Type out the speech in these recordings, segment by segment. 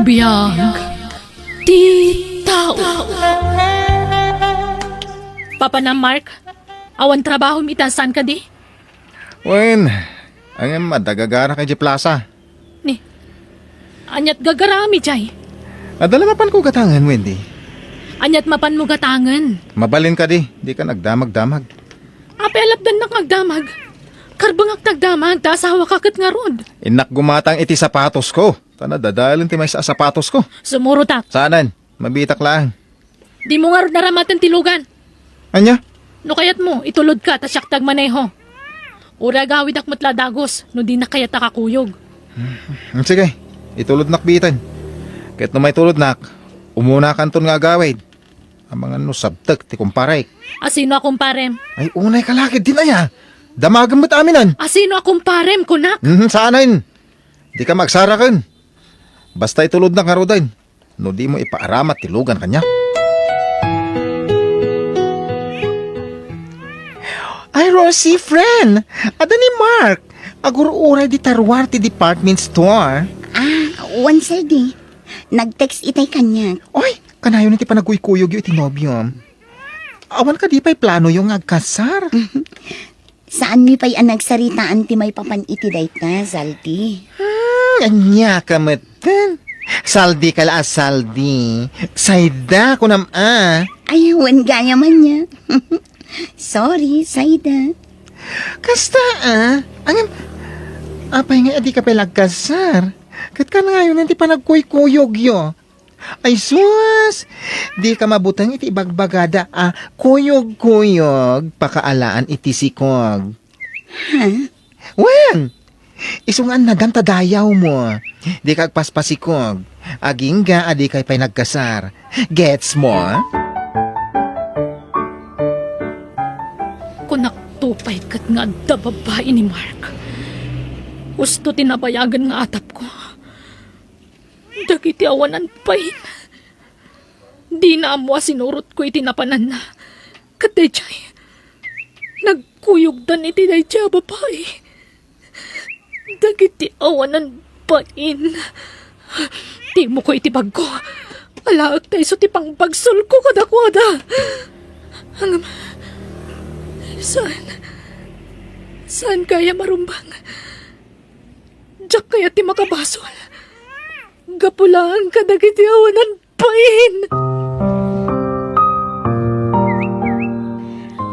Biyag ti tao. Papa na Mark, awan trabaho mitasan ka di? Wen, ang madagagara kay Plaza. Ni, anyat gagarami jay. Adala mapan ko gatangan, Wendy. Anyat mapan mo gatangan. Mabalin ka di ka nagdamag-damag. Apelap dan nakagdamag. Karbangak nagdamag, tasawa kakit nga rod. Inak gumatang iti sapatos ko. Tana dadalin ti may sa sapatos ko. Sumurutak. Saanan? Mabitak lang. Di mo nga rod naramatan tilugan. Anya? No kayat mo, itulod ka, tasyaktag maneho. Ura gawid akmat ladagos, no di na kayat nakakuyog. Sige, itulod nakbitan. Kahit no may tulod nak, umuna kanton nga gawid. Ang mga no sabtag ti kumparay. Asino akong parem? Ay unay kalakid din aya. Damagan mo't aminan. Asino akong parem, kunak? Saanan? Di ka magsarakan. Basta itulod na karodain. No di mo ipaaramat tilugan kanya. Ay, Rosie, friend. Ada ni Mark. Aguro-uray di tarwar ti department store. Once a day. Nag-text itay kanya. Oy, kanayon ti panaguy-kuyog yung itinobyom. Awan ka di pa'y plano yung agkasar. Saan mi pa'y nagsaritaan ti may papan iti dayta, Zalti? Anya ka matan. Saldi ka la saldi. Sayda ko Ay, wan gaya man niya. Sorry, Saida. Kasta apay nga adi ka pa'y lagkasar. Kat ka na ngayon nanti panagkuy-kuyog yo. Ay sus! Di ka mabutang iti bagbagada kuyog-kuyog pakaalaan iti sikog. Wen! Isungan na ganta dayaw mo. Di ka agpaspasikog. Aging ga adi kay pa'y nagkasar. Gets mo? Kunak tupay kat nga da babae ni Mark. Gusto tinabayagan nga atap ko. Dagiti awanan pain. Di na amwa sinurot ko iti napanan na. Katejay. Nagkuyog dan iti dayjay babae. Dagiti awanan pain. Di mo ko iti bag ko. Alaag tayo so ti pang bagsul ko kadakwada. Hangam. Saan kaya marumbang? Diyak kaya ti makabasol. Gapulaan ka dagiti awanan pain.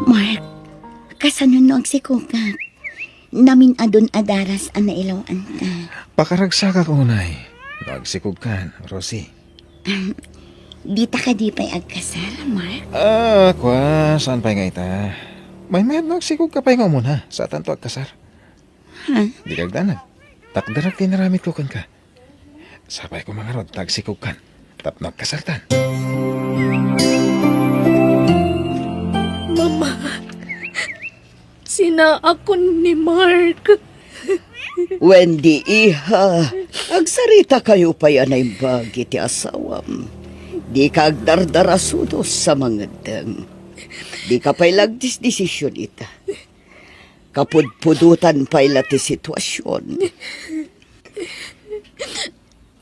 Mark, kasanon no agsikukat. Namin adon adaras ang nailawan ka. Pakaragsa ka kunay. Nagsikog kan, Rosie. Dita ka di pa'y agkasar, Mark? Saan pa'y nga ita? May nagsikog ka pa'y nga muna sa tanto agkasar. Di kagdanag. Takdarag tinaramit ko kan ka. Sabay ko mga rod, tagsikog kan. Tap nagkasartan. Mama, sina ako ni Mark. Wendy, iha, agsarita kayo pa yan ay bagi ti asawam. Di ka agdardarasudos sa mga dang. Di ka pa'y lagdisdesisyon ita. Kapudpudutan pa'y lati sitwasyon.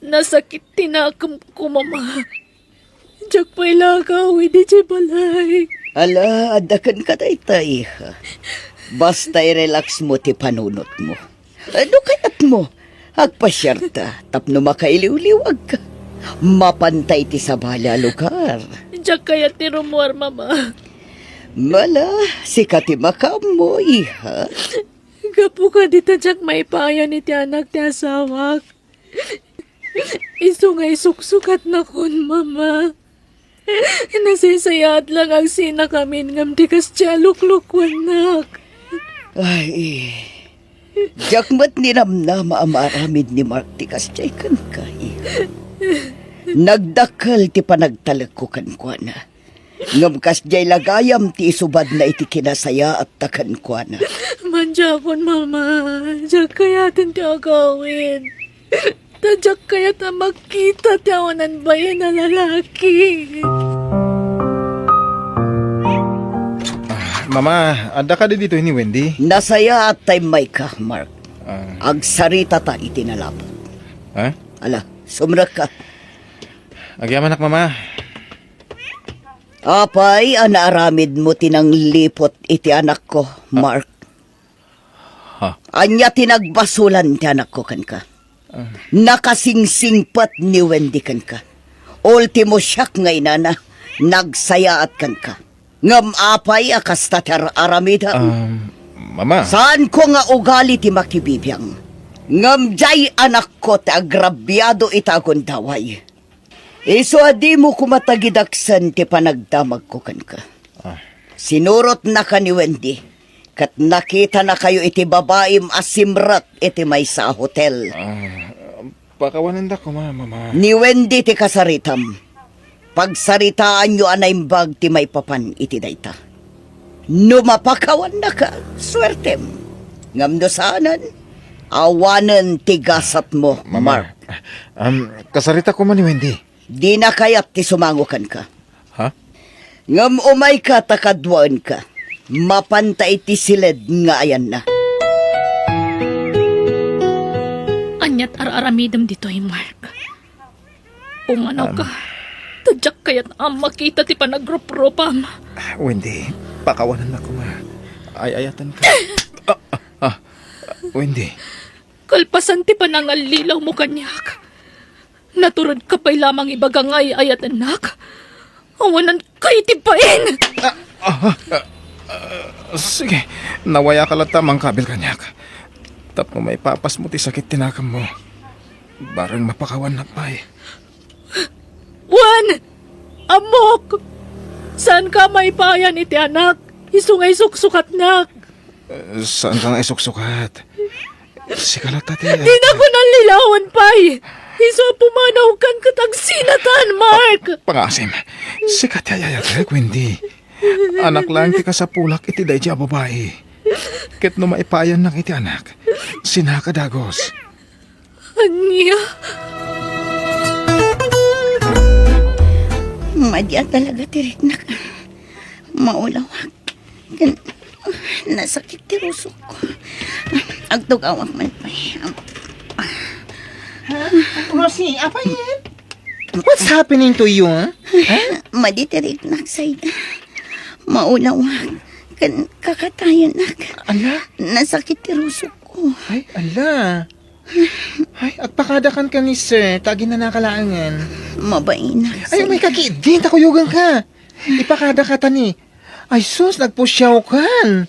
Nasakit tinakam ko, Mama. Diyak pa'y lagaw, hindi siya balay. Ala, adakan ka na iha. Basta i-relax mo ti panunot mo. Ano kayat mo? Agpasyarta, tapno makailiw-liwag ka. Mapantay ti sa bala lugar. Diyak kaya tinumuar, Mama. Mala, sikati makam mo, iha. Gapo ka dito diyak may paaya ni ti anak ti asawak. Isungay suksukat na kun, Mama. Nasisayat lang ang sina kami ngam di kas luklukwan nak. Ay, jakmat ni Ramnama amaramid ni Mark ti kasjay kan ka, iha. Nagdakal ti panagtalag ko kan kwa na. Ngam kasjay lagayam ti isubad na iti kinasaya at takan kwa na. Manjakon, Mama. Diyak kaya ti agawin. Tadyak kaya ta magkita ti awanan bayan na lalaki. Mama, anda ka di dito ni Wendy? Nasaya at time may ka, Mark. Agsarita ta iti nalapot. Ha? Ala, Sumra ka. Agyaman nak, mama. Apay, anaaramid mo tinang lipot iti anak ko, Mark. Ha? Anya tinagbasulan ti anak ko kan ka. Nakasingsingpat ni Wendy kan ka. Ultimo siyak nga inana, nagsayaat kan ka. Ngam apay akas tatar aramida. Mama. Saan ko nga ugali ti makibibiyang? Ngam jay anak ko ti agrabyado itagon daway. Iso adi mo kumatagidaksan ti panagdamag ko kan ka. Sinurot na ka ni Wendy. Kat nakita na kayo iti babaim asimrat iti may sa hotel. Pakawanan da ko, mama. Ni Wendy ti kasaritam. Pagsaritaan nyo anaimbag ti may papan iti dayta. Numapakawan na ka, swertem. Ngam no saanan, awanan ti gasat mo, Mark. Kasarita ko man ni Wendy. Di na kayat ti sumangukan ka. Ha? Ngam umay ka takadwaan ka. Mapantay ti silid nga ayan na. Anyat araramidam ditoy, Mark. Umano ka. Tadyak kayat ang makita ti panagrup-rupam. Wendy, pakawanan na ko, ma. Ay-ayatan ka. Wendy. Kalpasan ti panangalilaw mo kanyak. Naturod ka pa'y lamang ibagang ay-ayat anak. Awanan kay tipain! Sige, nawaya ka lang tamang kabil kanyak. Tapos may papas mo ti sakit tinakam mo. Barang mapakawan na pa eh. Juan! Amok! Saan ka may payan iti anak? Isungay suksukat nak. Saan ka nga isuksukat? Sikalata ti. Di na ko nalilawan pa'y. Iso pumanaw kan katagsinatan, Mark! Pangasim, sikat yayayag, Wendy. Anak lang ti kasapulak iti day di babae. Ket no maipayan ng iti anak, sinakadagos. Anya? Madya talaga tirik na ka. Maulawag. Nasakit ti rusok ko. Agtugawak man pa. Rosie, apa yan? What's happening to you, huh? Maditirik na sayda. Maulawag. Kakatayan na ka. Ala? Nasakit ti rusok ko. Ay, ala. Ay, agpakadakan ka ni sir. Tagi na nakalaangan. Mabain na Ay, may kakidin. Takuyugan ka. Ipakada ka tani. Ay, sus, nagpusyaw kan.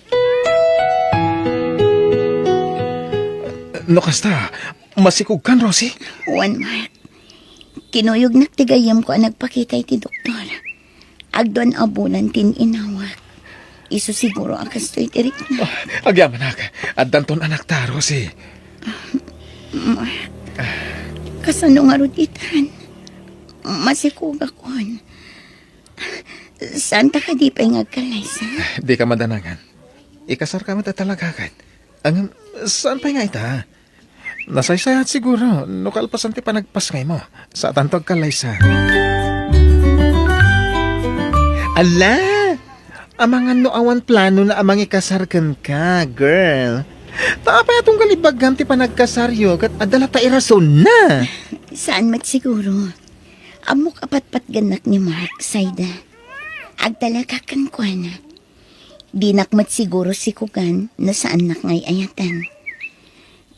No kasta, masikog kan, Rosie? Juan Mark. Kinuyog na tigayam ko ang nagpakita iti doktor. Agdoan abulan tin inawak. Iso siguro ang kastoy tirik na. Agyaman nak, at danton anak ta, Rosie. Mark. Kasano nga ruditan. Masikog ako. Santa ka di pa ngagkalaysa. Di ka madanangan. Ikasar ka matatalagakan. Ang, saan pa nga ita? Nasaysayat siguro, no kalpasan ti panagpasngay mo, sa tantog kalaysa. Ala! Amangan no awan plano na amang ikasarkan ka, girl. Tapay atong galibagam ti panagkasaryo kat adala ta irason na. Saan mat siguro? Amok apat-pat ganak ni Mark, Sayda. Agdala kakan ko na. Di nakmat siguro si Kugan na saan nak ngay ayatan.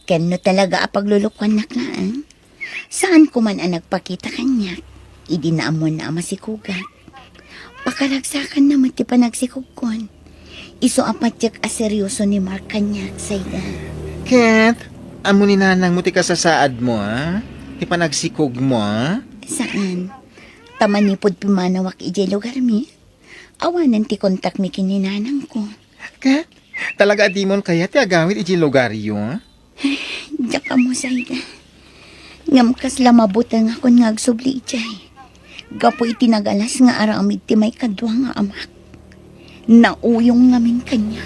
Kano talaga apaglulukuan nak laan? Saan ko man ang nagpakita kanya? Idinaamon na ama si Kugan. Pakalagsakan naman ti panagsikugkon. Iso apatyak aseryoso ni Mark kanya, Sayda. Kat, amo ni nanang mo ti kasasaad mo, ha? Ti panagsikog mo, ha? Saan? Tamanipod pimanawak ijay lugar mi. Awanan ti kontak mi kininanang ko. Kat, talaga di mon kaya ti agawid iti lugaryo, ha? Daka mo, Sayda. Ngam kas lamabutan nga kon ngagsubli ijay. Gapo itinagalas nga aramid ti may kadwa nga amak. Nauyong ngamin kanya.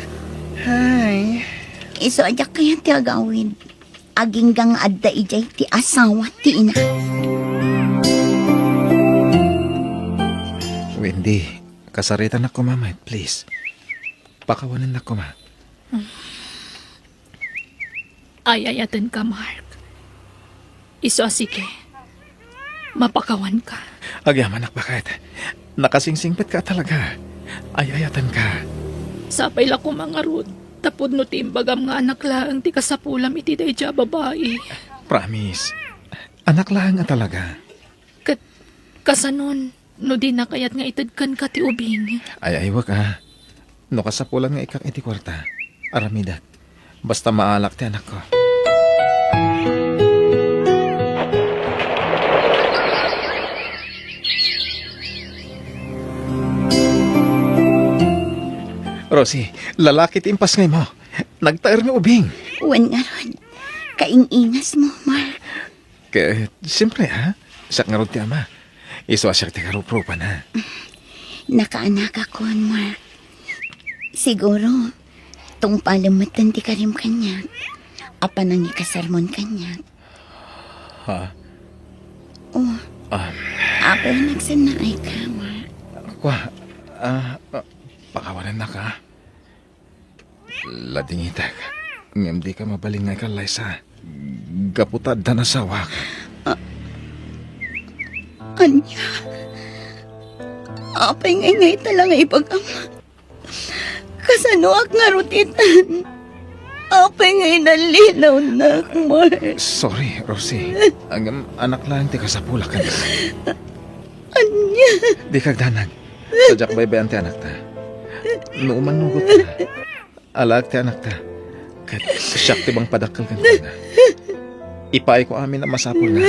Hay. Iso adyak kaya ti agawid. Aging gang adda ijay ti asawa ti ina. Wendy, kasaritan ako, mama, please. Pakawanan na ko, ma. Ay-ayatan ka, Mark. Iso sige. mapakawan ka. Agyaman, anak, bakit? Nakasingsingpit ka talaga. Ayayatan ka. Sapay la ko mga rod. Tapod no timbagam nga anak lang ti kasapulam iti dayja babae. Promise. Anak lang nga talaga. Kasanon, no di na kayat nga itadkan ka ti ubing. Ay, wag ah. No kasapulan nga ikak iti kwarta. Aramidat. Basta maalak ti anak ko. Rosie, lalaki ti impas ngay mo. Nagtaer nga ubing. Uwan nga ron. Kaingingas mo, Mark. Kaya, siyempre ha. Sak nga ron ti ama. Iswasyak ti karupropan ha. Nakaanak ako, Mark. Siguro, tong palamatan ti karim kanya. Apa nang ikasarmon kanya. Ha? Oh, apa nagsanaay ka, Mark? Kwa, pakawanan na ka. Ladingitak. Ngem di ka mabaling nga kalay sa gaputad na nasawak. Anya? Apay ngay talang ipagam. Kasanuak nga rutitan. Apay ngay nalinaw na, Mark. Sorry, Rosie. Ang anak lang ti kasapula ka. Anya? Di kagdanag. Sadyak baybayan ti anak ta. Nuuman nugot ta. Alag ti anak ta. Kat siyak ti bang padakal kan na. Ipaay ko amin na masapul na.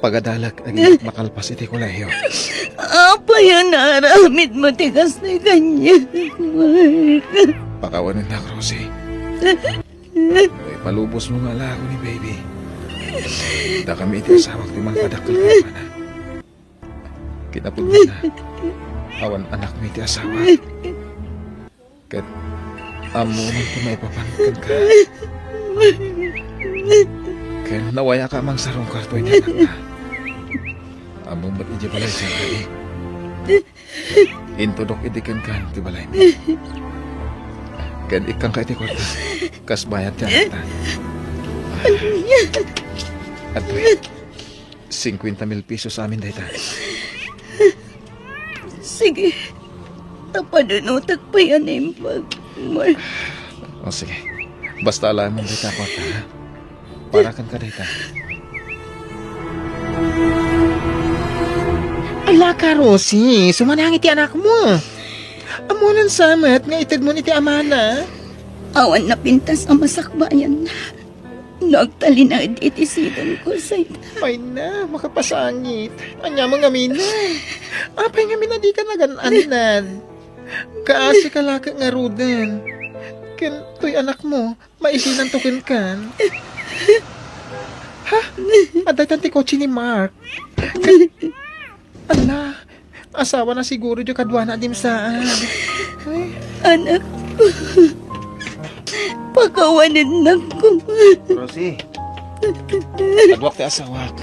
Pagadalag aging makalpas iti kolehiyo. Apa yan naramid mo tigas na kanya, Mark? Pakawanin na, Rosie. Ay, palubos mo nga lang ako ni baby. Da kami iti asawak ti mga padakal ka na. Kinapod mo na. Awan anak mo iti asawak. Kat amo man ko may papankan ka. Kaya nawaya ka mang sarong kartoy na anak ka. Amo ba't iti balay siya kay? Intodok itikan ka ti balay mo. Kaya ikang ka iti kwarta. Kas bayad ti anak ta. At wait, 50,000 pesos sa amin dahil ta. Sige, tapanunutak pa yan impag, Mark. O sige, basta alam mo dahil ta kwarta ha. Parakan ka dahil ta. Ala ka, Rosie. Sumanangit ti anak mo. Amunan samat nga itad mo ni ti amana. Awan na pintas ang masakbayan na. Nagtalinaid itisidan ko sa Ay na, makapasangit. Anya mga mina. Apay nga mina di ka nagananan. Kaasi ka laka nga rudan. Ken, to'y anak mo, maisinan tukin kan. Ha? Aday tanti kotse ni Mark. Ala, asawa na siguro yung kadwa na dim saan. Ay, anak ko. Pagawanin na ko. Rosie, nagwak ti asawak.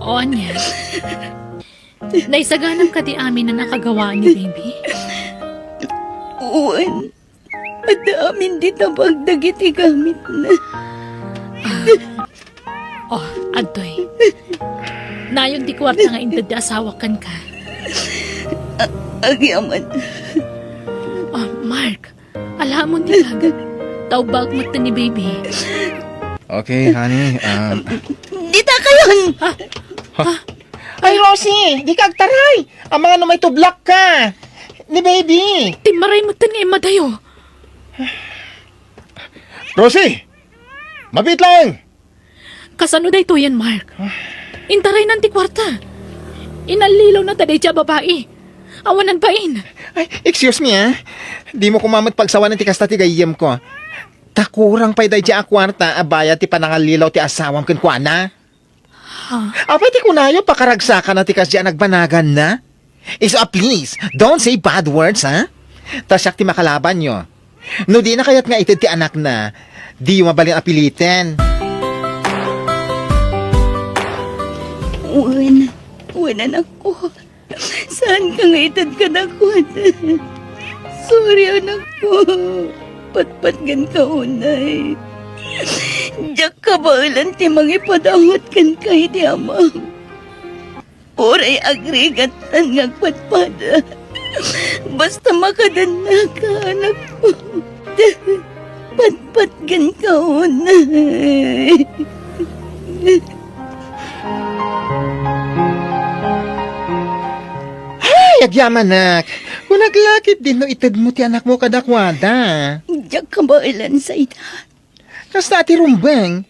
O anya. Naisaganap ka di amin na nakagawa ni baby. Uwan. At amin di tabagdag iti gamit na. Oh, adoy. Nayon di kwarta nga intad di asawakan ka. Agyaman. Oh, Mark. Alam mo di kagad. Taubag mo ni baby. Okay, honey. Di ta kayon! ay Rosie, di kag taray. Ang mga numay tublak ka. Ni baby. Timaray mo nga imadayo. Rosie! Mabit lang! Kasano day to yan, Mark? Intaray ng ti kwarta. Inalilaw na taday siya babae. Awanan bain. Ay, excuse me ah. Di mo kumamat pagsawa ng tikas na tigayem ko. Takurang pa'y day a kwarta abaya ti panangalilaw ti asawam ken kuana. Apay ti kunayo pakaragsakan na tikas di nagbanagan na. So please, don't say bad words ha. Tasyak ti makalaban nyo. No di na kayat nga itid ti anak na. Di yung mabaling apilitin. Uwan anak ko. Saan ka nga itad ka na ko? Sorry anak ko. Patpat gan ka unay. Diyak Kabailan ti mangipadangot kan kay di amam. Oray agrigat ang ngagpadpada. Basta makadana ka, anak ko. Patpat gan kaon. Ay, agyaman nak. Kung naglakit din no itad mo ti anak mo kadakwada. Diyak kabailan sa ita. Kasta ati rumbang.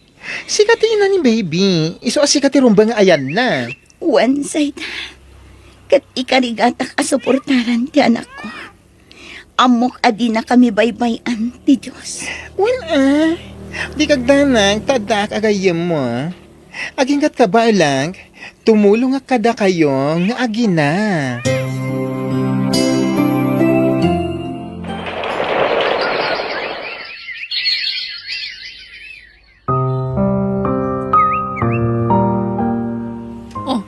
Sikati na ni baby. Iso sikati rumbang ayan na. One side. Kat ikarigatak asuportaran ti anak ko. Amok adi na kami baybayan ti Diyos. Well, di kagdanang tadak agayem mo. Aging kat kabay lang, tumulong nga kada kayong nga agina. Oh,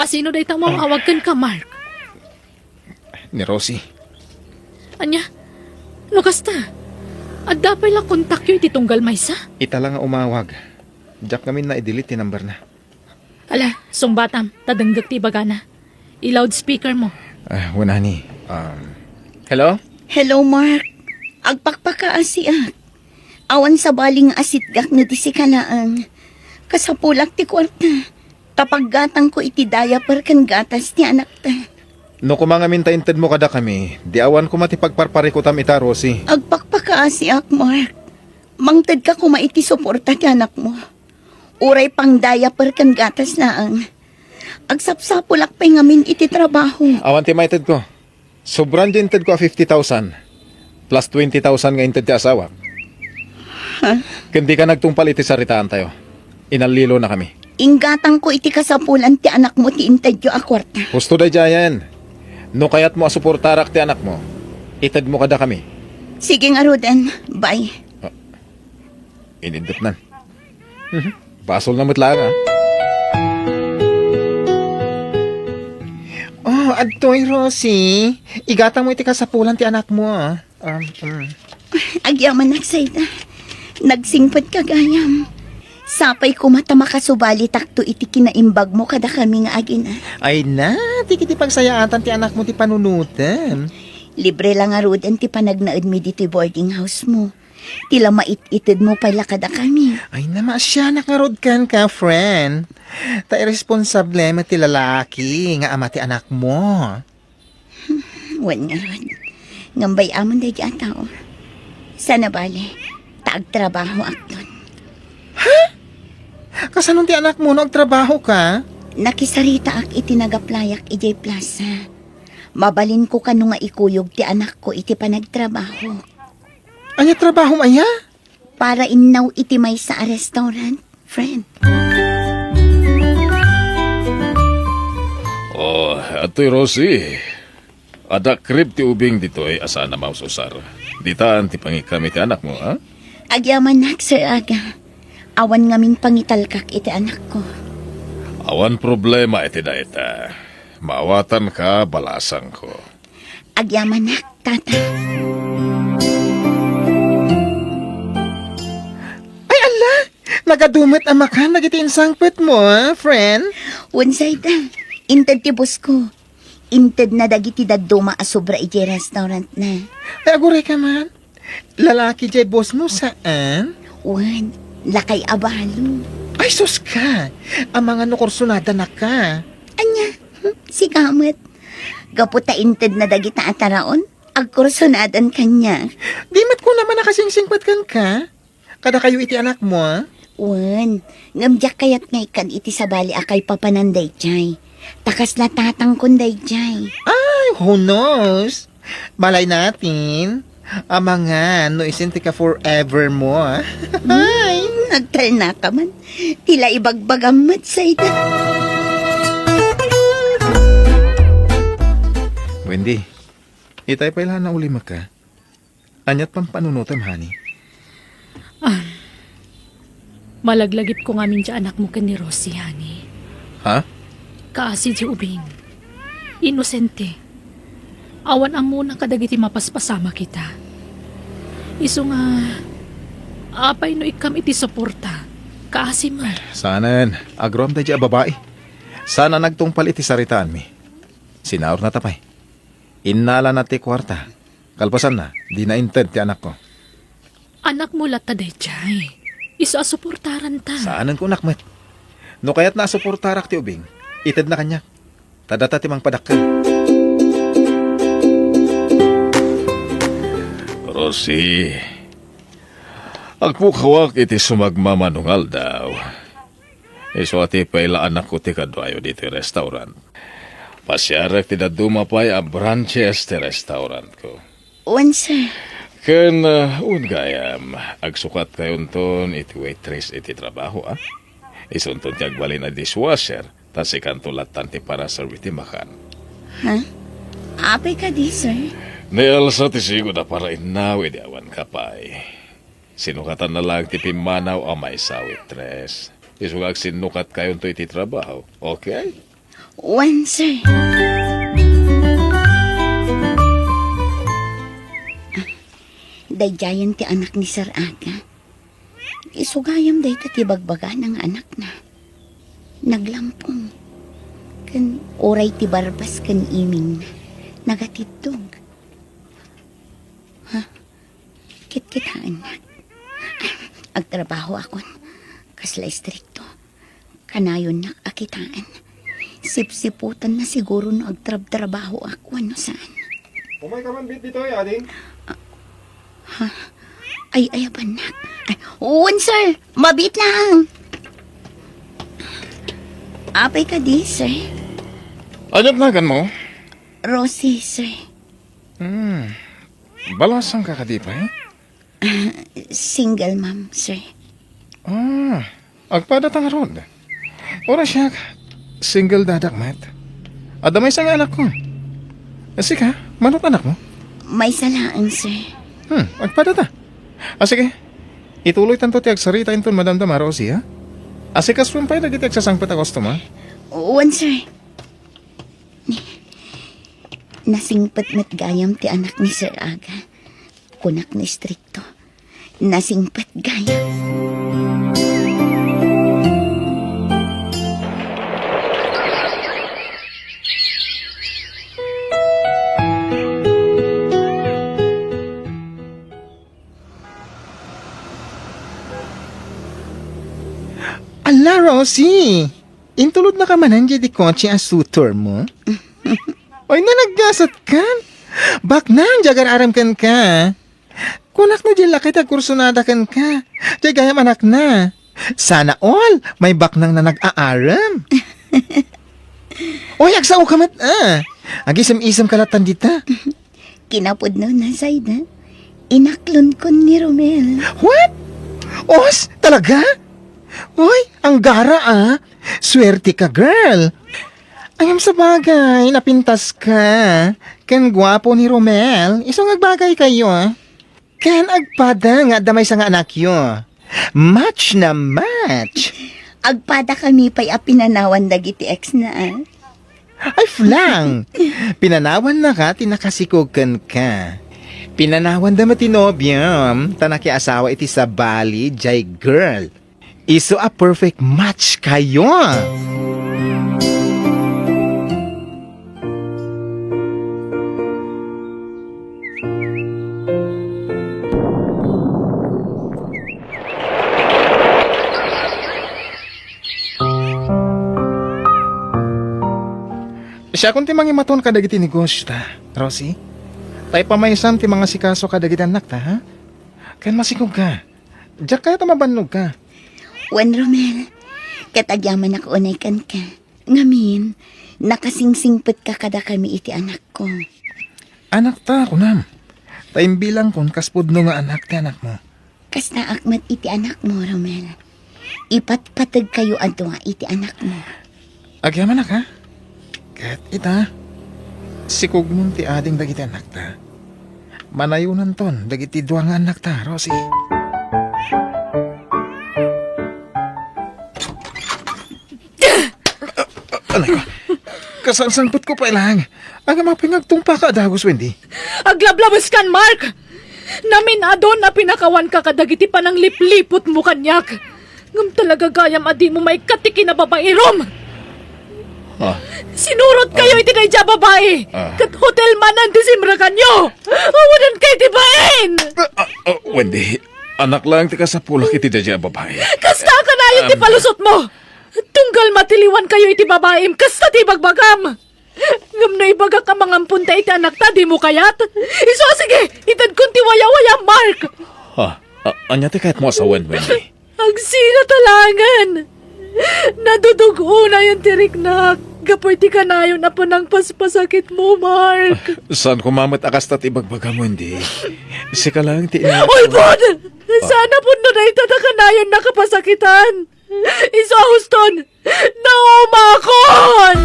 kasino day tang mawawagan ka, Mark? Ni Rosie. Anya, lukas ta. At dapat lang kontak yun iti tunggal maysa. Ita lang nga umawag. Jack kami na i-delete ti number na. Ala, sungbatam, tadangdag ti bagana. I-loudspeaker mo. Wala ni. Hello? Hello, Mark. Agpakpakaasiak. Awan sa baling asitgak na di si kalaan. Kasapulak ti kwarta. Kapag gatang ko iti diaper kan gatas ti anak ta. No kumangamintaintad mo kada kami, di awan ko matipagparpari ko tam ita, Rosie. Agpakpakaasiak, Mark. Mangtad ka kumaiti suporta ti anak mo. Uray pang diaper kan gatas na ang. Agsapsapulak pa ngamin iti trabaho. Awan ti maitad ko. Sobrang di intad ko 50,000. Plus 20,000 nga intad ti asawa. Kundi ka nagtungpal iti saritaan tayo. Inalilo na kami. Inggatang ko iti kasapulan ti anak mo ti intadyo a kwarta. Gusto day jayan. No kayat mo asuportarak ti anak mo, itad mo kada kami. Sige nga, Roden. Bye. Inindot nan. Basol na matlang ha. Oh, adtoy Rosie. Igatang mo iti kasapulan ti anak mo. Agyaman nagsayda. Nagsingpad ka gayam. Sapay ko mata makasubali takto iti kinaimbag mo kada kami nga agina. Ay na, di kiti pagsayaatan ti anak mo ti panunutan. Libre lang nga Roden ti panagnaad mi dito boarding house mo. Tila mait-itid mo pala kada kami. Ay na, masyanak nga rod kan ka, friend. Ta irresponsable mo ti lalaki nga ama ti anak mo. Wan nga Rod. Ngambay amon day di tao. Sana bale, taag trabaho akton. Kasanon ti anak mo nagtrabaho ka? Nakisarita ak iti nagaplayak ijay plaza. Mabalin ko kano nga ikuyog ti anak ko iti panagtrabaho. Anya trabaho maya? Para inaw iti may sa restaurant, friend. Oh, ato'y Rosie. Ada krib ti ubing dito ay asa na maususar. Ditaan ti pangikami ti anak mo, ha? Agyaman nak, Sir Aga. Awan ngamin pangitalkak iti anak ko. Awan problema iti da ita. Maawatan ka, balasang ko. Agyaman nak, tata. Ay ala, nagadumit ama ka, nagitin sangpet mo, friend. Unsay da, intad ti bus ko. Intad na dagiti daduma asubra iti restaurant na. Ay aguray ka man. Lalaki jay boss mo saan? Wan, lakay abalo. Ay sus ka, ang mga nukursonada na ka. Anya, si Kamet. Gaputa intad na dagita ataraon, agkursonadan kanya. Di mat ko naman nakasingsingpat kan ka. Kada kayo iti anak mo, Wan, ngamjak kayat ngay kan iti sabali akay papananday jay. Takas na tatang kunday jay. Ay, who knows? Malay natin. Ang mga no isinti ka forever mo, Ay, Nagtal na ka man. Tila ibagbagamat sa ita. Wendy, itay pa ilan na uli ka. Anyat pang panunutam, honey. Malaglagip ko ngamin dya anak mo kan ni Rosie, honey. Ha? Kaasi di ubing. Inosente. Awan ang muna kadagiti mapaspasama kita. Iso nga, apay no ikam iti suporta. Kaasi man. Sanan, agrom da dya babae. Sana nagtungpal iti saritaan mi. Sinaor na tapay. Innala na ti kwarta. Kalpasan na, di na inted ti anak ko. Anak mo lata dayjay. Isa suportaran ta. Saanan ko nakmet. No kaya't nasuportarak ti ubing, ited na kanya. Tadata ti mang padakkel. Rosie, agpukawak iti sumagmamanungal daw. Iso ati paila anak ko ti kadwayo dito restaurant. Pasyarek ti dadumapay a branches ti restaurant ko. Wan, sir. Ken ungayam, agsukat kayon ton iti waitress iti trabaho, ah? Isunton ti agbalin na dishwasher, tas ikantulatan ti para serve ti makan. Ha? Apay ka di, sir. Ni Elsa ti sigo na para inaw, iti awan kapay. Sinukatan na lang ti pimanaw amay sa waitress. Isugag sinukat kayon to iti trabaho, okay? Wan, sir. Dayjayan ti anak ni Sir Aga. Isugayam day ti bagbaga ng anak na. Naglampong. Kan oray ti barbas kan iming na. Nagatitog. Ha? Kit-kitaan na. Agtrabaho akon. Kasla istrikto. Kanayon na akitaan. Sip-siputan na siguro no agtrab-trabaho ako ano saan. Umay ka man bit dito, ading. Ay, abanak. Ay, uwan, sir. Mabit lang. Apay ka di, sir. Anyat nagan mo? Rosie, sir. Balasang ka kadipay? Single mom, sir. Agpadatang rod. Ora siya, single dadak mat. Adamay sa anak ko. Asika, manot anak mo? May salaan, sir. Agpadata. Sige, ituloy tanto ti agsarita inton Madam Damarosi, ha? Asikas rumpay na diti agsasangpat a customer. Uwan, sir. Nasingpat met gayam ti anak ni Sir Aga. Kunak ni strikto. Nasingpat gayam. Ala, Rosie! Intulod na ka manan di kotse ang sutor mo? Oy, nanaggasat kan? Bak nang jagar aram kan ka. Kunak na dyan lakit at kursunada kan ka. Jagayam anak na. Sana all, may bak nang na nag-aaram. Oy, agsaw ka mat Agisam-isam kalatan dita. Kinapod no na, Zayda. Inaklon ko ni Romel. What? Os, talaga? Uy, ang gara Swerte ka, girl. Ayam sa bagay, napintas ka. Ken gwapo ni Romel, isang agbagay kayo. Ken agpada nga damay sa nga anak yo. Match na match. Agpada kami pa'y apinanawan dagiti ex na. Ay, flang. Pinanawan na ka, tinakasikogan ka. Pinanawan da matinobyam, tanaki asawa iti sa Bali, jay girl. Iso a perfect match kayo. Siya kung ti mangimaton ka dagiti negosyo ta, Rosie. Tay pamaysam ti mga sikaso ka dagiti anak ta, ha? Kan masikog ka. Diyak kaya tamabannog ka. Wan Romel, katagyaman ako unay kan ka. Ngamin, nakasingsingpet ka kada kami iti anak ko. Anak ta, kunam. Taim bilang kon kaspodno nga anak ti anak mo. Kas naakmat iti anak mo, Romel. Ipatpatag kayo ato nga iti anak mo. Agyaman na ka. Kat ita, sikog nun ti ading dagiti anak ta. Manayunan ton, dagiti duwa nga anak ta, Rosie. Alay ko, kasansangpot ko pa ilang. Ang mapingagtungpa ka, Dagos Wendy. Aglablabas kan, Mark! Namin adon na pinakawan ka kadagiti panang liplipot mo kanyak. Ngam talaga gayam adi mo may katiki na babae rom. Ah, Sinurot kayo iti na babae. Kat hotel man ang disimra kanyo. Awanan kayo tibain. Wendy, anak lang ti ka sa pulak iti dadya babae. Kasta ka na yung ti palusot mo. Tunggal matiliwan kayo iti babae. Kasta ti bagbagam. Ngam na ibaga ka mga punta iti anak ta, di mo kayat. Iso sige, itad kong ti waya-waya, Mark. Anya ti kahit mo asawan, Wendy. Agsina talangan. Nadudugo na yung tirik na. Gapoy ti kanayon na pa ng paspasakit mo, Mark. Saan kumamat akas tat ibagbaga mo, Wendy? Sika lang ti Oy, Bod! Sana po na itata kanayon na kapasakitan. Isa Houston, naumakon!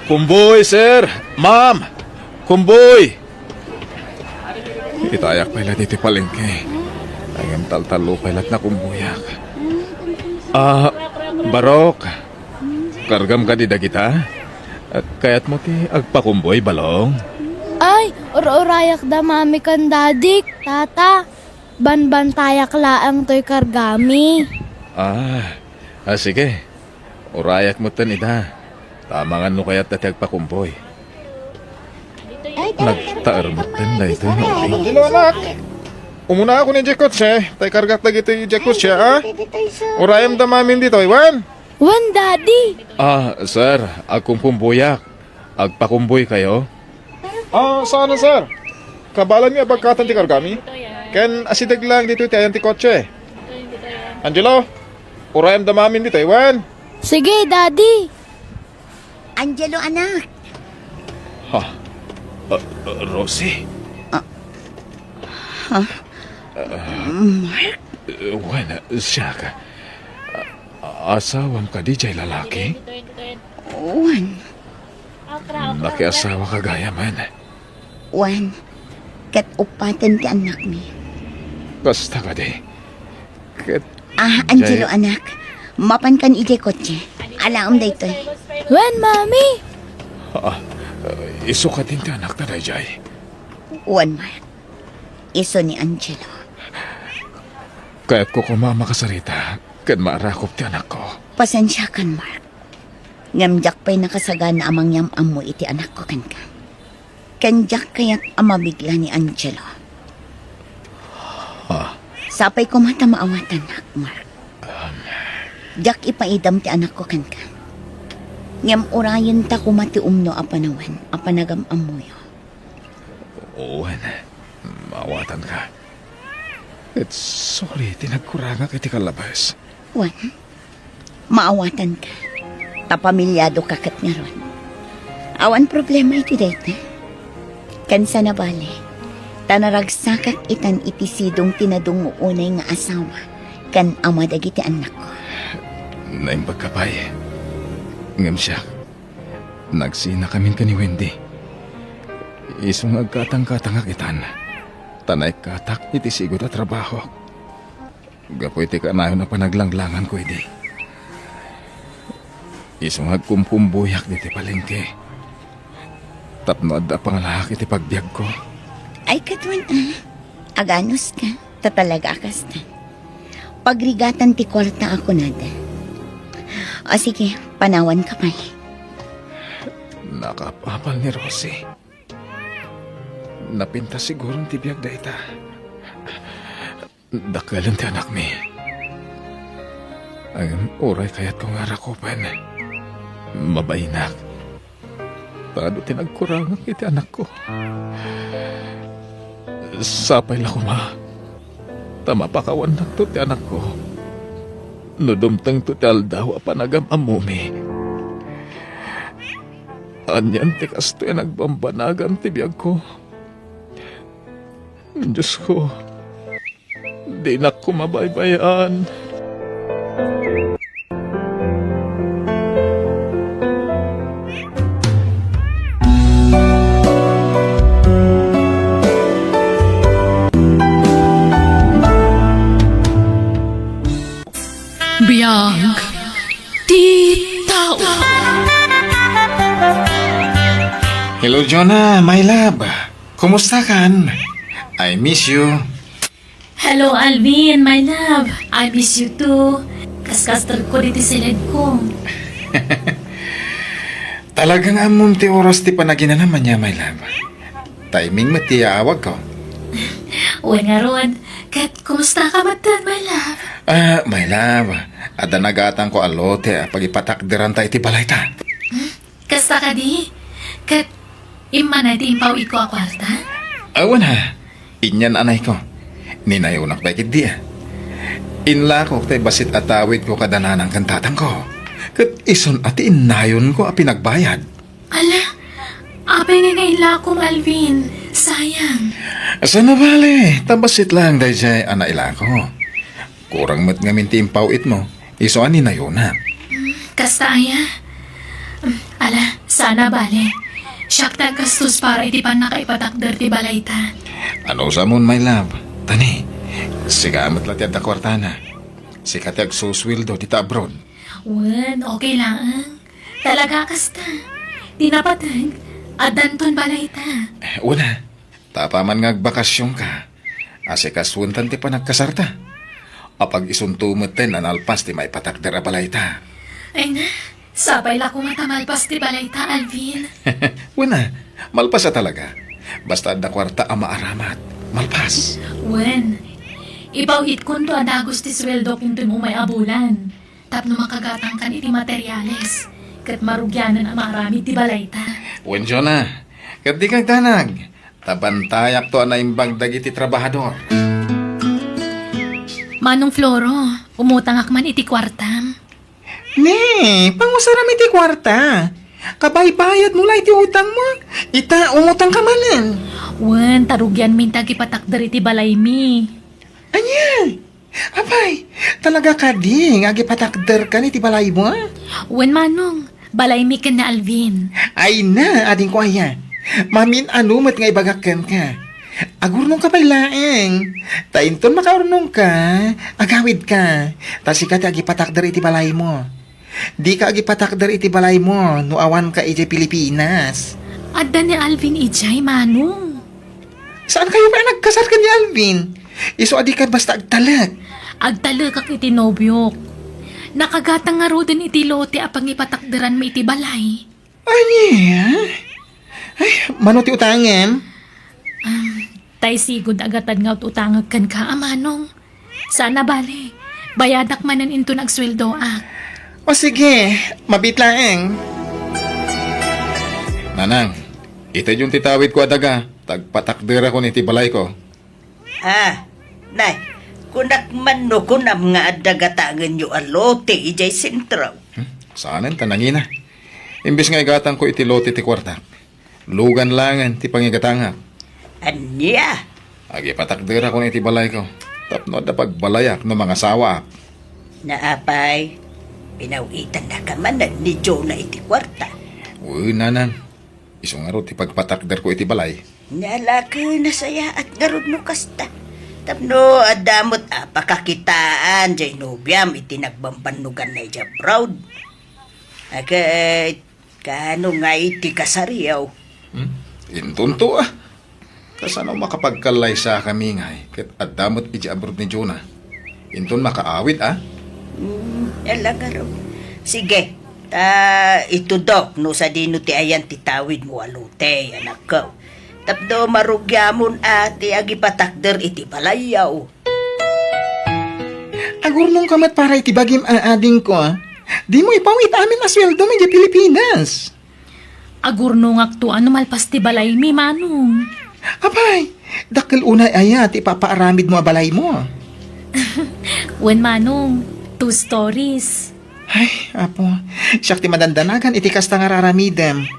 Kumboy, sir! Ma'am! Kumboy! Itayak pala dito palengke. Ayam taltalo pala na kumbuyak. Barok. Kargam ka di kita? At kaya't mo ti agpakumboy balong? Ay, urayak da mami kan dadik, tata. Banbantayak laang to'y kargami. Sige. Urayak mo tan ida. Tamangan no kaya't dati agpakumboy. Nagtaar mo tan na ito yung Angelo, anak. Umuna ako ni Jekotse. Tay kargat lagi ito yung Jekotse, ha? Urayam da mamin dito, Iwan. Wan, daddy. Sir, akong pumbuyak. Agpakumboy kayo? Sana, sir? Kabalan niya bagkatan ti kargami? Ken asidag lang dito ti ayan ti kotse. Angelo, urayam da mamin dito, Iwan. Sige, daddy. Angelo, anak. Rosie? Mark? Wala, siya ka. Asawam ka di jay lalaki? Juan. Nakiasawa ka gaya man. Juan. Kat upatan ti anak mi. Basta ka di. Kat Angelo, anak. Mapan kan ije kotse. Alaom da ito. Wan, mami. iso ka din ti anak na jay. Juan, Mark. Iso ni Angelo. Kaya't ko kumama kasarita, kan maarakop ti anak ko. Pasensya kan, Mark. Ngamjak pa'y nakasaga na amang yamam mo iti anak ko kan ka. Kanjak kaya't amabigla ni Angelo. Sapay ko mata maawatan nak, Mark. Jak ipaidam ti anak ko kan ka. Ngam urayan ta kumati umno apanawan, apanagam amuyo. Owen, maawatan ka. It's sorry, tinagkuranga kiti kalabas. Juan, maawatan ka. Tapamilyado kakat nga ron. Awan problema iti dayta. Kansa na bale, tanaragsakak itan itisidong tinadong unay nga asawa, kan amadag iti anak ko. Naimbag ka pa eh. Ngam siya, nagsina kami ka ni Wendy. Isong agkatang-katang akitan. Tanay katak iti sigod at trabaho. Gapoy ti kanayon na panaglanglangan ko iti. Isong agkumpumbuyak diti palengke. Tapno adda pangalahak iti pagbiag ko. Ay katwan aganos ka, tatalaga akas na. Pagrigatan ti kwarta ako nada. O sige, panawan ka pa. Nakapapal ni Rosie. Napinta siguro ti biag da ita. Dakalan ti anak mi. Ang oray kaya't kong arakupan. Mabainak. Tado tinagkurang iti anak ko. Sapay la kuma. Tama pa kawan na to ti anak ko. Nudumtang to ti aldaw apanagam amumi. Anyan ti kasto nagbambanagan ti biag ko. Diyos ko, di na ko mabaybayan. Biyag ti tao. Hello, Jonah, my love. Kumusta kan? I miss you. Hello, Alvin, my love. I miss you too. Kaskastal ko dito sa led ko. Talagang amon ti oras ti panagina naman niya, my love. Timing mo ti awag ko. Uy nga ron. Kat, kumusta ka matan, my love? My love, ada nagatang ko alote pag ipatakdiran tayo ti balay ta. Kasta ka di? Kat, imana di impaw iko a kwarta? Awan ha, inyan anay ko. Ninayunak ba ikit di Inlakok tay basit atawid ko kadananang kantatang ko. Kat ison ati inayon ko a pinagbayad. Ala, apay nga ngaila ko, Alvin. Sayang. Sana bale, tabasit lang day jay anaila ko. Kurang mat nga mintimpaw it mo, iso ani nayunak. Kasta aya? Ala, sana bale. Siyak ta gastos para iti pan nakaipatakder ti balayta. Ano sa mon, my love? Tani, sigamat latid na kwartana. Sikatag suswildo dita abroad. Wen, okay lang. Talaga kasta. Tinapatag. Adanton balayta. Una, tapaman nga bakasyon ka. Asikaswuntan ti pa nagkasarta. Apag isuntumot ten analpas ti may patakdera balayta. Ay na, sapay la ko matamalpas ti balayta, Alvin. Una, malpas talaga. Basta da kwarta ang maaramat. Malpas. Wen, ibawit kun to adagos ti sweldo kung mo may abulan. Tapno makagatang kan iti materyales. Kat marugyanan ang marami ti balayta. Wen na, kat di kang tanag. Tabantayak to na imbag dagiti trabahador. Manong Floro, umutangak man iti kwartam. Ne, pangusaram iti kwarta. Kabay-bayad mo lang iti utang mo. Ita, umutang ka manan. Wen, tarugyan min tagipatakder iti balay mi. Anya? Abay, talaga ka di, nga gipatakder ka ni ti balay mo. Wen manong, balay mi ken na Alvin. Ay na, ading ko aya. Mamin anumat nga ibagakan ka. Agurnong ka pailaeng. Tainton makaurnong ka. Agawid ka. Tasika ti agipatakder iti balay mo. Di ka agipatakder iti balay mo. Nuawan ka iti Pilipinas. Adda ni Alvin ijay manong. Saan kayo ba nagkasar ka ni Alvin? Iso adi ka basta agtalag. Agtalagak iti nobyok. Nakagatang nga rodin iti lote apang ipatakderan mi iti balay. Anya? Ay, mano ti utangem? Tay sigod agatan nga utangag kan ka, amanong. Sana bale, bayadak manan into nagsweldo ak. O sige, mabitlaeng. Nanang, ito yung titawid ko adaga. Tagpatakdera ko ni tibalay ko. Nay, kunak man no kunam nga adagatangan yu alote ijay sentraw. Saanan tanangina. Imbis nga igatang ko itilote ti kwarta. Lugan langan ti pangigatanga. Anya? Agi patakdera ko ni tibalay ko. Tapno da pagbalayak no mga sawa. Naapay, pinawitan na ka man ni Jonah iti kwarta. Uy, nanang. Isong aro ti pagpatakder ko iti balay. Nalaki na saya at garod no kasta. Tapno adamot pakakitaan jay nobyam iti nagbambanugan na ija proud. Agay, kano nga iti kasariyaw. Intunto ah. Kasano makapagkalay sa kami ngay. Kat adamot iti abroad ni Jonah. Intun makaawid ah. Alagaraw. Sige, ito daw, no sa dino ti ayan titawid mo alute, anak ko. Tapdo marugyamon ati agipatakder iti balayaw. Agurnong kamat para itibagim ading ko. Di mo ipawit amin asweldo medyo Pilipinas. Agurno nga to ano malpas ti balay mi, manong. Abay, dakil unay ayat ipapaaramid mo balay mo. Wen manong, 2 stories. Ay, apo, siyak ti madandanagan iti kasta nga raramidem.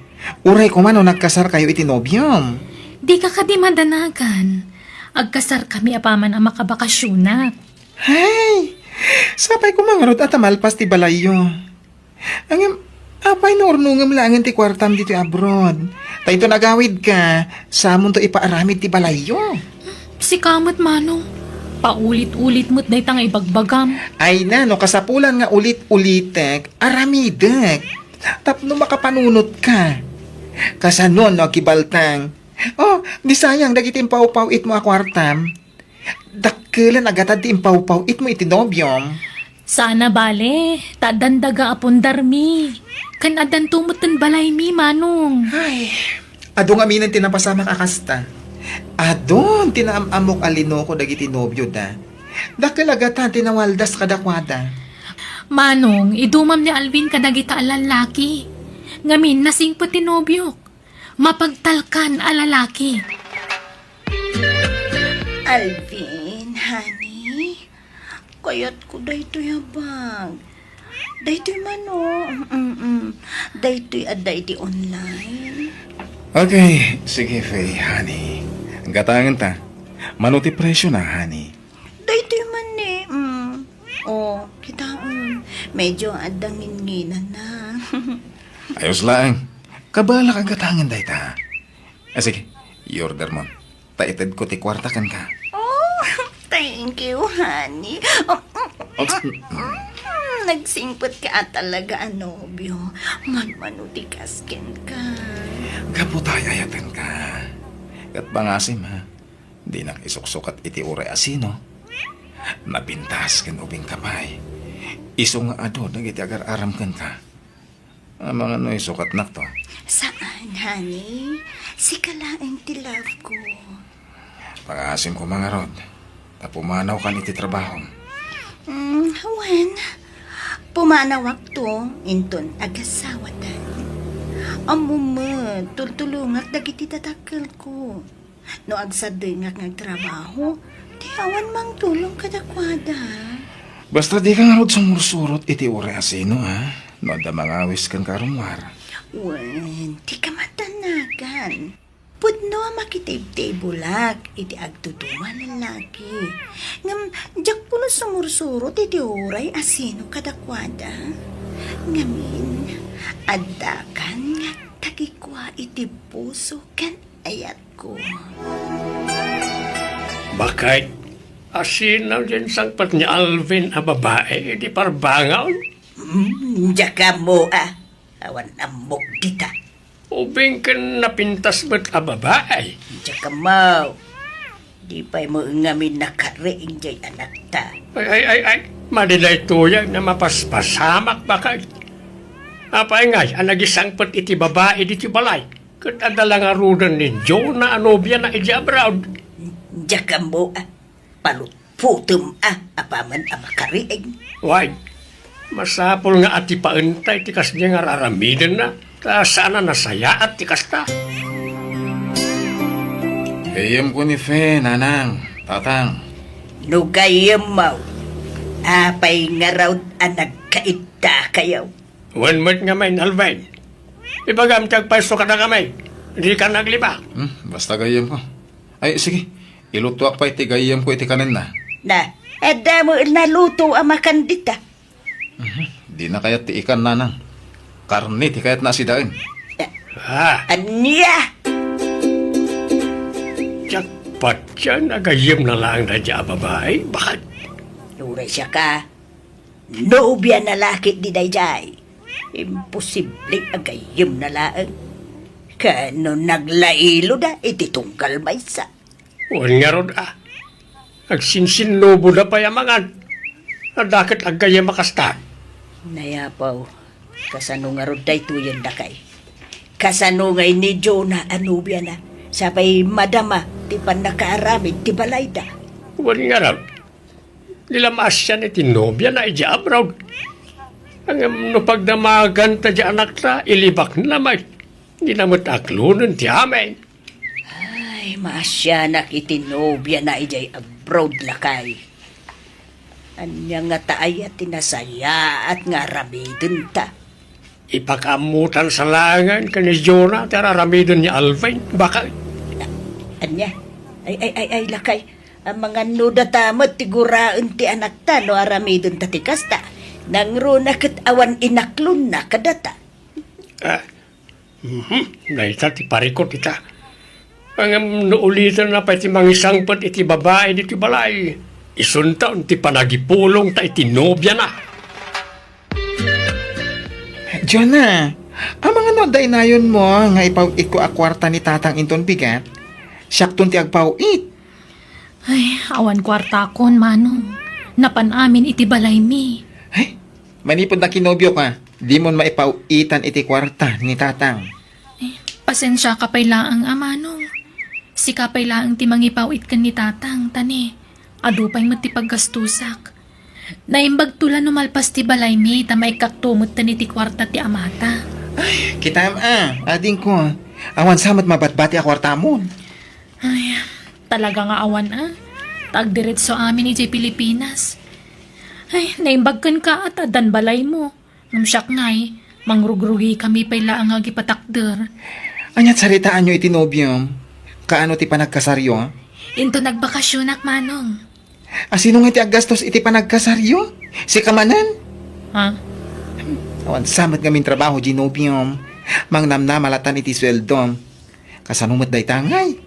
Uray ko man o nagkasar kayo iti nobyom. Di ka kadimandanagan. Agkasar kami apaman ang makabakasyonak. Hay, sapay ko mangarot at amalpas ti balayo. Ang apay na ornungam langan ti kwartam dito abroad. Tayo to nagawid ka, samon to ipaaramid ti balayo. Si kamot manong, paulit-ulit mo't day tanga ibagbagam. Ay na, no, kasapulan nga ulit-ulitek, aramidek. Tapno makapanunot ka. Kasanon, no, kibaltang. Oh, di sayang, dagitin pau-pau it mo akwartam. Kailan agatad ti impaw-paw it mo itinobyom. Sana bale, tadandaga apon darmi. Kan adan tumutan balay mi, manong. Ay, adong aminan tinapasama kakasta. Adon, tinaamamok alino ko dagiti nobyo da. Dakalagatan tinawaldas kadakwada. Manong, idumam ni Alvin kadagita alalaki. Ngamin nasing pati nobyok. Mapagtalkan alalaki. Alvin, honey, kayat ko daytoy habag. Daytoy mano. Daytoy aday online. Okay, sige, Faye, honey. Ang gatangan ta. Manuti presyo na, honey. Daytoy man eh. Oh, kita medyo adangin-nginan na. Ayos lang. Kabala kang gatangan, day ta. Sige, i-order mo. Taited ko ti kwarta kan ka. Oh, thank you, honey. Nagsingpot ka talaga, nobyo. Manmanutigaskin ka. Kaputay ayatan ka. Kat bangasim, ha? Di nang isuksukat iti ure asino. Napintas ken ubing kamay. Iso nga ado, nagiti agar aram kan ka. Ang mga no isukat nak to. Saan, honey? Si kalaeng ti love ko. Pangasim ko mga rod. Tapumanaw ka iti trabaho. Hawan. Pumanawak to, inton agasawatan. Amuma, tultulungak dagiti tatakal ko. No agsadingak ng trabaho, di awan mang tulong kadakwada. Basta di ka nga rod sumursurot iti ure asino, ha? No da mangawis kan karumwar. Wen, di ka matanagan. Pudno makitib-tibulak, iti agtutuman ng laki. Ngam, jak puno sumursurot iti uray asino kadakwada. Ngamin, adakan nga tagikwa iti puso kan ayat ko. Bakit? Asinaw din sangpat ni Alvin a babae, di parbangaw. Jaka mo awan amok dita. Ubing ka napintas ba't a babae? Jaka mo. Di pa'y mo ngamin nakariing jay anak ta. Ay, madilay tuyag na mapaspasamak bakit? Apay ngay, ang nagisangpat iti babae diti balay. Kat adala nga rudan ni Joe na anobya na iti abroad. Jaka mo palutputum apaman makariing. Why? Masapol nga ati paentay tikas niya nga raramidin na. Ta sana nasaya at tikas ta. Kayam ko ni Fe, nanang, tatang. Nugayam mo. Apay nga raw nagkaita kayo. One month nga may Alvin. Ibagam tagpaiso ka na kamay. Hindi ka nagliba. Basta gayam ko. Ay, sige. Ilutuak pa iti gayam ko iti kanin na. Na, edda mo naluto ang makandita. Di na kayat ti ikan, nanang. Karne ti kayat nasidaan. Anya! Jackpot siya, nagayim na lang na dya babae. Bakit? Nuray siya ka. Nobya na lakit di dayjay. Imposible agayim na laang. Kano naglailo da, iti tungkal maysa. Huwag nga ron Agsinsinubo na payamangan. Nadakit agayim makastan. Nayapaw, kasano nga ron day tuyan da kay. Kasano ngay ni Jonah anubya na. Sapay madama, ti pan nakaaramid, ti balay da. Huwag nga ron. Nilamas siya ni tinobya na ija abroad. Ang no pagdamagan ta dya anak ta, ilibak na may. Hindi naman aklunan ti amin. Ay, maasyanak itinobya na ijay abroad lakay. Anya nga taay at tinasaya at nga ramidin ta. Ipakamutan sa langan ka ni Jonah, tararamidon ni Alvin. Baka, Anya, ay, lakay. Ang mga nuda tamat tiguraan ti anak ta no aramidin ta tikasta. Nang runakat awan inaklon na kadata. naita ti parikot ita. Ang naulitan na pa iti mangisangpat iti babae iti balay. Isuntaon ti panagipulong ta iti nobya na. Jonah, ang mga noday na yun mo nga ipawit ko akwarta ni tatang inton bigat, siyaktun ti agpawit. Ay, awan kwarta kon, manong. Napan amin iti balay mi. Ay, manipod na kinobyo ka. Di mo maipawitan iti kwarta ni tatang. Pasensya ka pay laang, manong. Si kapay laang ti mangipawit kan ni tatang, tani. Adu pa'y ti paggastusak. Naimbag tula numalpas ti balay mi, tamay kaktumot tani ti kwarta ti amata. Kitam ading ko. Awan samat mabatbati a kwarta mo. Ay, talaga nga awan Tagdiretso amin iti Pilipinas. Ay, naimbag kan ka at adan balay mo. Namsyak ngay, mangrugrugi kami pay laang agipatakder. Anyat saritaan nyo iti nobyom. Kaano ti panagkasaryo? Into nagbakasyonak, manong. Sino nga iti aggastos iti panagkasaryo? Si Kamanan? Ha? Awan samat ngamin trabaho, Ginobium. Mangnamnamalatan iti sweldo. Kasanumat day tangay.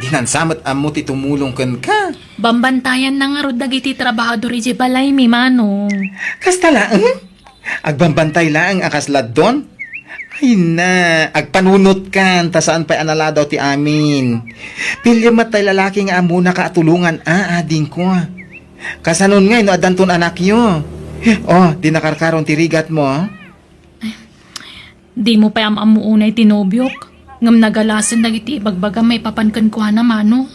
Dinansamat amo ti tumulong ken ka. Bambantayan na nga rod dagiti trabahador iti balay mi, manong. Kasta lang? Agbambantay lang akaslad doon? Ay na, agpanunot kan, ta saan pa'y analadaw ti amin. Pilya matay lalaki nga amo na kaatulungan, ading ko. Kasanon nga, no adanton anak yo. Oh, di nakarkaron ti rigat mo. Di mo pa amuunay tinobyok. Ngam nagalasan dagiti ibagbaga may papankan ko na, manong.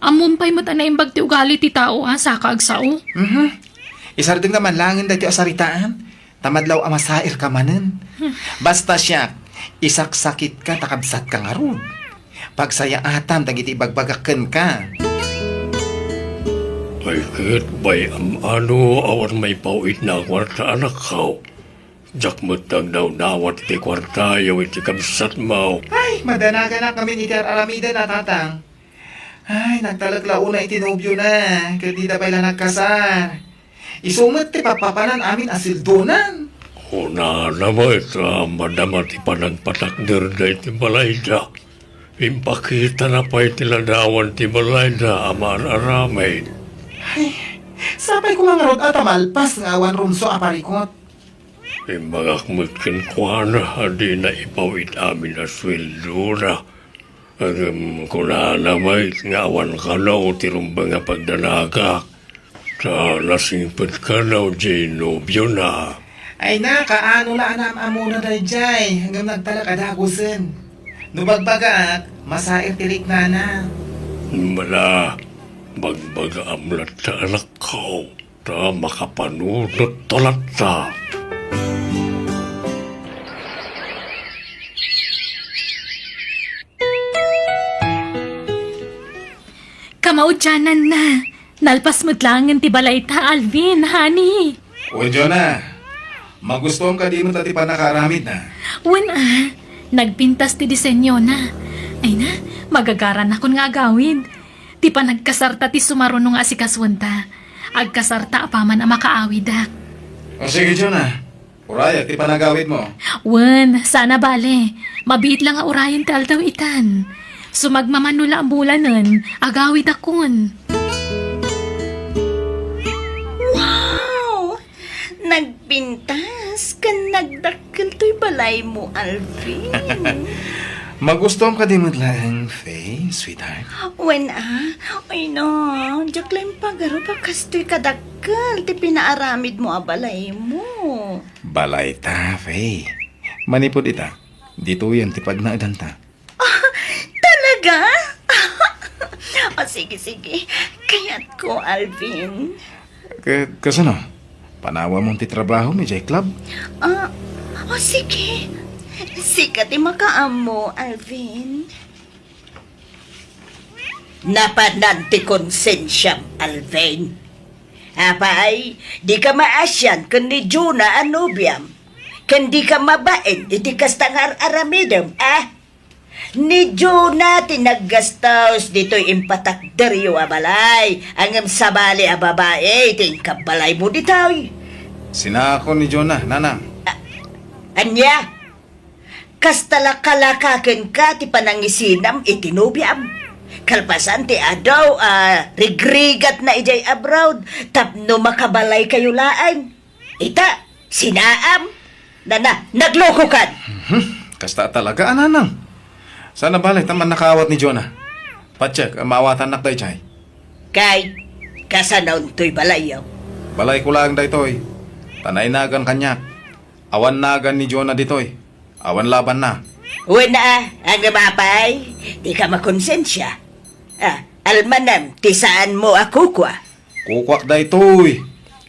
Amumpay mo ta na imbag ti ugali ti tao, saka agsao. Isardeng naman langin dati asaritaan. Tamadlaw amasair ka manen. Basta siya, isaksakit ka, takabsat ka nga ron. Pagsaya atam, dagiti ibagbagaken ka. Ay, kit bay ano awan may pawit na kwarta anak kao. Jak matag daw dawat iti kwarta yaw iti kabsat mo. Ay, madanaga na kami iti aramida na tatang. Ay, nagtalaglaw na itinobyo na. Kaya di na pala nagkasar. Isumat ti papapanan amin asildonan. Una naman ita madama ti panagpatakder da iti balay da. Impakita na pa iti ladawan ti balay da amar aramay. Ay, sabay ko mga rod at amalpas nga awan rumso aparikot. Imbagakmut ken kuana adi na ipawit amin na sweldo na. Kuna namay nga awan ka na o tirumbang nga pagdanaga. Sa nasingpit ka na o Ginobio na. Ay na, kaano la anam amuna day jay, hanggang nagtalak adagusin. Nubagbaga at masair tirik na na. Mala, bagbaga amlat ta anak ko. Ta makapanunot talat ta. Kamaudyanan na. Nalpas mo't langan ti balay ta, Alvin, honey. O, Jonah, magustuhan ka di mo tati pa nakaramid na. Wen nagpintas ti disenyo na. Ay na, magagaran akon nga agawid. Ti pa nagkasarta ti sumarunong asikaswanta. Agkasarta apaman ang makaawid ak. O sige, Jonah, uraya ti panagawid mo. Wen, sana bale. Mabiit lang nga urayan ti aldaw itan. Sumagmamanula ang bulanan, agawid akon. Wow! Nagpintas ka, nagdakkel to'y balay mo, Alvin. Magustuhan ka di mo lang, Faye, sweetheart. When ay no, diyak lang pagaro pa kasto'y kadakkel, ti pinaaramid mo a balay mo. Balay ta, Faye. Manipod ita, dito yan tipag na idanta. Talaga? O sige, kayat ko, Alvin. Kasano? Panawa mong ti trabaho mi J Club? O sige. Sikat di makaamo, Alvin. Napananti konsensyam, Alvin. Apay, di ka maasyan kun ni Juna anubiam. Kun di ka mabain, iti kastangar aramidam, Ni Juna tinaggastaws dito'y impatakderyo abalay. Angam sabali a babae, tingkabalay mo dito'y. Sinako ni Jonah, nanang. Anya? Kastalak-kalakakin ka ti panangisinam itinubiam. Kalpasan ti adaw, rigrigat na ijay abroad, tapno makabalay kayo laan. Ita, sinaam, nagloko kan. Kasta talaga, nanang. Sana balay taman nakawat ni Jonah. Pacheck, maawatan nak day chay. Kay, kasanaon to'y balayaw. Balay ko lang daytoy. Tanay nagan kanyak. Awan nagan ni Jonah ditoy. Awan laban na. Wala, ang namapay, di ka makonsensya. Almanam, tisaan mo ako kwa. Kukwak daytoy.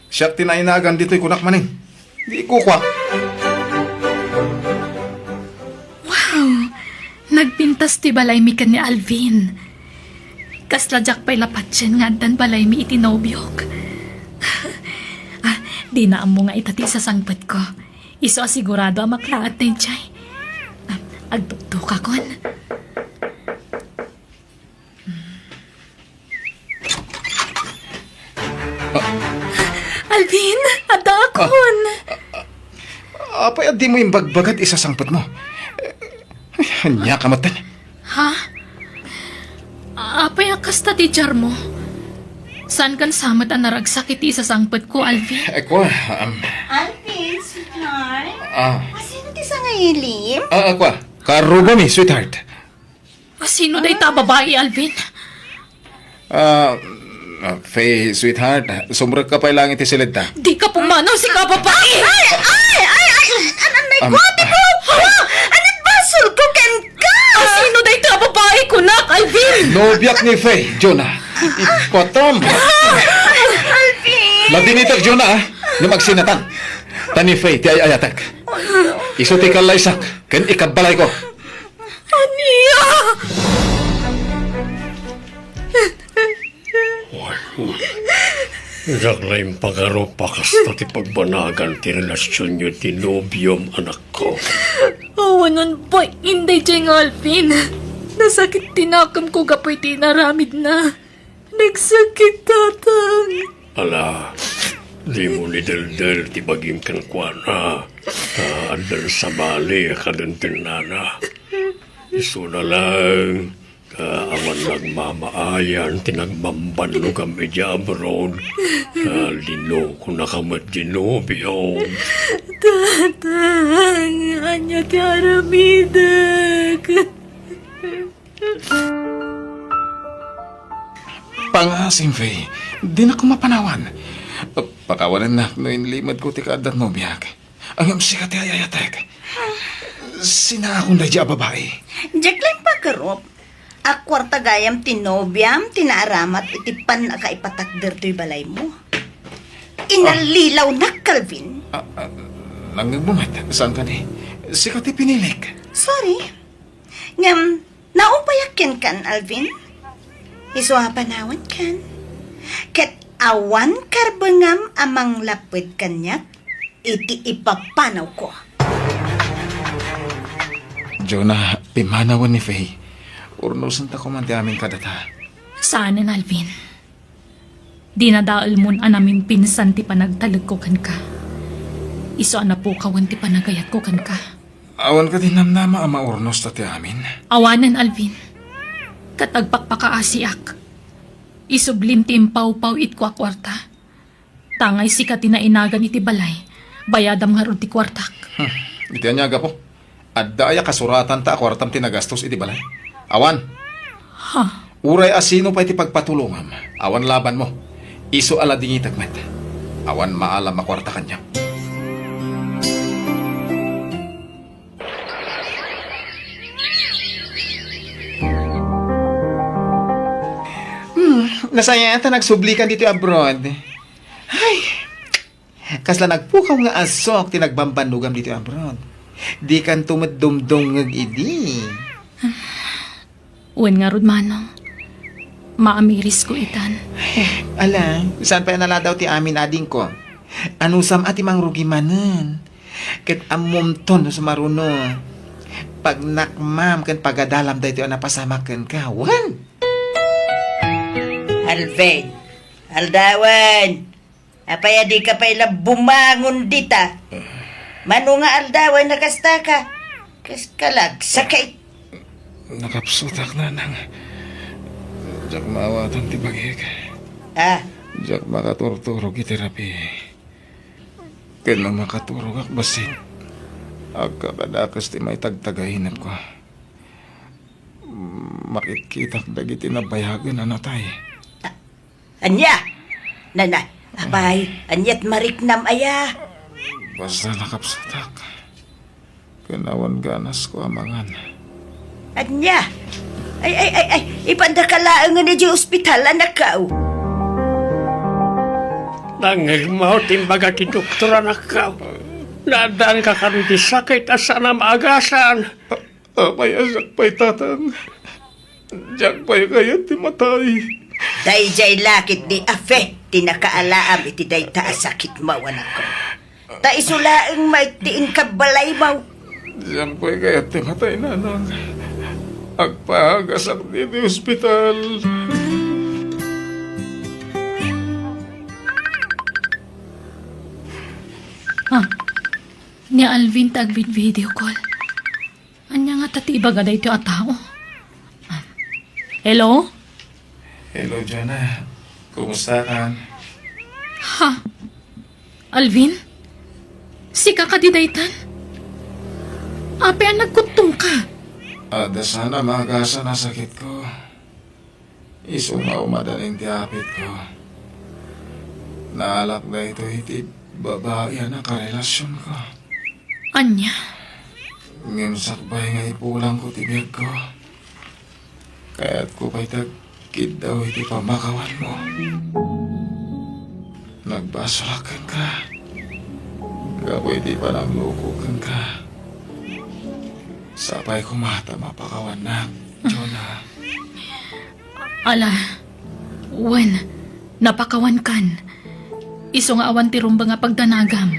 Siyak tinay nagan ditoy kunak maning. Di kukwak. Nagpintas ti balay mi kan ni Alvin. Kasladyak pa'y lapatsin nga dan balay mi itinobyok. Di na amo nga itati sa sangpat ko. Iso asigurado ang maklaat na yung chay. Agtuktok akon. Alvin, ada akon. Apay di mo yung bagbagat isasangpat mo. Hanya kamatan. Ha? Apay akas ta ti jar mo? Saan kan samat ang naragsakit sa sangpat ko, Alvin? Kwa, Alvin, sweetheart. ah, Sino ti sa ngayilim? kwa, karuba mi, sweetheart. Sino day ta babae, Alvin? Faye, sweetheart, sumrag ka pa lang iti silid ta. Di ka pumanaw si ka babae! Anay ko, ate ko! Anit basol ko ken ka! Sino day ta babae ko, nak, Alvin? Nobiyak ni Faye, Jonah. Ipatom. Alvin! Ladinitak, Jonah, na magsinatan. Tani Faye, ti ayatag. Iso ti kalaysak, ken ikabalay ko. Ania! Naglaing pagaro pakasta ti pagbanagan ti relasyon nyo ti nobyom anak ko. Awanan pa, hindi dyan, Alvin. Nasakit tinakam ko kapoy tinaramid na. Nagsakit, tatang. Ala, di mo ni Del ti baging kankwana. Andal sa bali kadantin nana. Iso na lang, awan nagmamaayan, tinagmambanlo kami di abroad. Lino ko nakamat di nobyo. Tatang, anya ti aramidag. Pangasim, Faye. Di na ko mapanawan. Pakawanan na no inlimad ko ti kaadat no biyak. Ang siya ti ayayatek. Sina akong dadya babae. Jacqueline Pagarop, akwarta gayam tinobyam, tinaaramat itipan na kaipatakder to'y balay mo. Inalilaw na, Calvin. Nangagbumat, saan ka ni? Sikat ti pinilik. Sorry. Ngam, naupayakin kan, Alvin? Iswa panawan kan. Ket awan karbengam amang lapwid kanyak, iti ipapanaw ko. Jonah, pimanawan ni Faye. Urnosan ta ko man ti aming kadata. Saanan, Alvin? Di na daal mo anamin pinsan ti panagtalag ko kan ka. Iso na po kawan ti panagayat ko kan ka. Awan ka din namnama ang maurnos ta ti amin. Awanan, Alvin. Katagpakpakaasiak. Isublim ti impaw-paw it kwa kwarta. Tangay si katinainagan iti balay. Bayadam nga ron ti kwartak. Iti anyaga po. At daya kasuratan ta kwartam tinagastos iti balay. Awan. Ha? Uray asino pa iti pagpatulungam. Awan laban mo. Iso ala dingi tagmet. Awan maalam makwarta kanya. Nasaya ta nagsublikan dito abroad. Ay, kasla nagpukaw nga asok tinagbambanugam dito abroad. Di kan tumaddumdum ngag idi. Uwan nga rod manong. Maamiris ko itan. Ala, saan pa naladaw ti amin ading ko? Ano sam ati mang rugi manen? Ket amom ton sa maruno. Pag nakmam kan pagadalam dito napasamakan ka. Wan! Alvin, aldawan. Apaya di ka pala bumangon dita. Mano nga aldawan nakasta ka. Kaskalag, sakay. Nakapsutak na nang. Diyak maawatan ti bagik. Diyak makaturturog iti terapi. Kaya makaturog ak basit. Agkakadakas ti may tagtagahinap ko. Makitkitak dagiti na bayagan na natay. Anya! Nanay, abay, anyat mariknam aya. Basta nakapsatak. Kanawan ganas ko amangan. Anya! Ay, ipandakalaan nga na di ospital, anak ka. Nangilmaw, timbaga ti doktor anak ka. Nadaan ka kan di sakit asa na maagasan. Apay asak pa'y tatang. Diyak pa'y kayat ti matay. Dayjay lakit di afe, tinakaalaam iti day taasakit mo, anak ko. Ta isulaang may tiin kabalay mo. Diyan pa'y kayat ti matay nanang. Agpagasak di ospital. Ni Alvin tagbit video call. Anya nga tatiba gada ito a tao. Hello? Hello, Jonah. Kumusta ka? Ha? Alvin? Si kakadidaytan? Ape ang nagkutong ka. Ada sana magasa na sakit ko. Isungaw madaling tiapit ko. Naalak na ito iti babae na karelasyon ko. Anya? Ngimsakbay nga ipulang ko tibig ko. Kaya't ko pa'y tagkid daw iti pamakawan mo. Nagbasulakan ka. Gapoy di pa nang lukukan ka. Sapay ko mata mapakawan na, Jonah. Ala, wen, napakawan kan. Iso nga awan ti rumba nga pagdanagam.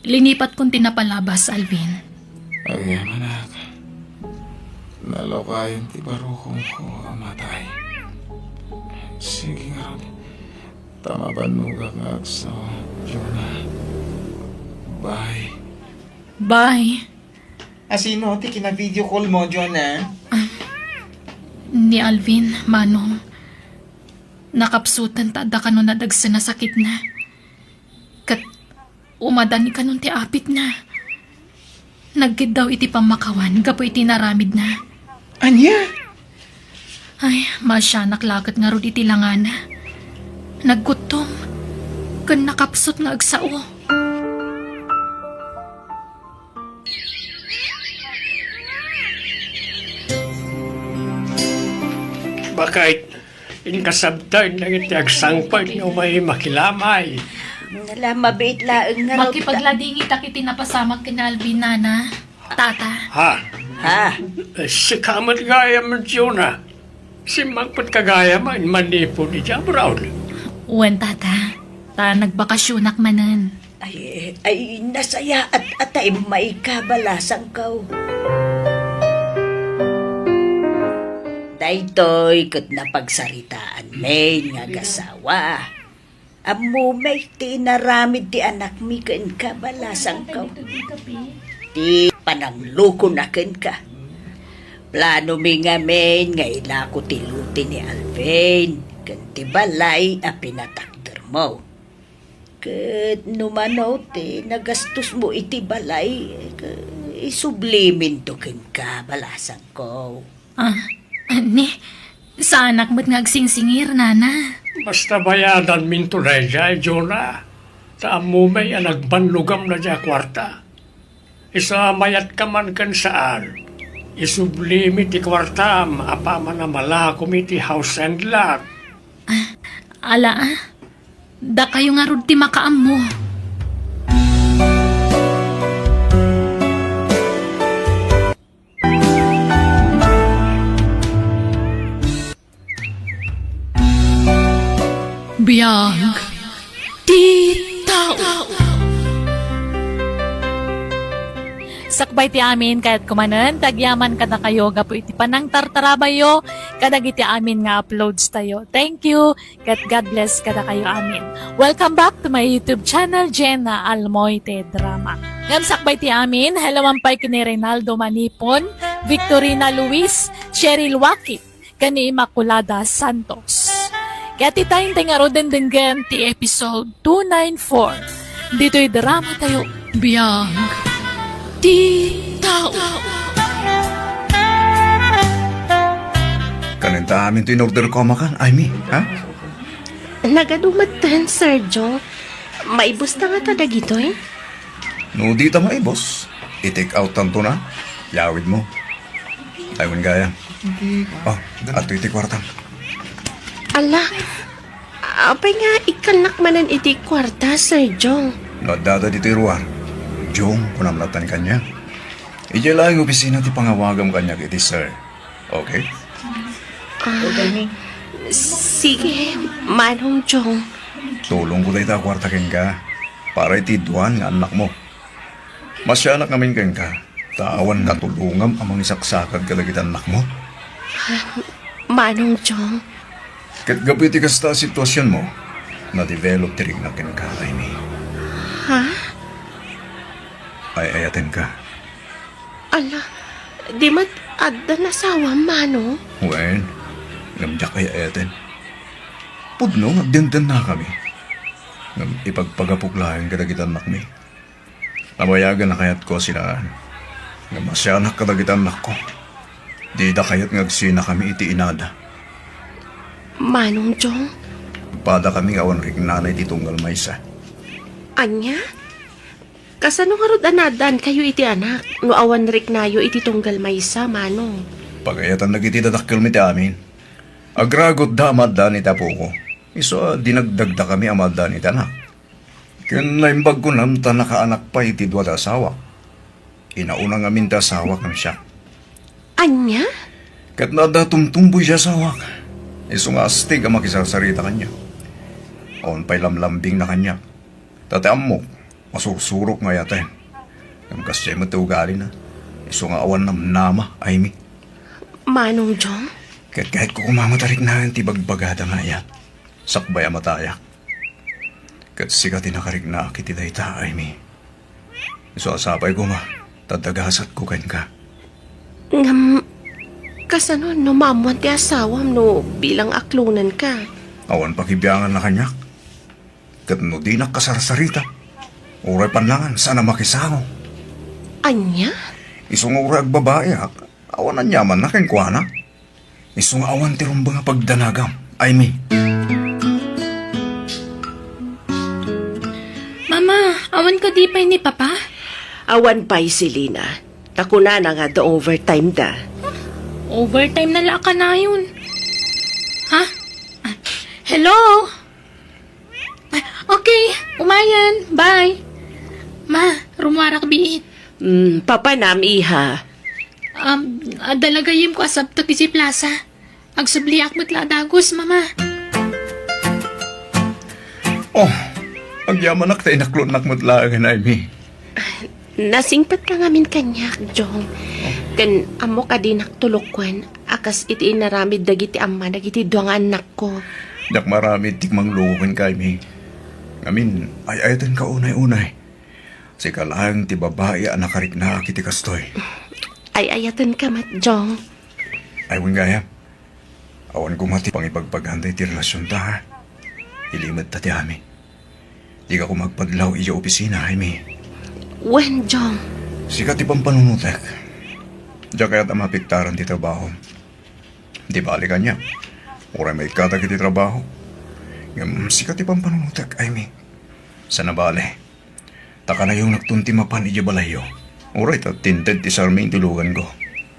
Linipat kong tinapalabas, Alvin. Agyan, anak. Nalokayan ti barukong ko amatay. Sige nga ron. Tama ba nuga nga agso, Jonah? Bye. Bye. Asino, ti kina-video call mo, Jonah? Ni Alvin, Manong. Nakapsutan ta da kanon na dagsa na sakit na. Kat umadan ni kanon ti apit na. Nagkid daw iti pamakawan, gapo iti naramid na. Anya? Ay, masya naklakat nga ro iti langana. Naggutom. Kan nakapsot nga agsao. Bakit inkasabtan na iti agsangpad nga may makilamay. Nalamabit laang nga raw. Makipagladingi tak iti napasamak kina Alvin, nana. Tata. Ha? Ha? Si kamat gaya man Jonah. Si magpat kagaya man manipo ni Jabraul. Uwan, tata. Ta nagbakasyonak manan. Ay, nasaya at atay may kabalasang kau. Daytoy kat napagsaritaan may nga gasawa. Amo may tinaramid ti anak mi ken kabalasang kau. Ti panangluko na ken ka. Plano mi nga men nga ilako ti luti ni Alvin. Ken ti balay a pinatakder mo. Ket numanaw ti nagastos mo iti balay. Isublimin to ken kabalasang ko. Ani, sa anak mo't ngagsingsingir, nana. Basta bayadan minto na dyan, Jonah. Saan mo may nagbanlugam na dyan kwarta. Isa mayat ka man kan saan. Isublimi ti kwarta, maapaman na malakom iti house and lot. Ala, da kayo nga rod ti makaam mo. Biyag ti tao. Sakbay ti amin kahit kumanan, tagyaman kada kayo, gapo iti panang tartarabayo, kadag iti amin nga uploads tayo. Thank you, kat God bless kada kayo amin. Welcome back to my YouTube channel, Jenna Almoite Drama. Ngam sakbay ti amin, halawampay kini Reynaldo Manipon, Victorina Luis, Cheryl Wakit, kani Immaculada Santos. Kaya ti tayong tengaro dendenggan ti episode 294. Dito'y drama tayo, biyag ti tao. Kanenta amin to in order ko makan, Amy, ha? Nagadumatan, Sir Joe. Maibos na nga tada gito eh. No, di ta maibos. I-take out tanto na. Yawid mo. Taiwan gaya. Oh, ato iti kwartang. Ala, apay nga ikanak manan iti kwarta, Sir Joe. Nadada dito iruar. Jong, kunamlatan kanya. Ija lang yung opisina ti pangawagam kanya kiti sir. Okay? Sige, Manong Jong. Tulong ko tayo kwarta ken ka. Para iti duwan nga anak mo. Masyanak namin ken ka. Tawan na tulungam amang isaksakad kalagitan anak mo. Manong Jong. Kat gapiti kasta sitwasyon mo, na-develop tirig na ken ka, Amy. Ha? Ay ayaten ka. Ala, di mat adda nasawa, Manong. Wen, ngamjak ay ayaten. Pudno, ngagdandan na kami. Ngam ipagpagapuklahan kadagitan nak mi. Nabayagan na kayat ko sila. Ngam masyanak kadagitan nak ko. Di da kayat ngagsina kami iti inada. Manong Jong, Pada kami awan rik nanay ti tunggal maysa. anya? Kasano nga rod anadan kayo iti anak? No awan rik nayo iti tunggal maysa, Manong. Pagayatan nagiti dadakkel mi ti amin. Agragot da amadda ni tapo ko. Iso dinagdagda kami amadda ni tanak. Ken naimbag ko nam ta nakaanak pa iti dua da asawa. Inauna nga min ta asawa kam siya. Anya? Kat nada tumtumboy siya asawa. Iso nga astig ang makisasarita kanya. Awan pa'y lamlambing na kanya. Tateam mo, masusurok nga yata yan. Ang kasya mo ugali na. Iso nga awan nama, Amy. Manong Jong? Kahit ko kumamatarik na ang tibagbagada nga yan. Sakbay amatayak. Kat sikat tinakarik na kiti dayta, Amy. Iso asapay ko ma, tadagasat ko ken ka. Ngam, kasano no mamuan ti asawam no bilang aklunan ka? Awan pakibiyangan na kanyak. Kat no di nakasarsarita. Uray panlangan, sana makisango. Anya? Isong urag babae, awan ang yaman na ken kuana. Isong awan ti rumba nga pagdanagam, Amy. Mama, awan ka di pa ni Papa? Awan pa'y si Lina. Takuna na nga do overtime da. Overtime na lang ka na yun. Ha? Hello? Okay, umayan. Bye. Ma, rumwarak biit. Papa nam iha. Dalagayim ko asab to si plaza. Agsubliak mo't ladagos, mama. Oh, ang yaman nak tayo naklon nakmutlaan, Amy. Nasingpat ka ngamin kanyak, Jong. Kan amo ka din naktulokwan. Akas iti inaramid dagiti amma dagiti duang anak ko. Dak marami tikmang lukukin ka, Amy. Ngamin, ay ayatan ka unay-unay. Si kalang ti babae anak karik na kiti kastoy. Ay ayatan ka mat, Jong. Ay gaya. Awan ko mati pang ipagpaghanday ti relasyon ta, ha? Ilimad ta ti ami. Di ka ko magpadlaw iya opisina, Amy. Wen, Jong? Sikat ti pampanunutek. Diya kaya tamapiktaran ti trabaho. Di bali ka niya. Uray may katag iti trabaho. Sikat ti pampanunutek, Amy. Sa nabali. Taka na yung nagtuntimapan iti balayo. Uray ta tinted ti sarming tulugan ko.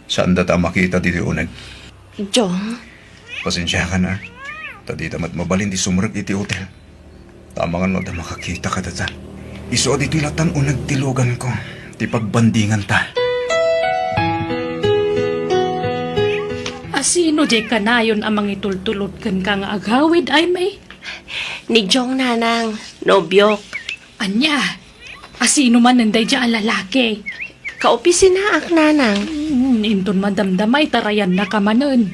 Saan data makita ti unag? Jong? Pasensya ka na. Tadi tamat mabalin ti sumrag iti hotel. Tama nga no da makakita ka data. Iso di tilatan unag tilugan ko. Ti pagbandingan ta. Asino di ka na yun amang itultulot kan ka nga agawid ay may? Ni Jong nanang, nobyok. Anya, asino man nanday dyan lalaki? Kaopisina ak nanang. Inton madamdamay tarayan na ka manon.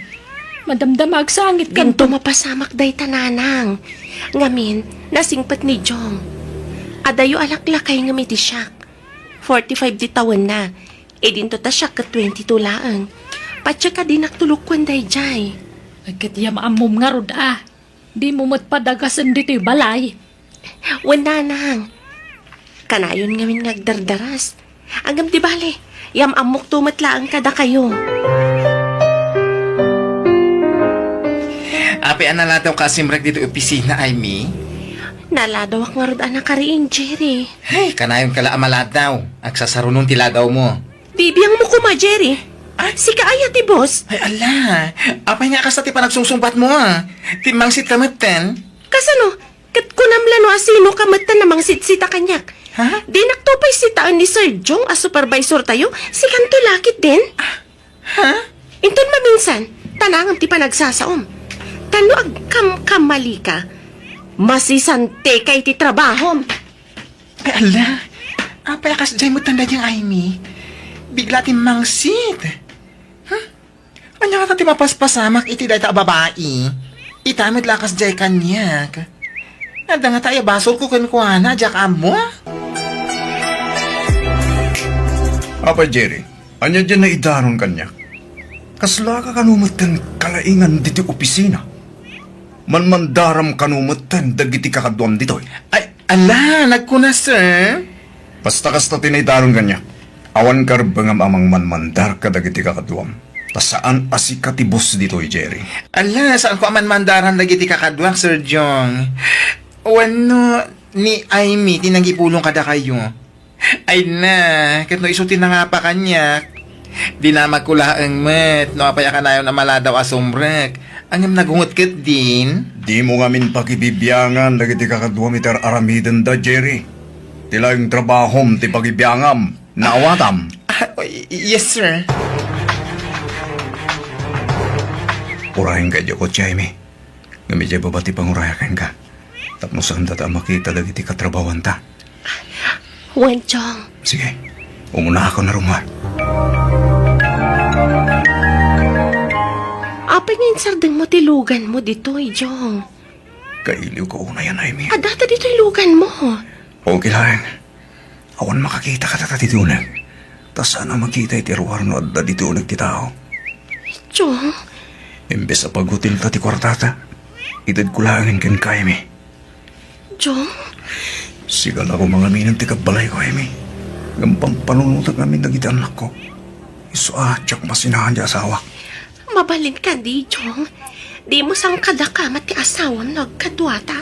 Madamdamag sangit ka. Ginto mapasamak day tananang. Ngamin, nasingpat ni Jong. Adayo alaklakay nga may ti siyak. 45 di taon na. E dinto ta siyak ka 22 laang. Patsa ka din naktulukwan day jay. Agkatiyam amom nga rod ah. Di mo matpadagasan dito'y balay. Wala nang. Kanayon ngamin ngagdardaras. Agam di bale, yam amok tumatlaang kada kayo. Apian na lang daw kasimrek dito opisina, Amy. Naladawak nga rod anak ka rin, Jerry. Hey, kanayon kala amalad daw. Agsasarunong tila daw mo. Bibiyang mo kuma, Jerry. Si kaaya ti boss. Ay, ala. Apay nga kas ti pa nagsungsumbat mo, Timangsit kamatan. Kasano? Kat kunamlano asino kamatan namang sitsita kanyak. Ha? Di naktupay sitaan ni Sir Jong as supervisor tayo. Si kanto lakit din. Ha? Inton maminsan, tanangan ti pa nagsasaom. Tano ag kamali ka. Masisante kay ti trabahom. Ay, ala. Apay kas jay mo tanda diyang Amy. Bigla ti mangsit. Anya ka ti mapaspasamak iti dahi ta babae. Itamit lakas jay kanyak. Ada nga tayo basol ko kunkuana, jak amo. Apa, Jerry? Anya dyan na idaron kanya? Kasla ka kanumatan kalaingan diti opisina. Manmandaram kanumatan dagiti kakadwam dito. Ay, ala, nagkuna, sir. Basta-kasta tinaidaron kanya. Awan karbangam amang manmandar ka dagiti kakadwam. Ta saan asikatibos dito, Jerry? Ala, saan ko aman mandaran lagi ti kakadwak, Sir Jong? Wano, ni Amy, tinangipulong kada kayo. Ay na, kat no isutin na nga pa kanyak. Di na magkulaang met, no apaya ka na yun na maladaw asumrek. Angam nagungot kat din. Di mo ngamin pakibibiyangan dagiti kakadwam itar aramidan da, Jerry. Tila yung trabahom ti pagibiyangam. Naawatam. Yes, sir. Urahin ka dyan ko, Jaime. Gamit dyan babati pangurayakan ka. Tapos saan data makita dagiti katrabawan ta. Wen Jong. Sige, umuna ako na rumah. Apay nga yung sardeng mo tilugan mo dito, Jong. Kailiw ko una yan, Jaime. Adata dito ilugan mo. Okay lang. Awan makakita ka tata dito unang. Tas sana makita itiruar no adda dito unang ti tao. Jong. Imbes sa pagutil ta ti kwartata, itad kulangin kan Jaime. Jong. Sigal ako mga minang ti kabalay ko, Jaime. Gampang panunutan kami dagiti anak ko. Iso tsak masinahan di asawa. Mabalin ka di, Jong. Di mo sang kadakamat ti asawam nagkadwata.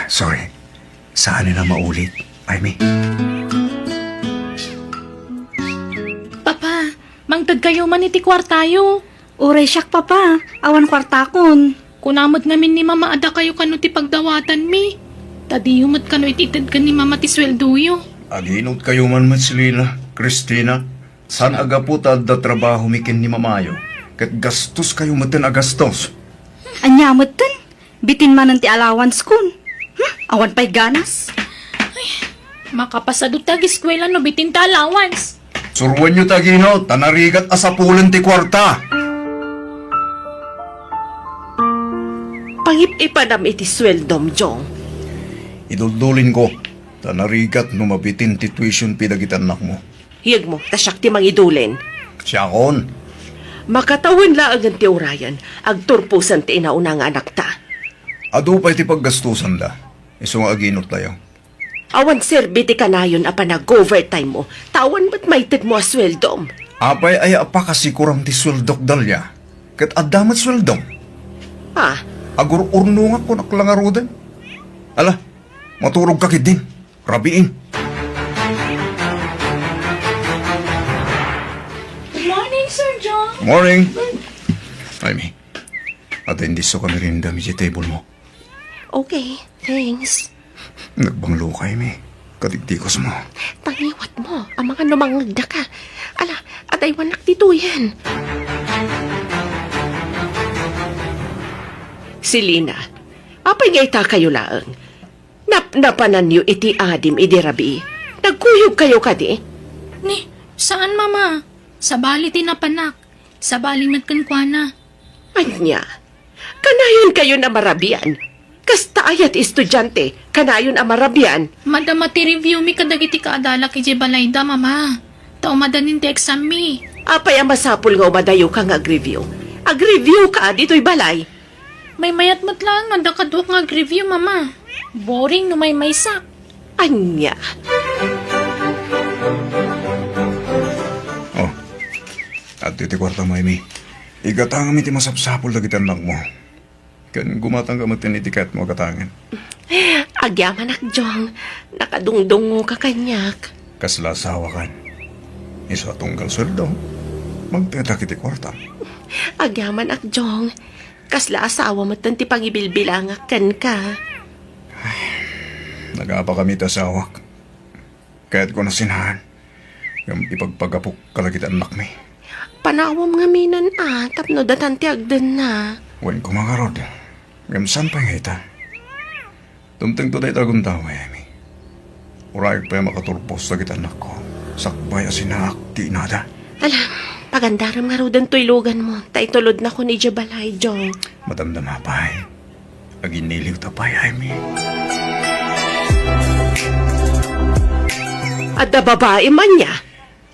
Sorry. Saan nila maulit, Jaime? Papa, mangtad kayo man iti kwartayo. Uray siyak, papa. Awan kwartakon. Kunamot ngamin ni mama ada kayo kano ti pagdawatan mi. Tadi yumat kano ititad ka ni mama ti swelduyo. Aginot kayo man Marcelina, Christina. San aga po da trabaho mikin ni mamayo. Kat gastos kayo matan agastos. Anyamot tan. Bitin man ti allowance kun. Awan pa'y ganas. Makapasado tag eskwela no bitin ta allowance. Surwan nyo tagino, tanarigat asapulan ti kwarta. Pangip-ipadam iti sweldom, Jong. Idudulin ko, tanarigat no mabitin ti tuition pidagitan anak mo. Hiyag mo, tasyak ti mangidulin. Siyakon, Makatawan laang ang ti urayan, agturpusan ti inauna nga anak ta. adu pa'y ti paggastusan da. Iso nga aginot tayo. Awan serbi ti kanayon apa nag-overtime mo, tawan ba't maited mo asweldom? Apay ay apa kasi kurang ti sweldok dalya. Kat adamat sweldom. Agur urno nga ko naklangarudan. Ala, maturog ka kid din. Rabiin. Good morning, Sir John. Morning. Jaime, attendis so kami rin dami si table mo. Okay, thanks. Nagbanglo ka, Jaime. Katigtikos mo. Tangiwat mo, ang mga numangagda ka. Ala, at ay wanak dito yan. Silina, apay nga ita kayo laang. Napanan niyo iti adim idirabi. Nagkuyog kayo kadi. Ni, saan mama? Sa bali tinapanak. Sa bali matkankwana. Anya, kanayon kayo na marabian. Kasta ayat estudyante, kanayon ang marabian. Madama ti review mi kadagiti kaadala kay Jebalayda, mama. Tao madanin ti exam mi. Apay ang masapul nga umadayo ka nga ag-review. Ag-review ka, dito'y balay. May mayat mat lang, madakadwak nga ag-review, mama. Boring no may maysak. Anya. Oh, at iti kwarta mo, Jaime. Igatang iti masapsapol dagiti anak mo. Kan gumatang ka matinitikat mo gatangan. Agyaman akjong, nakadungdungo ka kanyak. Kasla asawa kan. Isa tunggal sweldo. Magtetak iti kwarta. Agyaman akjong, kasla asawa mo tanti pangibilbilangak kan ka. Nag-aapa kami tasawak. Kaya't ko nasinahan. Yung ipagpagapok kalagit anak mi. Panawam nga minan tapno datanti agdan na. Wen ko mga rod. Yung saan pa nga ita? Tumting to dahi tagong taway mi. Urayag pa yung makaturpos lagit anak ko. Sakbay asinaak di nada. Alam, pagandaram nga rodan to ilugan mo. Tay tulod na ko ni Jabalay, Jong. Madamdama pa eh. Aginiliw tapay ay mi. At da babae man niya.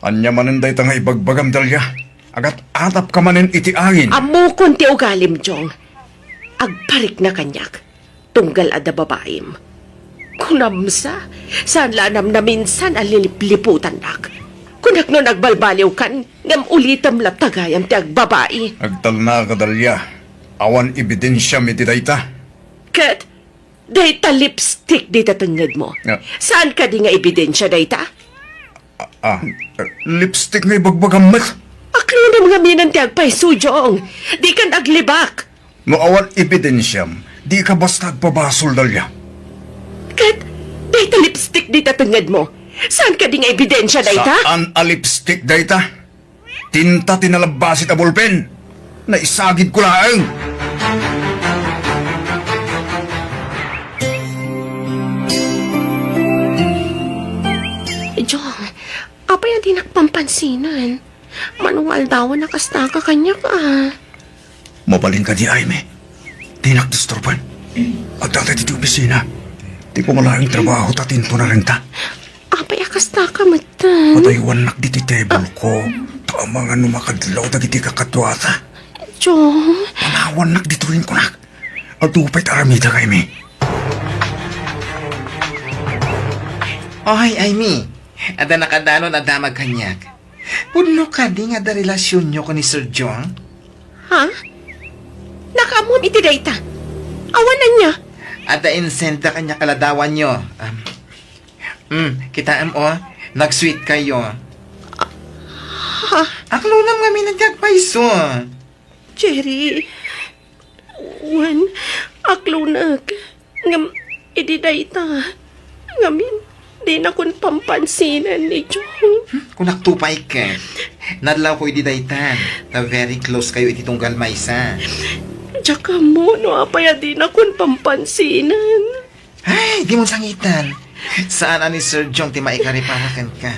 Anya maninday ta nga ibagbagam dalya. Agat atap ka manin iti angin. Amo kon ti ugalim, Jong. Agparik na kanyak. Tunggal ada babaim. Kunamsa, saan lanam na minsan alilipliputan nak. Kunak no nagbalbaliw kan, ngam ulitam laptagayam ti agbabae. Agtal na ka dalya. Awan ebidensya mi ti dayta. Kat, dayta lipstick di tatangad mo. Yeah. Saan ka di nga ebidensya dayta? Lipstick nga ibagbagam mat. Aklo na mga minan ti agpaiso, Jong. Di kan aglibak. No awan ebidensyam, di ka basta agpabasol dalya. Kat, dayta lipstick di tatangad mo. Saan ka di nga ebidensya dayta? Saan a lipstick dayta? Tinta tinalabasit a ballpen. Naisagid ko laang. Jong, apa yan di nakpampansinan? Manual daw nakasta ka kanya ka. Mabalin ka di ay me. Di nakdisturban. Agdata dito opisina. Di ko malaking trabaho tatinto na rin ta. Apay akasta ka matan. Pataywan nak diti table ko. Tama nga numakadlaw dagiti kakatwata. Jong, Panawan nak dituin ko nak. Adupay taramida kay me. Ohay, Amy. Ada nakadano na damag kanyak. Puno ka di nga da relasyon nyo ko ni Sir Jong? ha? Nakamon iti dayta. Awanan niya. Ada insenta kanya kaladawan nyo. Kitaan mo, nag-sweet kayo. Ha? Aklo lang kami nagkagpaiso. Jerry. Wan, aklunag. Ngam, iti dayta. Ngamin, di na kun pampansinan ni Jong. Kung naktupay ka, nadlaw ko ididaytan na very close kayo ititunggal maysa. Tsaka mo, no, apaya di na kun pampansinan. Ay, di mo sangitan. Saan ani Sir Jong ti maikariparakan ka?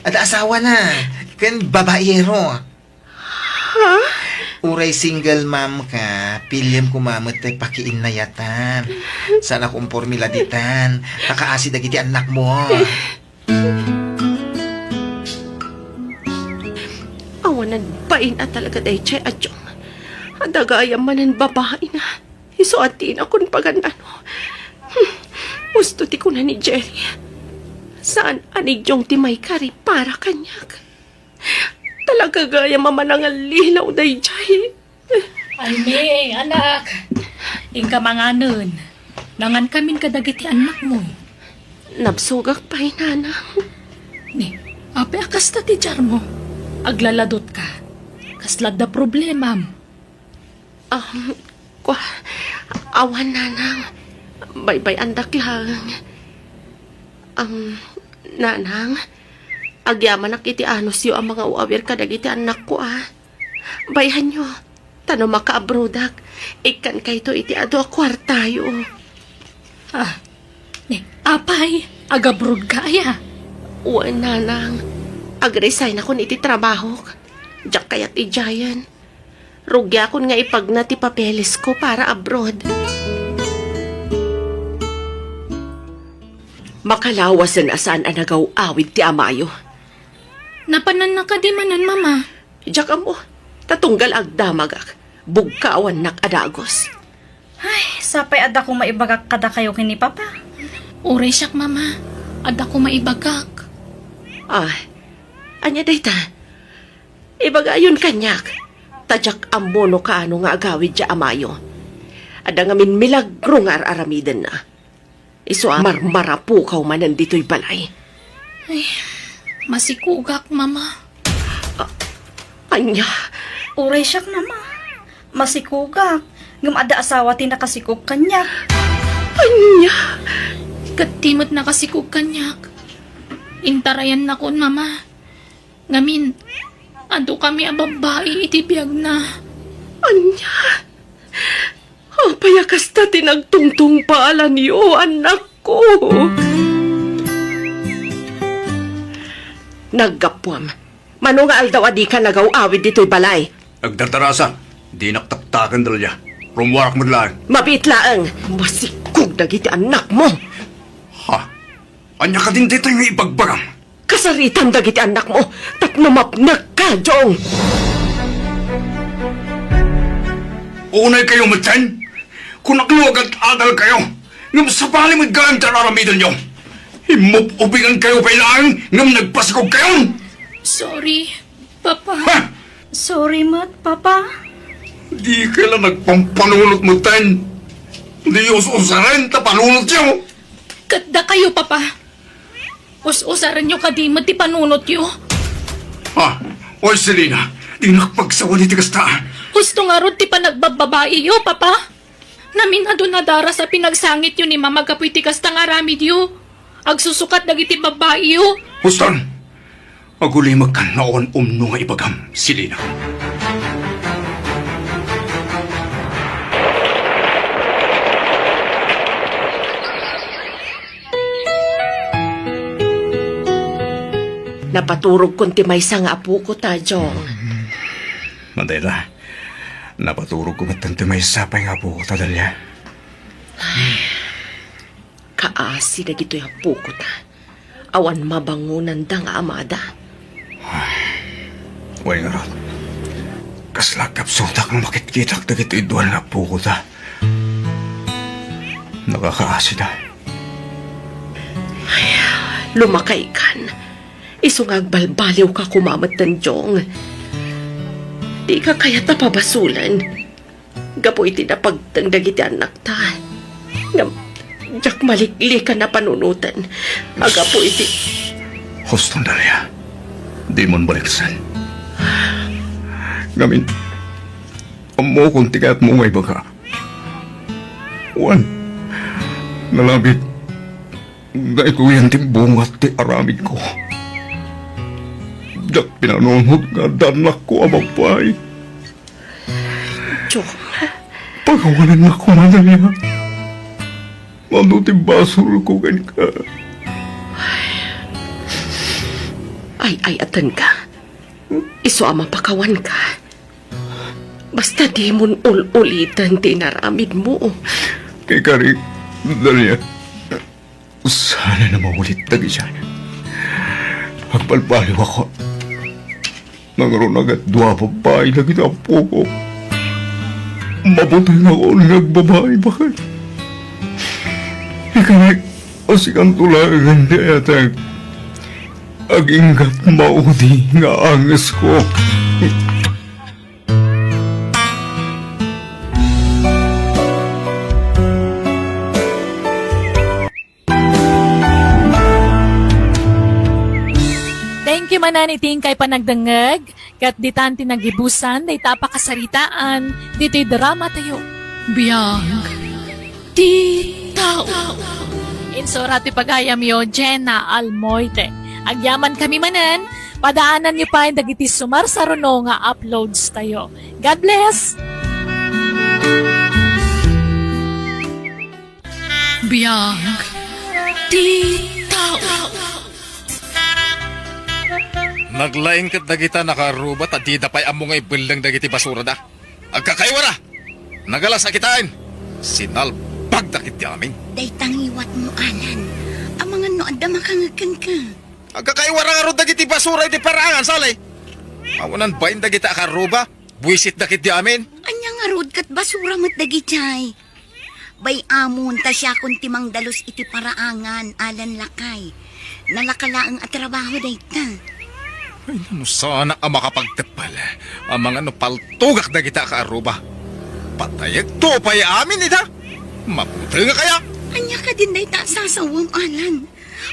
At asawa na, kan babaero. Ha? Uray single mom ka, pilyam kumamot tay pakiin na yatan. Sana kung formula ditan, nakaasi dagiti anak mo. Awanan bain at talaga day chay adjong. Adagayam manan babae na. Isuatin akong pagandano. Gusto ti ko na ni Jerry. Saan anigyong ti may kari para kanyak. Talaga gaya mamanangal lilaw day chay. Ay, may, anak. Ingka mga nun. Nangan kamin kadagiti anak mo. Nabsugak pa'y nanang. Ni, ape akas ta ti jar mo. Aglaladot ka. Kaslad da problema. Awan nanang. Baybay andak lang. Nanang. Agyaman nak iti anos yu ang mga uawir kadagiti anak ko Bayhan nyo. Tano makaabrodak. Ikan kay to iti ado kwartayo. Ni, apay. Agabrod ka ya. Uwan nanang. Agresign ako iti trabaho. Diyak kayat ijayan. Rugya kon nga ipagna ti papeles ko para abroad. Makalawasan asaan anagaw awid ti amayo. Napanan na ka di manan, mama. Diyak mo, tatunggal agdamagak. Bugkawan nak adagos. Ay, sapay ada kong maibagak kada kayo kini papa. Uray siyak, mama. Ada ko maibagak. Anya dayta. Ibagayon kanyak. Tadyak ammo no kaano nga agawid dya amayo. Ada ngamin milagro nga aramidan na. Iso marmara po kaw manan dito'y balay. Masikugak, mama. Anya, Uray siyak nama. Masikugak. Ngam ada asawa ti nakasikog kanyak. anya. Katimot na kasikog kanyak. Intarayan na kon, mama. Ngamin, ando kami ang babae itibiyag na. Anya. Payakas na tinagtungtong paala niyo, anak ko. Naggapwam. Mano nga aldaw adi ka nagaw-awid dito'y balay. Agdatarasa, di naktaktakan dalya. Rumwarak mo lang. Mabitlaang. Masikog na giti anak mo. Ha? Anya ka din dito yung ibagbagam. Kasaritan dagiti anak mo. Tapnumapnag ka, Jong. Unay kayo matan. Kung nakluwag at adal kayo, ngam sa bali mo gaan tararamidan nyo. Himupubingan kayo pailaan, ngam nagpasikog kayo. Sorry, Papa. Ha? Sorry, Mat, Papa. Di kailan nagpampanunot mo tan. Di us-usaran, tapanunot nyo. Kadda kayo, Papa. Us-usaran nyo kadimot ti panunot yo. Ha? Oy, Selena, di nakpagsawa ni Tigasta. Gusto nga ron ti panagbababae yo, Papa. Naminado na dara sa pinagsangit yun ni Mama kapoy ti kasta nga ramid yo. Agsusukat dagiti babae yo. Huston, agulimag ka noon umno nga ibagam, Selena. Napaturog kon ti maysa nga apo ko ta, Jong. Madela, napaturog ko matante may sapay nga po ko tadalya. Kaasi na gito'y apo ko ta. Awan mabangunan da nga amada. Way nga ron. Kaslagap sutak ng makitkitak na gito idwal nga po ko ta. Nakakaasi na. Lumakay kan. Isungag balbaliw ka kumamatan, Jong. Di ka kaya tapabasulan. Gapo iti na pagtangdagiti anak ta. Diyak malikli ka na panunutan. Agapo iti... Huston dalya. Di mon baliksan. Gamin. Amo kung tigat mo ngay baga. Wan. Nalabit. Dahil ko yan timbungat ti aramid ko. Diyak pinanunod nga danak ko amapay. Jong. Pagawalan na ko madalya. Manuti basol ko kan ka. Ay, atan ka. Iso ama pakawan ka. Basta di mon ulitan tinaramid mo. Kay Kari, Dalia, sana na maulit tagi siya. Magpalpaliw ako. Nangaroon agad dua babae na ginapo ko. Mabuti na ako nagbabae bakit? Ikaw asikan tulagan di atang aginggat maudi nga angas ko. Thank you mananiting kay panagdangag, kat ditan tinagibusan, day tapakasaritaan, dito'y drama tayo. Biyag. Di tao. Insorati pagayam yo, Jenna Almoite. Agyaman kami manan, padaanan niyo pa yung dagiti sumar sa runo nga uploads tayo. God bless! Biyag. Di tao. Naglain kat dagita nakarubat at di dapay amo ngay bilang dagiti basura da. Agkakaiwara! Nagalas akitain! Sinalbag dakit di amin. Daytang iwat mo, Alan. Ang mga noon da makangagan ka. Agkakaiwara nga ro dagiti basura iti parangan salay. Awanan ba yung dagita akaruba? Buisit dakit di amin. Anya nga rod kat basura mat dagitay. Bay amon ta siya kung timang dalos iti paraangan, Alan lakay. Nalakalaang at trabaho dayta. Ay, ano sana ang makapagtapal. Ang mga paltugak na kita ka aruba. Patayag to pa amin ita. Mabuti nga kaya. Anya ka din day ta sasawam, Alan.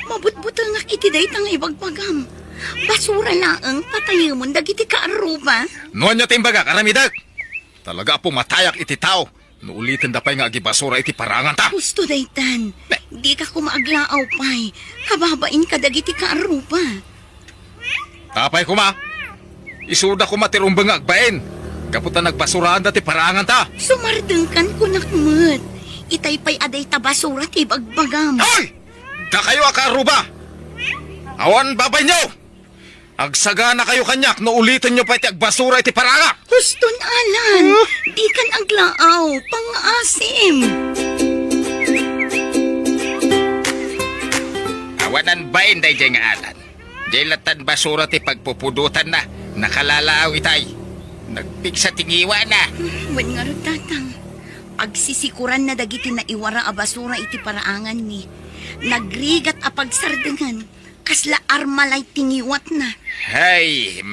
Mabutbuto nga iti day tang ibagbagam. Basura laang patayamon dagiti kaaruba. Noon niya timbaga, karamidag. Talaga po matayak iti tao. Nuulitin da pa'y nga agibasura iti parangan ta. Gusto daytan. Di ka kumaaglaaw pa'y. Kababain ka dagiti kaaruba. Tapay kuma. Isuda ko matirumbang agbain. Kaputan nagbasurahan dati parangan ta. Sumardengkan ko nakmat. Itay pa'y aday ta basura ti bagbagam. Ay! Da kayo akaruba. Awan babay nyo. Agsagana kayo kanyak no ulitin nyo pa iti agbasura iti paranga. Huston, Alan. Di kan aglaaw. Pang-asim. Awanan bain day jay nga alan. Jay latan basura ti pagpupudutan na. Nakalalaaw itay. Nagpiksa tingiwa na. Wan nga rin tatang. Agsisikuran na dagiti na iwara a basura iti paraangan ni. Nagrigat a pagsardengan. Kasla armalay tingiwat na. Hay.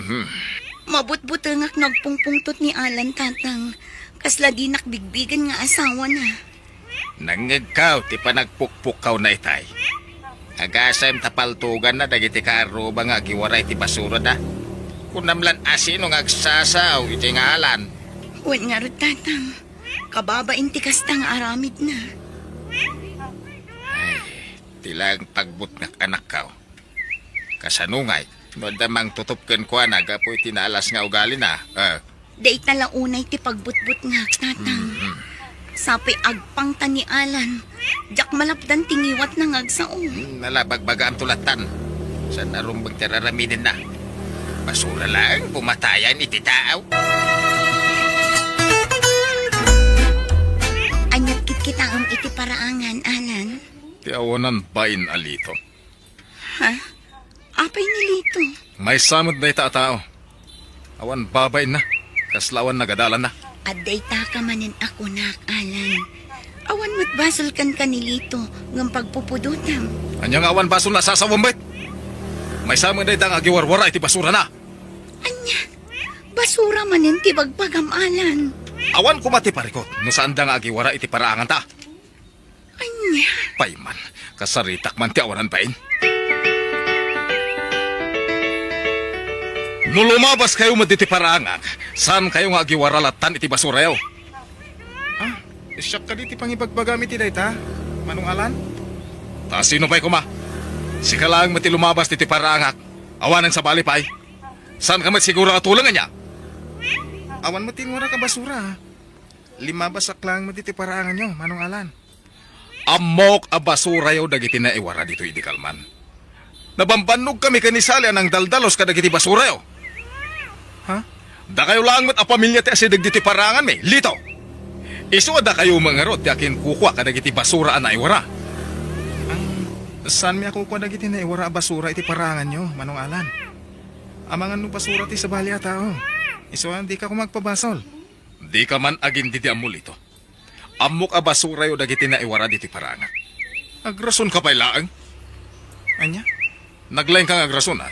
Mabut-butengak nagpungpungtot ni Alan tatang. Kasla di nakbigbigan nga asawa na. Nangagkaw ti panagpukpukaw na itay. Agasam tapaltugan na dagiti karuba nga giwara iti basura na. Kunamlan asino nga agsasaw iti ngalan. Wan nga rin tatang. Kababain ti kasta nga aramid na. Ay, tilang pagbut nga anak kaw. Kasanungay, no damang tutupken ko na gapoy tinalas nga ugali na. Day talaunay ti pagbutbut nga tatang. Sapay agpang ta ni Alan. Jak malapdan tingiwat na ngagsao. Nalabagbaga ang tulatan. Sa narumbang tiraramidin na. Basura lang, pumatayan iti tao. Anyat kita ang iti paraangan, Alan. Ti awanan bain alito. Ha? Apay nilito. May samod na ita tao. Awan babay na. Kaslawan nagadalan na. Aday ka manin ako nak, Alan. Awan mo't basol kan kanilito ng pagpupudutam. Anyang awan baso na sasawambit. May samod na itang agiwarwara iti basura na. Anya, basura manin ti bagbagam, Alan. Awan kumati parikot. No saan da nga agiwara iti paraangan ta. Anya. Payman, kasaritak man ti awanan pain. No lumabas kayo maditi paraangak, saan kayo nga agiwaralatan iti basura yaw? Siyak ka diti pangibagbagamit iti dayta, Manong Alan? Ta sino pa'y kuma? Si ka lang mati lumabas diti paraangak, awanan sa balipay. Saan ka siguro atulangan niya? Awan matinwara ka basura. Limabasak lang maditi paraangan nyo, Manong Alan. Amok a basura yaw dagiti na iwara dito idikalman. Nabambanog kami kanisali anang daldalos kadagiti basura yaw. Ha? Da kayo lang mat a pamilya ti asidag diti parangan me, lito. Iso da kayo mangarot ti akin kukwa kadagiti basura na iwara. Saan mi ako kuha dagiti na iwara basura iti parangan nyo, Manong Alan? Amangan no basura ti sa balya tao. Iso di ka ko magpabasol. Di ka man agin diti ammo lito. Amok a basura yo dagiti na iwara diti parangan. Agrason ka pa'y laang? Anya? Naglaing kang agrason ha?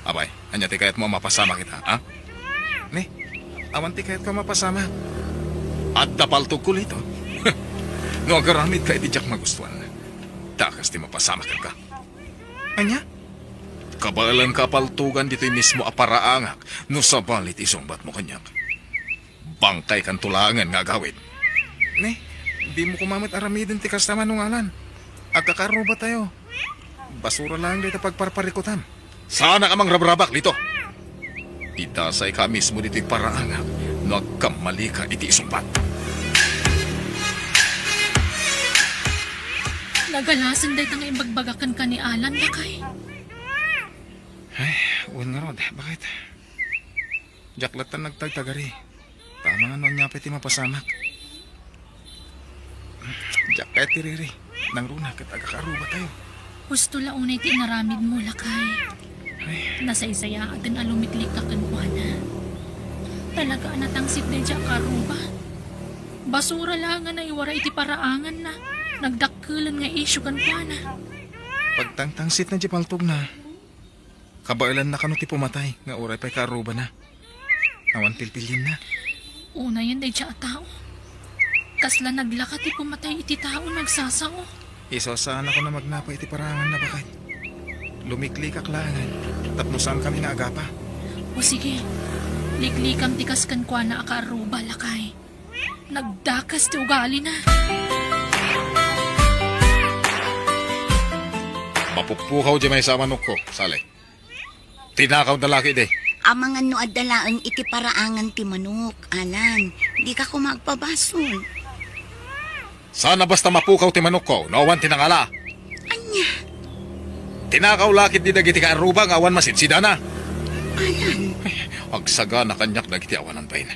Abay, anya ti kayat mo mapasama kita, ha? Ne, awan ti kayat ka mapasama. At dapaltog ko lito. No agaramid ka iti jak magustuhan. Takas ti mapasama ka. Anya? Kabalan kapaltugan dito'y mismo aparaangak no sabalit isungbat mo kanyak. Bangkay kan tulangan nga gawin. Ne, di mo kumamit aramidin ti kasta Manong Alan. Agkakaroba tayo. Basura lang dito pagparparikutan. Sana ka mang rabrabak dito. Itasay ka mismo dito'y paraangak. Nagkamali ka iti isumbat. Nagalasan day tang ibagbagakan ka ni Alan na kay. Ay, uwan nga rod. Bakit? Jaklatan nagtagtagari. Tama nga nun niya pati mapasamak. Jaket tiriri. Nang runa kat agakaruba tayo. Gusto launay ti naramid mo lakay. Nasaysaya at din alumiklik ka kanwana. Talaga anatangsit din siya karuba. Basura lang nga na iwara iti paraangan na. Nagdakkulan nga isyo kanwana. Pagtangtangsit na di paltog na. Kabailan na kano ti pumatay, nga oray pa'y kaaruba na. Awan pilpilin na. Una yan day siya tao. Kasla naglakat ti pumatay iti tao nagsasao. Isasaan ako na magnapa iti parangan na bakit. Lumikli kaklangan, tapno saan kami na agapa. O sige, liklikam ti kaskan kwa na akaaruba lakay. Nagdakas ti ugali na. Mapupukaw di may sa manok ko, sali. Tinakaw na laki de. Ang mga no adalaang iti paraangan ti manok, Alan. Di ka ko magpabasol. Sana basta mapukaw ti manok ko, nawan tinangala. Anya, Tinakaw lakit di dagiti ka aruba, nga awan masinsida na. Alan. Agsaga na kanyak dagiti awanan pain.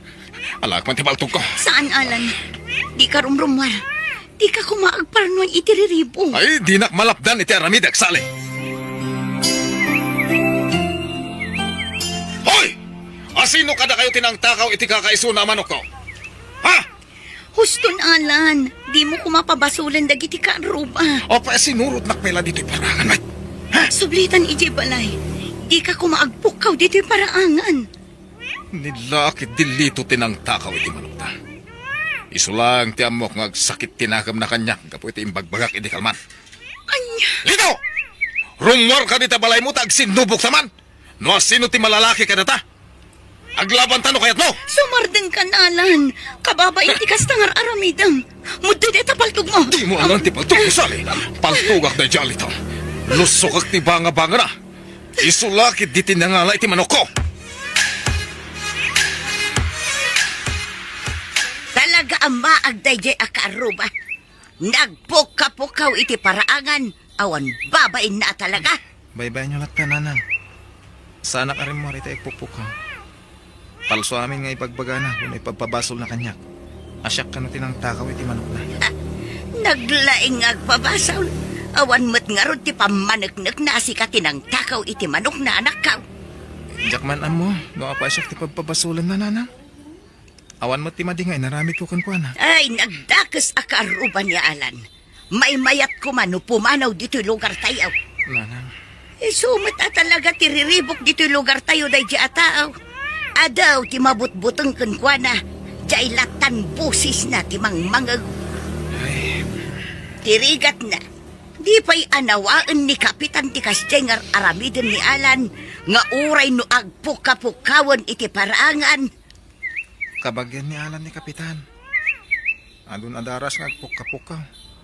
Alak man ti baltog ko. Saan, Alan? Di ka rumrumwar. Di ka kumaagparnoy iti riribo. Ay, di nak malapdan iti aramidak, sali. Hoy! Asino kada kayo tinangtakaw iti kakaiso na manok ko? Ha? Huston, Alan. Di mo kumapabasulan dagiti ka aruba. O pa sinurot nakpela dito'y parangan, may. Sublitan iti balay. Di ka kumaagpukaw dito'y paraangan. Nilakit dilito tinangtakaw iti manok ta. Isulang ti amok nga sakit tinakam na kanyak, kapo iti imbagbagak iti kalman. Anya. Lito! Rumwar ka dita balay mo, tag sinubok saman! No sino ti malalaki ka data? Aglaban tano kayat mo! Sumardeng ka na, Alan. Kababa iti kastangar aramidam. Mudda deta paltog mo. Di mo alam ti paltog ko sali. Paltugak na dyan ito. Lusok ti banga-banga na. Isulakit di tinangala iti manok ko. Talaga ang maagday jay akaruba. Nagpukapukaw iti paraangan. Awan babain na talaga. Baybay nyo lang tananang. Sana ka rin mo rita ipupukang. Palso amin nga ipagbagana kung ipagpabasol na kanyak. Asyak ka no tinangtakaw iti manok na. Naglaing agpabasaw. Awan mo't nga ron ti pamanagnak na asika tinang takaw iti manok na anak ka. Jakman amo, no apasyak ti pagpabasulan na nanang. Awan mo ti madingay, naramit ko kan na. Ay, nagdakas akaruban ni Alan. May mayat ko man no pumanaw dito lugar tayo. Nanang. Sumat talaga ti riribok dito lugar tayo day di ataaw. Adaw ti mabutbutang kankwana. Di latan busis na ti mangmangag. Ay, Tirigat na. Di pa'y anawaan ni Kapitan ti Kasjengar aramidin ni Alan nga uray no agpukapukawan iti parangan. kabagyan ni Alan ni Kapitan. Adun adaras nga puka-puka.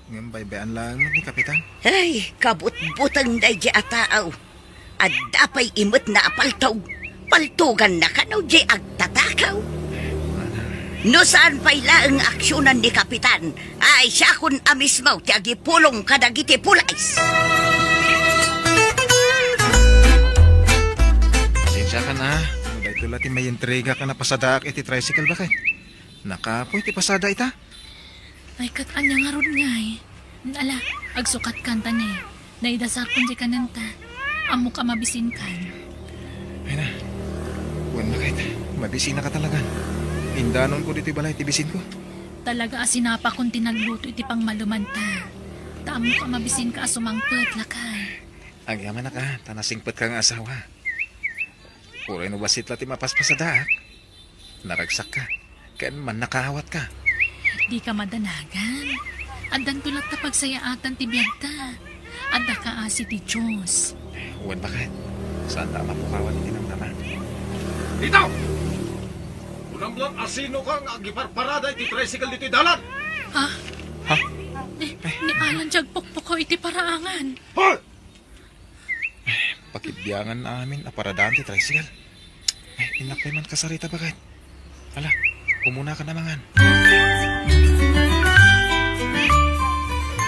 Ngayon baybayan lang mo ni Kapitan. Ay, kabut-butang day di ataaw. At dapay imot na apaltaw. Paltugan na kanaw di agtatakaw. No saan pa'y laang aksyonan ni Kapitan, ay siya kun amismaw ti agipulong kadagiti pulays. Pasensya ka na. Muday tula ti may entrega ka na pasadaak iti tricycle bakit? Nakapoy ti pasada ita. Ay kat anya nga ron nga eh. Ala, agsukat kanta niya eh. Naidasar kung di kananta. Amo ka mabisin kan. Ay na. Buwan bakit? Mabisina ka talaga. Indanon ko dito balay tibisin ko. Talaga asinapa kung tinagluto iti pang malumanta. Tamo ka mabisin ka asumangpet lakay. Agyaman na ka. Tanasingpet ka nga asawa. Puray no basit lati mapaspasadaak. Naragsak ka. Ken man nakahawat ka. Di ka madanagan. Adan tulad ta pagsayaatan ti biyagta. Adda ka asi ti Diyos. Buwan bakit? Saan ta mapukawan iti ng naman? Dito! Unang asino ka nga agiparparada iti tricycle dito dalan. Ha? Ha? Ni Alan jag pukpukaw iti paraangan. Hoy! Pakibyangan namin aparadaan ti tricycle. Inakay man kasarita bakit? Ala, kumuna ka namangan.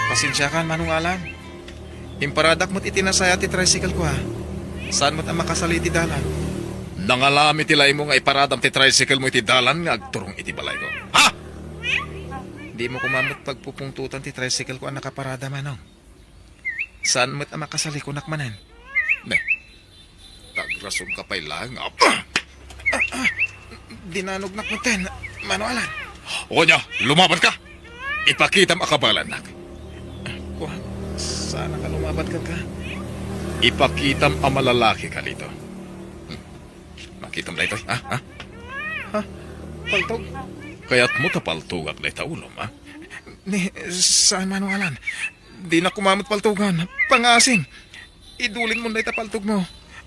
Pasensya kan manungalan. Imparadak mo't itinasaya ti tricycle ko ha. Saan mo't ang makasali ti dalan? Nangalami tilay mo nga iparadam ti tricycle mo iti dalan nga agturong iti balay ko. Ha? Di mo kumamot pagpupungtutan ti tricycle ko ang nakaparada man oh. Saan mo't ang makasali ko nakmanan? Ne, tagrasong ka pa'y lang. Dinanugnak mo ten, manualan. O niya, lumaban ka. Ipakita mo akabalan nak. Kuha, sana ka lumabat ka ka. Ipakitam ang malalaki ka dito. Makitam na ito, ha? Ha? Paltog? Kaya't mo tapaltugak na ito ulom, ha? Ni, saan man alan? Di na kumamot paltugan. Pangasing. Idulin mo na itapaltog mo.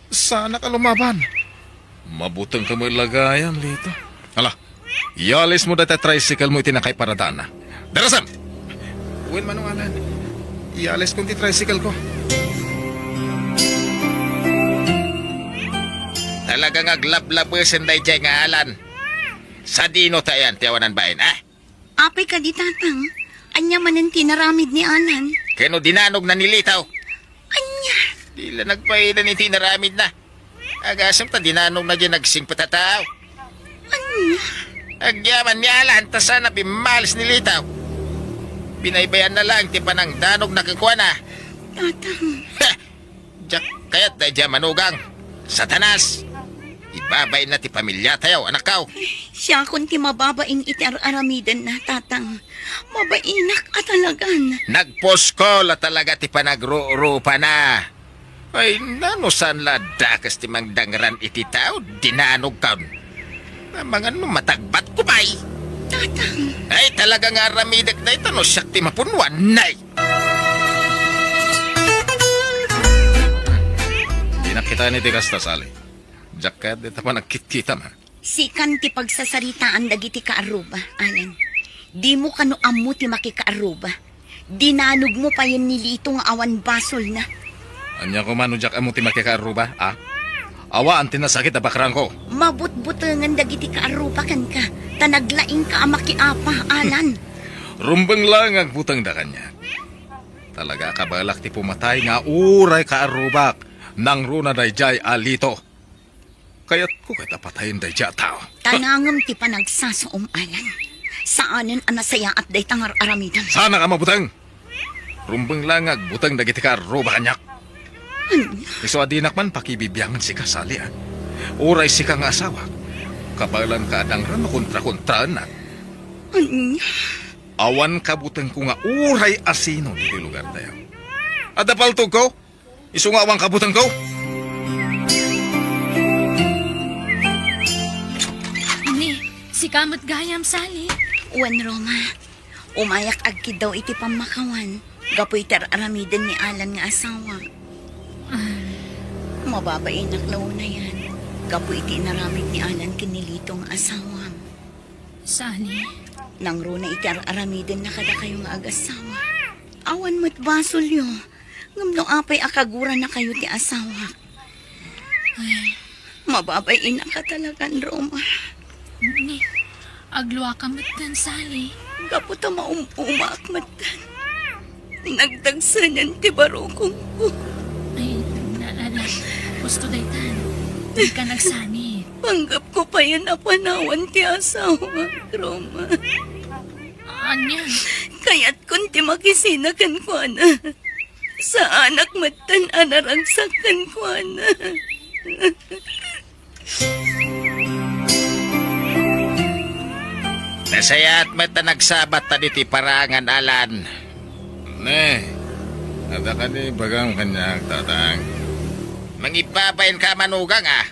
Sana ka lumaban. Mabutang ka mo ilagayan, Lito. Hala, ialis mo dati tricycle mo itinakay paradaan na. Darasam! Uwin man alan. Iales kong ti tricycle ko. Talagang aglab-labusin day jay nga alan. Sa dino tayan, tiyawanan bain, ha? Apay ka di tatang. Anya manan tinaramid ni Alan. Kano dinanog na nilitaw. Anya. Dila nagpaida ni tinaramid na. Agasam ta dinanog na dyan nagsing patataw. Anya. Agyaman ni alan, ta sana bimalis nilitaw. Binaybayan na lang, ti panang danog na kikuha na. Tatang. Diyak kayat day dyan manugang. Satanas. Ibabay na ti pamilya tayo, anak kaw. Siya kung ti mababaing iti aramidan na tatang. Mabainak at talagan. Nagposko la talaga ti panagrurupa na. Ay, nanusan la dakas ti mangdangran iti tao, dinanog kaun. Mga no matagbat ko bay. Tatang. Ay, talaga nga ramidak na ito, no siyak ti mapunwan, nay. Di nakita ni Tikas Tasali. Jacket, di pa nagkit-kita ma. Sikan ti pagsasaritaan dagiti kaaruba, Alan. Di mo kano amo ti makikaaruba. Dinanog mo pa yan nilito nga awan basol na. Anya ko mano jak amo ti makikaruba, ha? Awa ang tinasakit na bakrang ko. Mabut-butangan dagiti kaaruba kan ka. Tanaglaing ka amakiapa, Alan. Rumbang lang ang butang da kanya. Talaga kabalak ti pumatay nga uray kaarubak nang runa dayjay alito. Kaya't ko kita patayin dayjay tao. Tanangam ti panagsasaom, Alan. Saanin anasaya at day tangar aramidan. Sana ka mabutang. Rumbang lang ang butang dagiti kaarubak kanyak. Iso adinak man pakibibiyangan si kasali, ha? Uray si kang asawa. Kabalan ka adang rano kontra-kontraan na. Awan kabutang ko nga uray asino di lugar tayo. Adapaltog ko? Iso nga awang kabutang ko? Ni, si kamot gayam sali. Uwan, Roma. Umayak agkid daw iti pamakawan. Gapoy aramidan ni Alan nga asawa. Mababainak law na yan. Gapoy iti naramid ni Alan kinilitong asawa. Sali. Nang runa iti aramidan na kada kayo nga ag-asawa. Awan mo't basol yo. Ngamno apay akagura na kayo ti asawa. Ay, Mababainak ka talagan, Roma. ni, agluwa ka matan sali. Gapo ta maumak matan. Nagdagsanan ti barukong ko. Ay, naalala. Gusto daytan. Di ka nagsani. Panggap ko pa yun na panawan ti asawa, Roma. Anya? Kaya't kung ti makisinakan ko na. Sa anak matan anaragsakan ko na. Nasaya at mata nagsabat ta diti parangan alan. Ne, ada ka ni bagang kanyang tatang. Mangibabayin ka manugang, ah.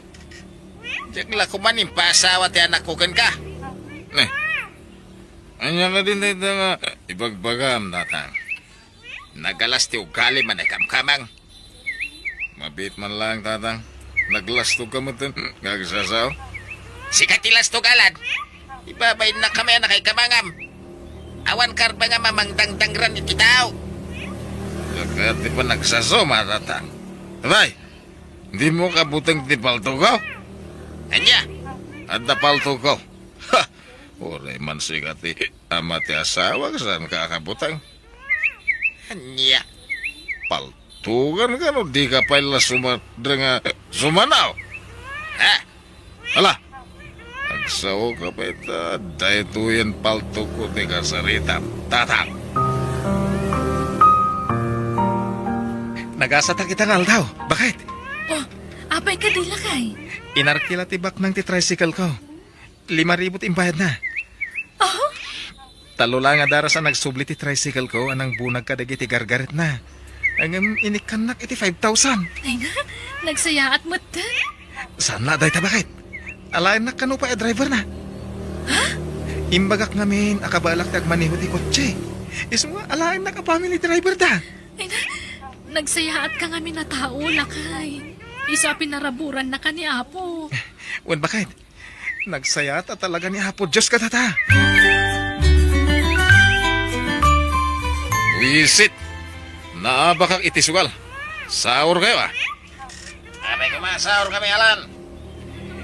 Diyak la kumanin pasawa ti anak ko kan ka. Ne, anya ka din dito nga ibagbagam tatang. Nagalas ti ugali man ay kamkamang. Mabit man lang tatang. Naglastog ka mo din. Gagsasaw. Sikatilas to galad. Ibabayin na kami na kay kamangam. Awan karba nga mamangdangdangran iti tao. Kaya di pa nagsasaw matatang. Abay, di mo kabutang ti palto ko? Anya? Ada palto ko. Ha! Oray man sigati ama ti asawa saan kakabutang. Anya? Paltugan ka no, di ka pala sumanaw. Ha? Ala, agsaw ka pa ita, dahil tuyan palto ko di ka sarita. Tatang. Nagasata kita ngal daw. Bakit? Oh, apay ka di lakay. Inarkila tibak ng ti tricycle ko. 5,000 imbayad na. Oh? Talo lang nga dara sa nagsubli ti tricycle ko anang bunag ka dagiti gargaret na. Ang inikanak iti 5,000. Ay na, nagsayaat mo't. Saan na day tabakit? Alain na kano pa driver na. Ha? Imbagak ngamin akabalak tagmaniho ti kotse. Isu nga alain na ka family driver da. Ay na, nagsayaat ka nga na tao lakay. Isa pinaraburan na ka ni Apo. Wan bakit? Nagsayat at talaga ni Apo Diyos ka tata. Wisit! Naabakak itisugal. Sahur kayo ah. Abay kumasaur kami, Alan.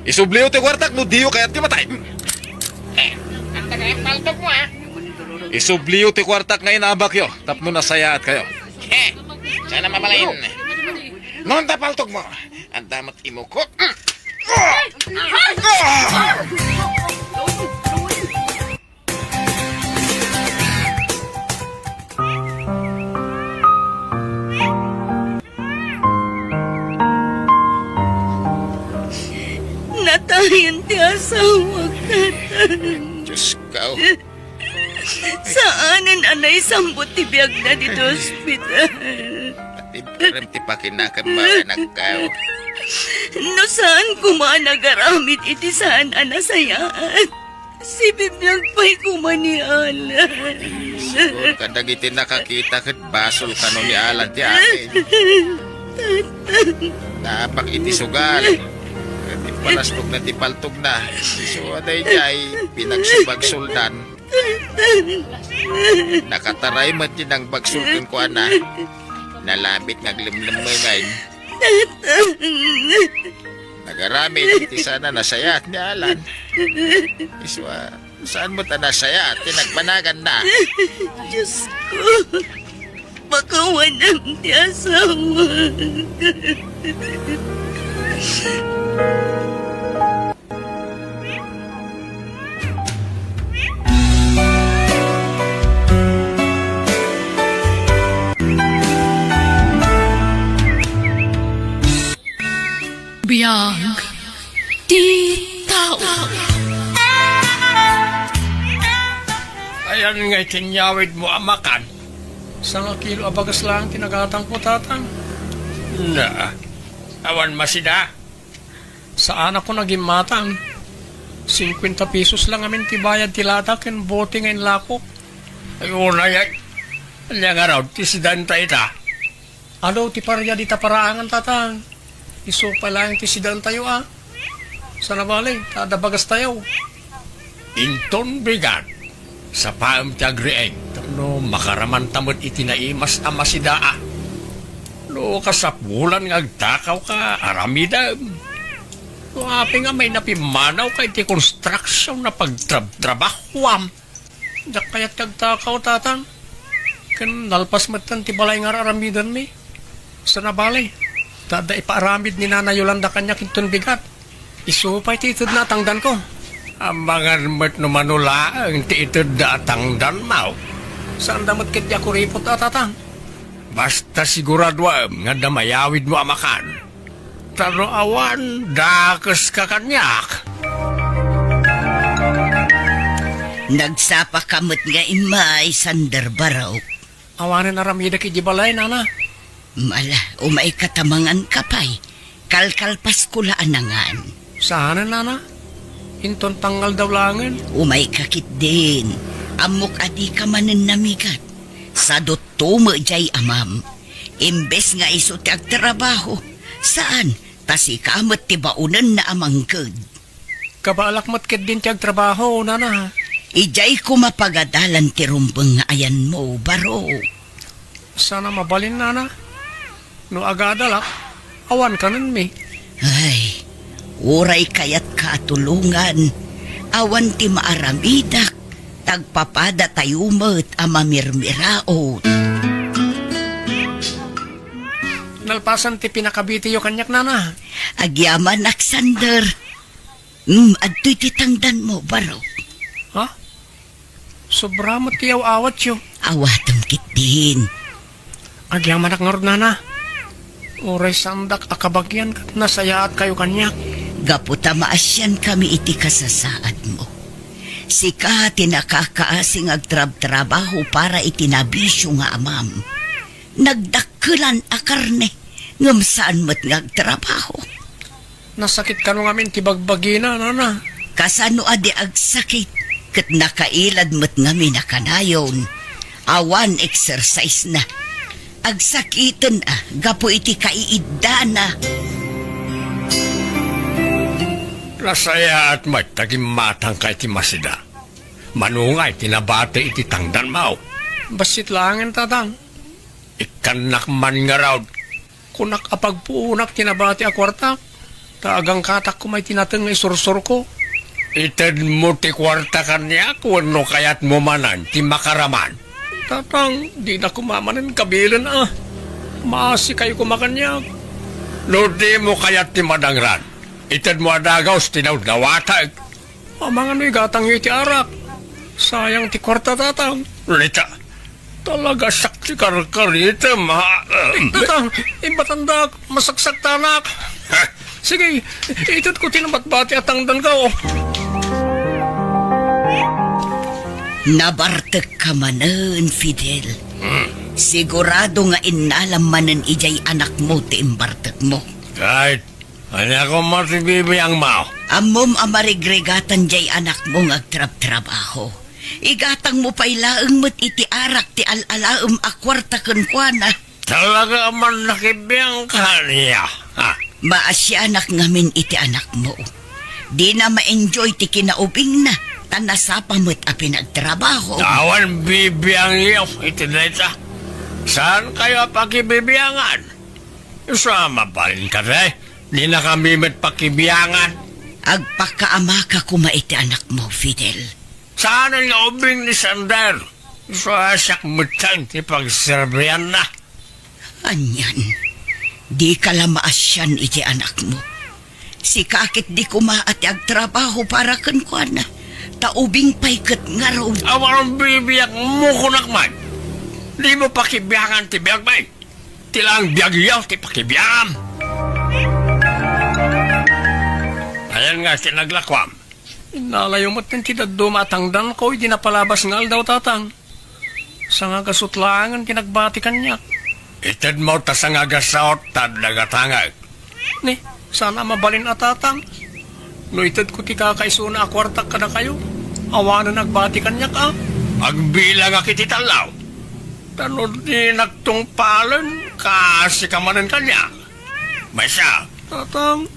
Isubliw ti kwartak no diyo kaya't ti matay. Ang tagay paltok mo, ha? Isubliw ti kwartak ngayon abakyo. Tapno nasayaat kayo. Sana mabalain. Noon ta paltok mo. Ang damat imo ko. Natayin ti asawa katan. Diyos ka, Saanan anay sambot ti biyag na dito ospital. Tibaram ti pakinakan mga nagkaw. No saan kumanagaramit iti saan anasayaan. Si bibiyag pa'y kumanialan. Siguro kadagiti nakakita kat basol ka no ni Alan ti akin. Napak iti sugal. Ti palastog na ti paltog na. So aday jay pinagsubagsuldan. Nakataray man din ang bagsulkan ko ana. Nalabit ngaglimlim mo ngayon. Nagaramit ti sana nasayat ni Alan. Iswa, saan mo ta nasayat? Tinagpanagan na. Diyos ko, bakawanan ti asawa. Biyag, di tao. Ayan nga itinyawid mo amakan. Sa nga kilo abagas lang tinagatang ko tatang. Na, awan masida. Saan ako naging matang? 50 pesos lang amin tibayad tilatak yung bote ngayon lako. Ayun na yan. Alya nga raw, tisidan ta ita. Alo, ti parya di ta paraangan tatang. Iso pala yung tisidan tayo ah. Sana bali, tadabagas tayo. Inton bigan. Sa paam ti agrieng. Tapno makaraman tamod itinaimas amasidaa. No kasapulan ng agtakaw ka, aramidam. No api nga may napimanaw kay ti construction na pagtrabahuam. Dak kaya't kagtakaw tatang. Kan nalpas matan ti balay nga aramidan mi. Sana bali. Tada ipaaramid ni Nana Yolanda kanya kinton bigat. Isupay ti itod na tangdan ko. Ambangan mat no manula ang ti itod na tangdan mau. Saan damat kiti ako ripot atatang? Basta siguradwa nga damayawid mo amakan. Taro awan, dakas ka kanyak. Nagsapa kamot nga imay sandar baraw. Awanan aramida ki di balay, Nana. Mala, umay katamangan kapay. Kalkalpas kulaan nangan. Saan, Nana? Hinton tanggal daw langan. Umay kakit din. Amok adi ka manen namigat. Sa dotumo jay amam. Imbes nga iso ti agtrabaho. Saan? Tasi kamot ti baunan na amangkod. Kabalak matkid din ti agtrabaho, Nana. Ijay kumapagadalan ti rumbeng nga ayan mo, baro. Sana mabalin, Nana. No agadalak, awan ka nun mi. Ay, uray kayat katulungan. Awan ti maaramidak. Tagpapada tayo mo't amamirmiraot. Nalpasan ti pinakabiti yo kanyak, Nana. Agyaman Alexander. Adto'y titangdan mo, baro. Ha? Sobra mo tiyaw awat yo. Awatom kit din. Agyaman ak ngorod, Nana. Uray sandak akabagyan kat nasayaat kayo kanyak. Gaputa maasyan kami iti kasasaad mo. Sika tinakakaasing agtrab-trabaho para itinabisyo nga amam. Nagdak dakkelan a karne. Ngam saan mo't ngagtrabaho. Nasakit ka nung amin tibagbagina, nana. Kasano adi ag sakit. Kat nakailad mo't ngami na kanayon. Awan exercise na. Ag sakitan gapo iti kaiidana. Nasaya at matagim-matang ka iti masida. Manungay, tinabate iti tangdan mau. Basit langin tatang. Ikanak man nga raw. Kunak apagpuunak tinabate a kwartak. Taagang katak ko may tinatang nga isursur ko. Ited mo ti kwarta kanya kung no kayat mo manan ti makaraman. Tatang, di na kumamanan kabilan Maasi kayo kumakanya. No di mo kayat ti madangran. Ited mo adagaw tinaw dawatag. Amang ano'y gatang iti arak. Sayang ti kwarta tatang. Lita, talaga sakti karkarita tatang, imbatandak, masaksak tanak. Sige, itot ko tinabatbati at tangdan ka Nabartek ka manan, Fidel. Sigurado nga inalam manan ijay anak mo ti imbartek mo. Kahit, ano ko matibibiyang mau. Amom amarigregatan jay anak mo ngagtrab-trabaho. Igatang mo pa ilaang mo't iti arak ti alalaam akwarta kunkwana. Talaga man nakibiyang ka niya. Maasyanak ngamin iti anak mo. Di na ma-enjoy ti kinaubing na. Tanasapa mo't a pinagtrabaho. Awan bibiyang iyo, itineta. Saan kayo pakibibiyangan? Isama pa rin ka rin. Di na kami met pakibiyangan. Agpakaama ka kumaiti anak mo, Fidel. Saan ang ubing ni Sander? Isasak mutang ti pagserbiyan na. Anyan, di ka lamaasyan iti anak mo. Si kakit di kumaati agtrabaho para kankwana. Taubing paikat nga raw. Awan bibiyak mo kunak man. Di mo pakibiyangan ti biyag may. Tilang biyag ti pakibiyangan. Ayan nga sinaglakwam. Inalayo mo't ng titad dumatangdan ko, di napalabas ngal daw tatang. Sa nga gasutlangan kinagbatikan niya. Itad mo ta sa nga gasaot tad nagatangag. Ni, sana mabalin atatang. No itad ko ti kakaisuna akwartak ka na kayo. Awanan nagbatikan niya ka. Agbilang akititalaw. Tanod di nagtungpalan kasi kamanan kanya. May siya, tatang.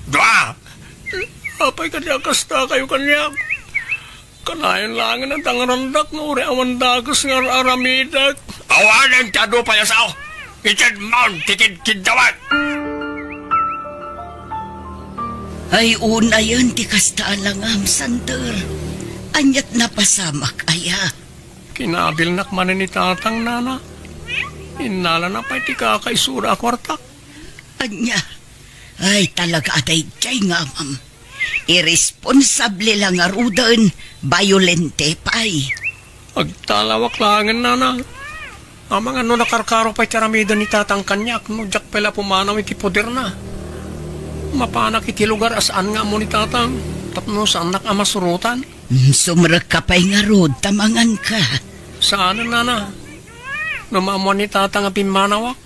Dua! Apay kanya kasta kayo kanya. Kanayan langin ang tangarandak na uri awan dagos nga aramidak. Awanan tiyado payasaw. Itad mount tikid kidawat. Ay una yan ti kasta alangam, Sander. Anyat napasamak aya. Kinabilnak man ni tatang nana. Inala na pa ti kakaisura kwartak. Anya, ay talaga atay jay nga, ma'am. Irresponsable lang nga rudan, violente pa'y. Agtalawak langan nana. Amang ano nakarkaro pa'y tiramida ni tatang kanyak. No, jak pala pumanaw iti poder na. Mapanak iti lugar asaan nga mo ni tatang. Tapno saan nak amasurutan. Sumrag ka pa'y nga rod, tamangan ka. Saan nana? Namamuan ni tatang ang pimanawak.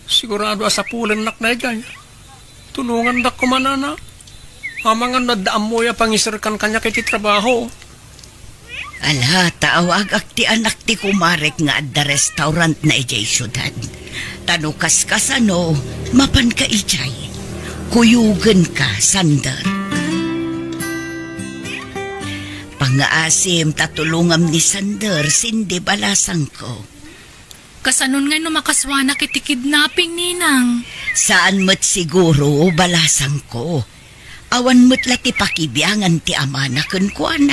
Sigurado asapulan nak na igay. Tulungan dak kumanana. Amangan nadaam mo ya pangisirkan kanya kiti trabaho. Ala, taawag ak ti anak ti kumarek nga at the restaurant na ijay syudad. Tanukas ka sano, mapan ka ijay. Kuyugan ka, Sander. Pangaasim tatulungam ni Sander, sindi balasang ko. Kasanon nga no makaswana kiti kidnapping, ninang. Saan mo't siguro balasang ko? Awan mo't lati pakibiyangan ti amana kunkwana.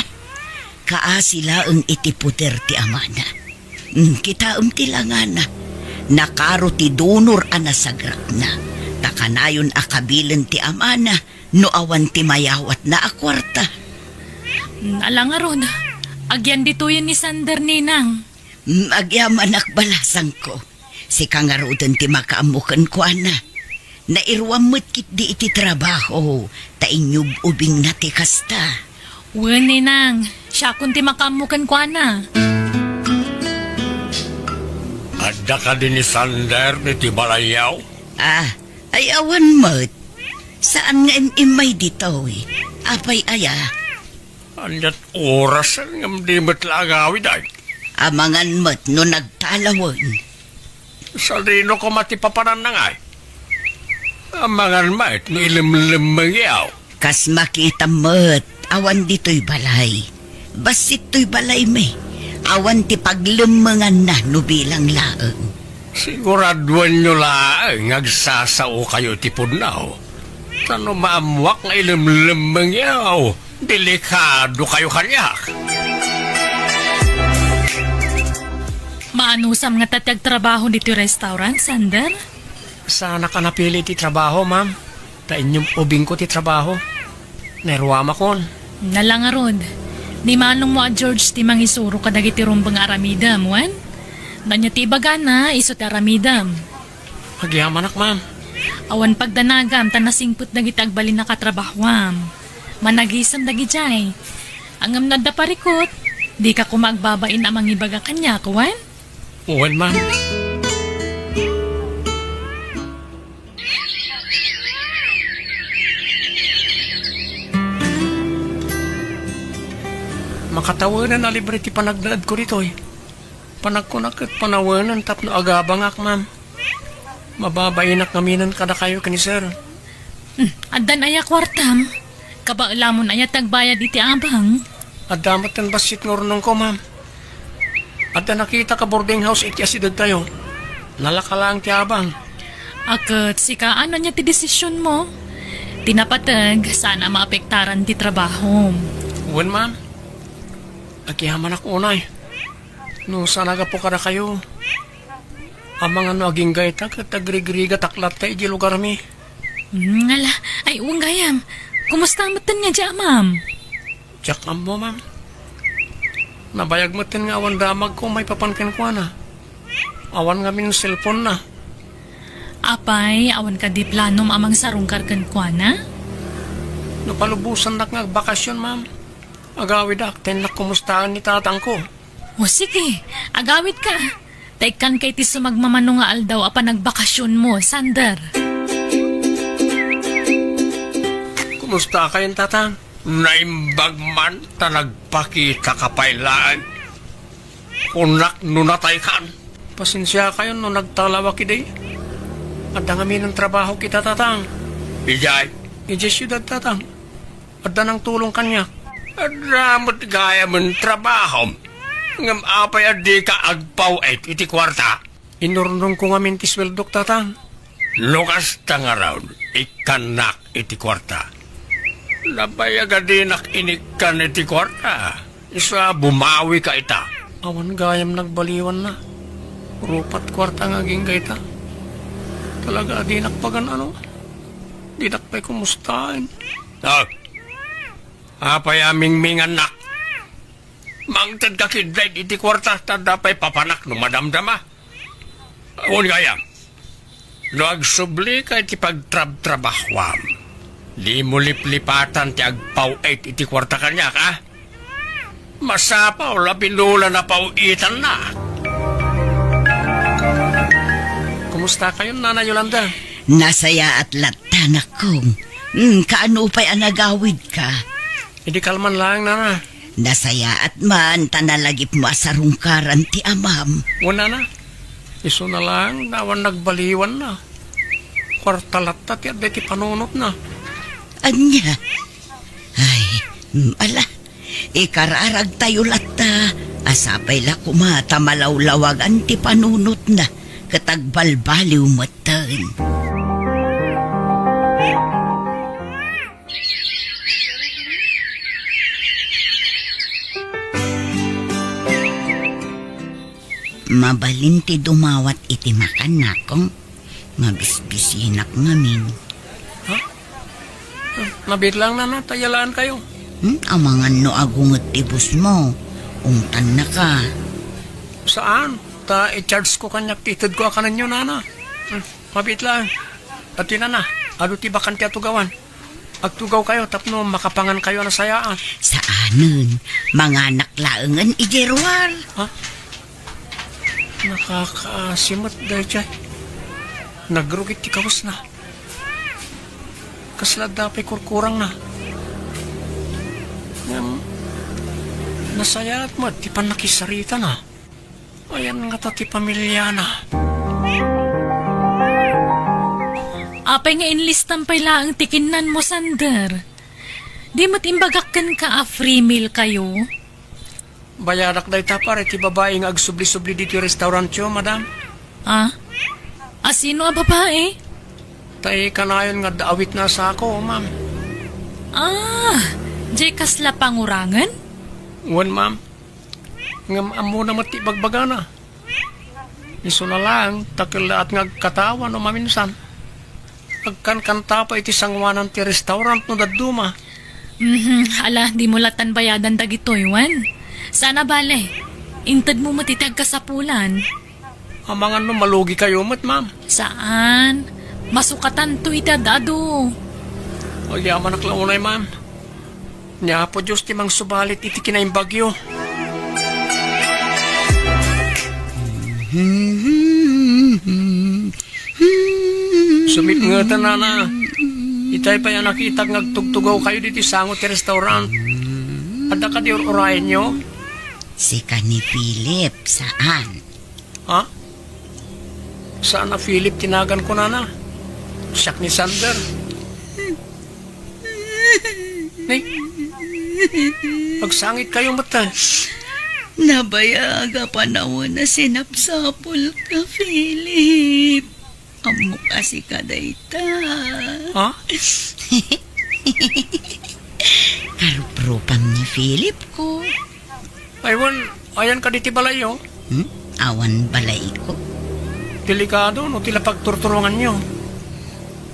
Kaasila ang itiputer ti amana. Kita ti langana. Nakaro ti donor anasagrak na. Takanayon akabilin ti amana no awan ti mayawat na akwarta. Alang aron, agyan dituyan ni Sander, ninang. Agyaman akbalasang ko. Si kangarudan ti makaamukan ko na. Nairwam mo't kit di iti trabaho. Tainyub ubing na ti kasta. Uwan, ninang. Siya kunti makamukan kwa na. At Da ka din ni Sander ni Tibalayaw? Ay awan mat. Saan nga imay dito eh? Apay aya. Anyat oras ang di matlagawid ay. Amangan mat no nagtalawon. Sa rino ko matipaparan na nga ay. Amangan mait no ilimlimangyaw. Kas makita mat, awan dito'y balay. Basit to'y balay me. Awan ti paglumangan na no bilang laeng. Siguraduan nyo laang agsasao kayo tipudnaw. Tano maamwak nga ilimlimangyaw. Delikado kayo kanyak. Maanusam nga tatag trabaho dito restaurant, Sander? Sana ka napili ti trabaho, ma'am. Ta inyong ubing ko ti trabaho. Nerwama kon. Nalangarod. Ni manong mo a George ti mangisuro kadagiti rumbang aramidam, wan? Nanya ti baga na, iso ti aramidam. Magyamanak, ma'am. Awan pagdanagam, tanasingput dagiti agbalin na katrabahwam. Managisam dagi jay. Angam na da parikot, di ka kumagbabain amang ibaga kanya, kuwan? Uwan, ma'am. Makatawanan na libre ti panagdaad ko rito eh. Panagkunak at panawanan tapno agabangak, ma'am. Mababainak ngaminan kada kayo kani sir. Addan aya kwartam. Kabailamon aya tagbayad iti abang. Adamat kan basit ngornong ko, ma'am. Adda nakita ka boarding house iti asidad tayo. Nalakalang ti abang. Akat sika ano niya ti desisyon mo? Tinapatag sana maapektaran ti trabaho. Uwan, ma'am. Akihaman ako unay. No, sanaga po kada kayo. Amang ano aging gaita kat agrigriga taklat tayo di lugar mi. Ngala, ay uwang gayam. Kumusta matan nga dya, ma'am? Jack mo, ma'am. Nabayag matin nga awan damag ko may papankin ko na. Awan nga min cellphone na. Apay, awan ka di planom amang sarungkar kan kwa na? Napalubusan na nga bakasyon, ma'am. Agawid akten na kumustahan ni tatang ko. O sige, agawit ka. Taikan kay ti sumagmamano nga aldaw apa nagbakasyon mo, Sander. Kumusta kayong tatang? Naimbag man ta nagpakita kapailaan. Kunak nunatay kan. Pasensya kayo no nagtalawa kiday. Adda nga ng trabaho kita tatang. Ijay, syudad tatang. Adda ng tulong kanya. Adda mo't gaya mong trabaho. Ngam apay adi ka agpaw iti kwarta. Inurnong ko nga minti sweldok tatang. Lukas tang around, ikanak iti kwarta. Nabayag adinak inikan iti kwarta. Isa bumawi ka ita. Awan gayam nagbaliwan na. Rupat kwarta nga ginggay ta. Talaga adinak pagan ano. Dinak pa'y kumustahin. Apay aming mingan nak. Mangtad ka kidlay iti kwarta. Tada pa'y papanak no madamdama. Awan gayam. No agsubli ka iti pagtrab-trabahwam. Di mo liplipatan ti agpaw-8 iti kwarta kanya ka. Masapaw lapinula na pauitan na. Kumusta kayo, Nana Yolanda? Nasaya at latanak kong. Kaano pa'y anagawid ka? Hindi kalman lang, Nana. Nasaya at man tanalagip mo asarungkaran ti amam. Wala na. Iso na lang, nawan nagbaliwan na. Kwartalata ti adde ti panunot na. Anya? Ay, ala. Ikararag tayo lata. Asapay la kumata malawlawag anti panunot na. Katagbalbaliw matan. Mabalinti dumawat iti makan nakong. Mabisbisinak ngamin. Nabit lang, Nana. Tayalaan kayo. Amangan no agungot tibus mo. Ungtan na ka. Saan? Ta i-charge ko kanyak titid ko akanan nyo, Nana. Mabit lang. At yun, Nana. Ado ti bakan ti atugawan. Agtugaw kayo, tapno makapangan kayo na sayaan. Saanun? Mga naklaangan ijerwal. Ha? Nakakaasimot dahil dyan. Nagrugit ti kawas na. Kaslad dapay kurkurang na. Nasayat mo, ti panakisarita na. Ayan nga ta ti pamilya na. Apay nga inlistan pa ang tikinan mo, Sander. Di mo't imbagakkan ka free meal kayo. Bayarak dahi ta pare, ti babae nga agsubli-subli dito yung restaurant yo, madam. Ah? Sino a babae? Tay kanayon nga daawit na sa ako, ma'am. Di kasla pangurangan? Wan, ma'am. Ngam amo na mati bagbaga na. Iso na lang, takilaat nga katawan o maminsan. Agkan-kanta pa iti sangwanan ti restaurant no daduma. Ala, di mo latan bayadan dagito, Iwan. Sana bale, intad mo matitag ka sa pulan. Amangan no malugi kayo mat, ma'am. Saan? Masukatan to itadado. O yaman naklaunay, ma'am. Nya po Diyos ti mang subalit iti kinaing bagyo. Sumit nga tanana. Itay pa yan nakita nagtugtugaw kayo dito sangot ti restaurant. Ada ka di orayan nyo? Si ka ni Philip, saan? Ha? Saan na Philip tinagan ko na? Siyak ni Sander. Nay, pagsangit kayo mata. Nabayaga panahon na sinapsapol ka, Philip. Amo kasi ka dayta. Ha? Karuprupam ni Philip ko. Aywan, ayan ka diti balayo. Awan balay ko. Delikado, no tila pagturturungan nyo.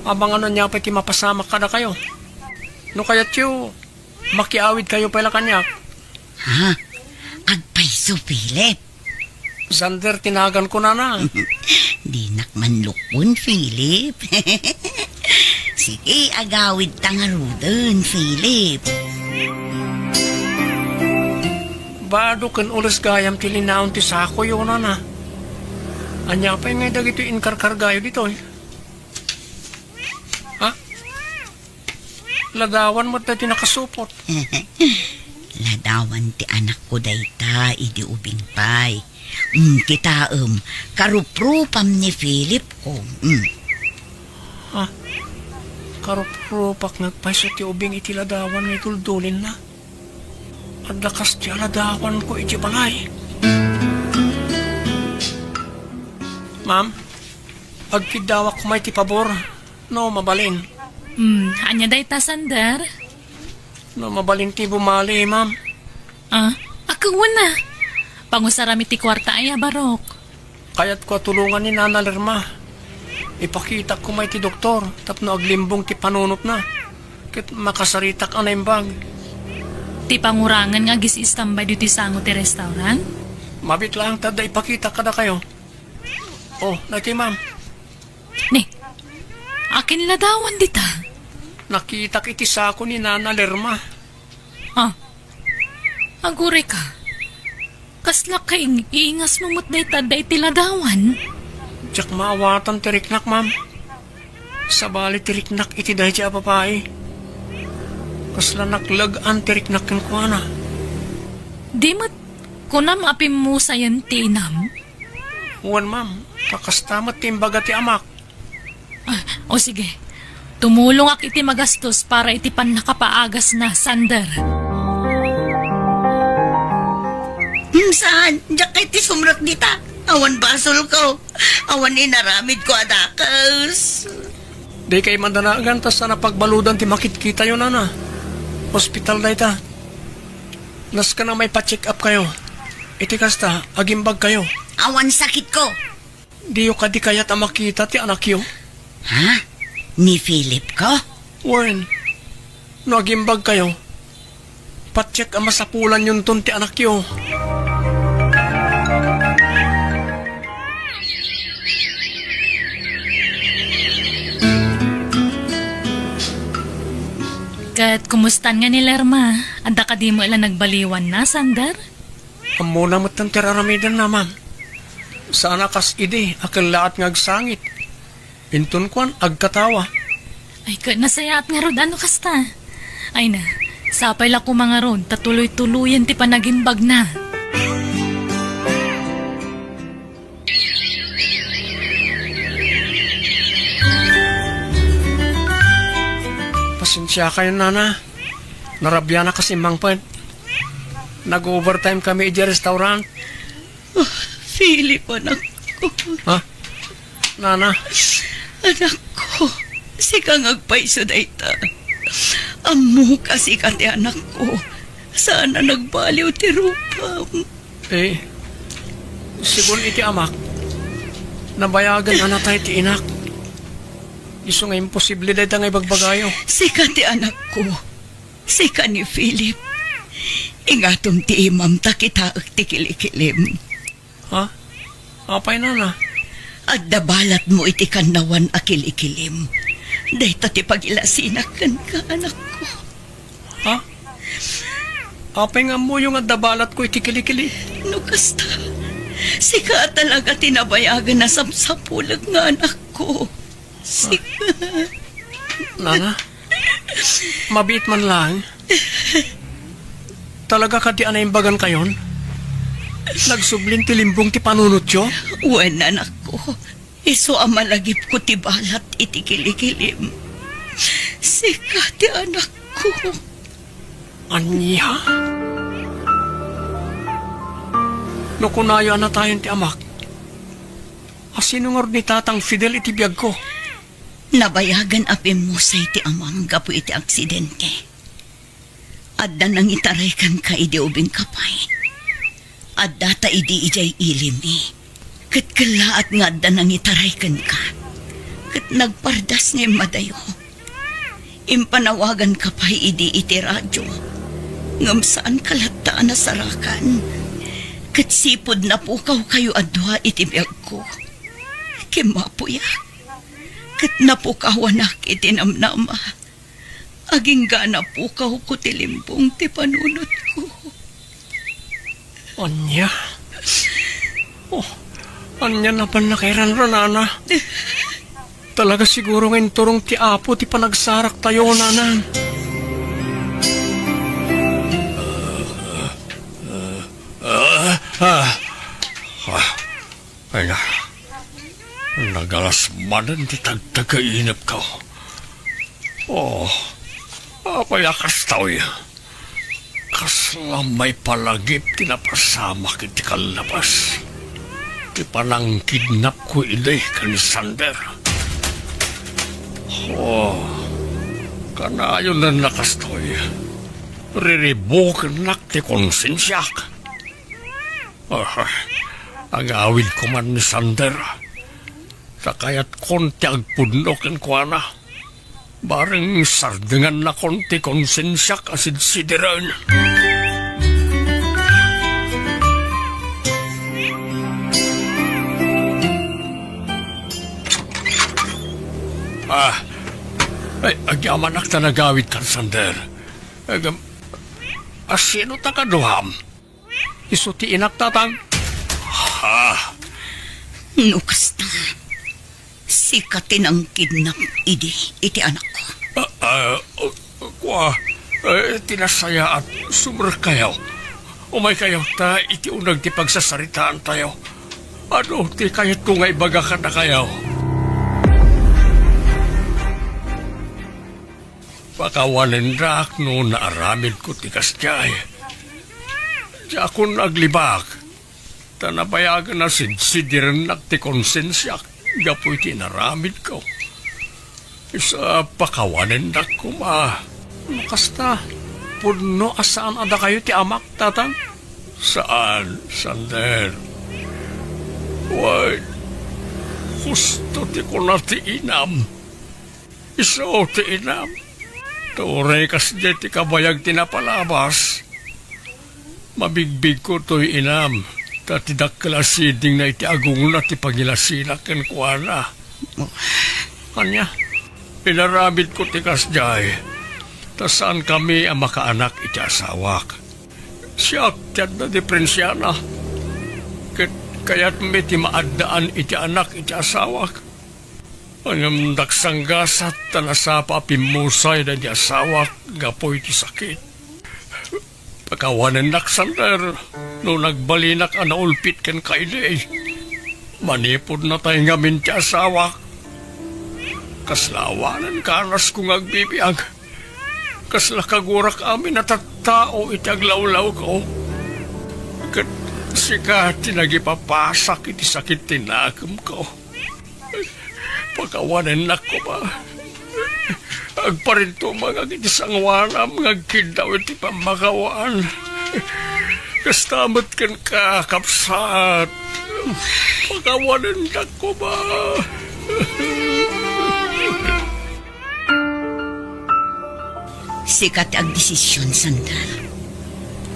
Abangan niya pa iti mapasama ka na kayo. No kaya't yu, makiawid kayo pala kanyak. Ha? Agpaiso, Philip. Sander, tinagan ko na. Di nakmanlukon, Philip. Sige, agawid tangarudon, Philip. Bado kan ulas gayam tilinaon ti sako yun na. Anya pa yung nga dagito inkarkargayo dito eh. Ha? Ladawan mo't na tinakasupot. Ladawan ti anak ko dayta, idi ubing pay. Kita karuprupam ni Philip ko. Ha? Karupropak nagpaiso ti ubing iti ladawan nga ituldulin na. At lakas ti ladawan ko iti balay. Ma'am, agkidawak ko may ti pabor. No, mabalin. Anya day ta, Sander? No, mabalin ti bumali, ma'am. Akawan na. Pangusarami ti kwarta ay barok. Kaya't ko tulungan ni Nana Lerma. Ipakita ko may ti doktor, tapno aglimbong ti panunot na. Kit makasaritak anay bag. Ti pangurangan nga gis-istambay dito sango ti restaurant? Mabit lang tada ipakita kada kayo. Oh, naki ma'am. Ni, akin ladawan dita. Nakita kiti sako ni Nana Lerma. Agure ka. Kasla kaing iingas mo mo't day ti ladawan. Diyak maawatan tiriknak, ma'am. Sabali tiriknak iti dahi siya babae. Kasla naklag-an tiriknak kin ko na. Di mo't kunam apim mo sayan tinam? Uwan, ma'am. Kakastamat timbaga ti amak. O sige, tumulong ak iti magastos para iti pan nakapaagas na, Sander. Saan? Diyak kay ti sumrak dita. Awan basol ko. Awan inaramid ko adakas. Di kay mandanagan tas na pagbaludan ti makit-kita yun, Nana. Hospital na ita. Nas ka na may pa-check up kayo. Iti kasta, agimbag kayo. Awan sakit ko. Di yung kadi kayat ang makita ti anak yo. Ha? Ni Philip ko? Warren, no agimbag kayo. Pa-check ang masapulan yun ton ti anak yo. Kat kumustan nga ni Lerma? Anda ka di mo ilan nagbaliwan na, Sander? Amo na matang tiraramidan na, ma'am. Sana kas ide, akal laat ngagsangit. Intun kwan, agkatawa. Ay, nasayaat nga rod, ano kasta? Ay na, sapay la ko mga rod, tatuloy-tuluyan ti panagimbag na. Pasensya kayo, Nana. Narabya na kasi mangpad. Nag-overtime kami di restaurant. Philip, anak ko. Ha? Nana? Anak ko, si kang agpaiso da ita. Amo kasi kati anak ko. Sana nagbaliw ti rupam. Eh, sigun iti amak. Nabayagan na tayo ti inak. Iso nga imposible dahil nga ibagbagayo. Si kati anak ko. Si ka ni Philip. Ingatom ti imam ta kita ti kilikilim. Ha? Apay, Nana? At dabalat mo iti kanawan akilikilim. Dahil ti pagilasinak ka anak ko. Ha? Apay nga mo yung adabalat ko iti kilikili. No kasta. Si ka talaga tinabayagan na samsapulag nga anak ko. Si Nana? Mabit man lang. Talaga ka di anaimbagan kayon? Nagsublin ti limbong ti panunot yo? Wen anak ko. Iso amalagip ko ti balat iti kilikilim. Si ka ti anak ko. Anya? No kunayo na tayon ti amak. Asinungor ni tatang Fidel iti biyag ko. Nabayagan apin mo sa iti amang gapo iti aksidente. Adda nang itaray kan ka idi ubing kapay. Adda ta idi ijay ilimi. Kat kalaat nga adda nang itaray kan ka. Kat nagpardas nga madayo. Impanawagan kapay idi iti radyo. Ngam saan kalataan na sarakan. Kat sipod na pukaw kayo adwa iti biyag ko. Kimapuya. Kat napukawanak iti namnama. Aging gana pukaw ko tilimbong ti panunot ko. Anya? Oh, anya na pa nakairan ro, Nana. Talaga siguro ngayon turong ti apo ti panagsarak tayo, Nana. Ay na. Nagalasmanan ti tagtagainap ka. Oh, apayakas tao'y. Kaslamay palagip tinapasama kiti kalabas. Ti panang kidnap ko iday kan Sander. Oh, kanayon na nakastoy. Riribukin nak ti konsensyak. Ang awid ko man ni Sander. Sakayat konti agpudnokin ko na. Bareng sardengan na konti konsensyak asid sidiran. Ay, agyaman ak ta nagawid kan Sander. Asino ta kaduham? Iso ti inak tatang? Ha? Nukas ta. Sikatin ang kidnap iti anak ko. Tinasaya at sumur kayo. Umay kayo ta, iti unag ti pagsasaritaan tayo. Ano, ti kayat ko nga ibaga ka na kayo. Pakawanin rak no naaramid ko ti kastyay. Diya ako naglibak. Tanabayagan na sinsidiran na ti konsensyak. Gapoy tinaramid ko. Isa pakawanin na kuma. Makasta, puno asaan ada kayo ti amak, tatang? Saan, Sander? Why, gusto ti ko na ti inam. Iso ti inam. Turay kas di ti kabayag tinapalabas. Mabigbig ko to'y inam. Tatidak kalasiding na iti agung na ti pagilasinak ken kuana. Kanya, pinarabid ko ti kasjay. Tasaan kami ang makaanak iti asawak. Siya tiyad na diferensya na. Ket Kaya't may ti maadaan iti anak iti asawa. Ang daksanggasat tanasapa pimusay na di asawa gapoy ti sakit. Pagkawanan naksander, no nagbalinak ang naulpit kan kailay. Manipod na tayo ngamin ti asawa. Kaslawanan karas kong agbibiyag. Kasla kagurak amin na tattao iti aglawlaw ko. Kat sika tinagipapasak iti sakit tinagam ko. Pagkawanan na ko ba? Agparinto mga itisang wanam ngagkidaw iti pamakawaan. Kastamot kan kakapsat. Pagkawanan na ko ba? Sikat ang desisyon, sandal.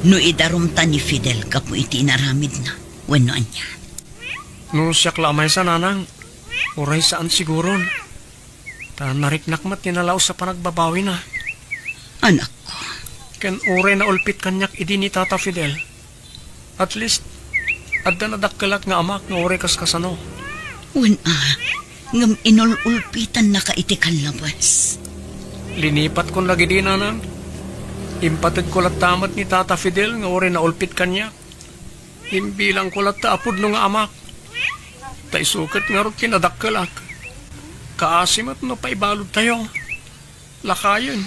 No idarumta ni Fidel kapo iti inaramid na. Wano anya. No siya klamay sa nanang. Uray saan siguro. Ta nariknakmat tinalaw sa panagbabawi na. Anak ko. Ken uray na ulpit kanyak idi ni Tata Fidel. At least, adda na dakkelak nga amak nga uray kaskasano. Wana, ngam inululpitan na ka iti kanlabas. Linipat ko lagi di nanang. Impatid ko lat tamat ni Tata Fidel nga uray na ulpit kanyak. Imbilang ko lat taapod no nga amak. Ta isukat nga ron kinadakkelak. Kaasimat no paibalod tayo. Lakayan.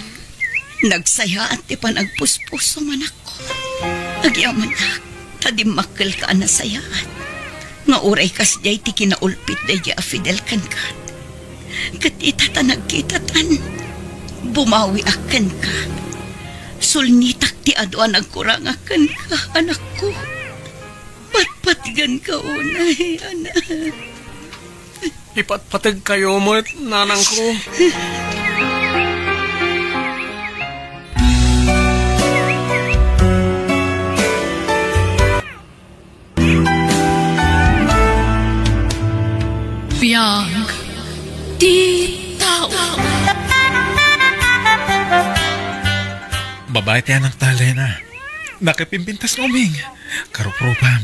Nagsaya at ti panagpuspuso manak ko. Agyaman na, tadimakkel ka na sayaan. Nga uray kas jay ti kinaulpit day a Fidel kan ka. Kat itata nagkitatan, bumawi akan ka. Sulnitak ti adwa nagkurang akan ka, anak ko. Patpatgan ka unay, anak. Ipatpatag kayo mo't nanang ko. Biyag di tao. Babae ti anak talay na. Nakipimpintas ng uming. Karupropam.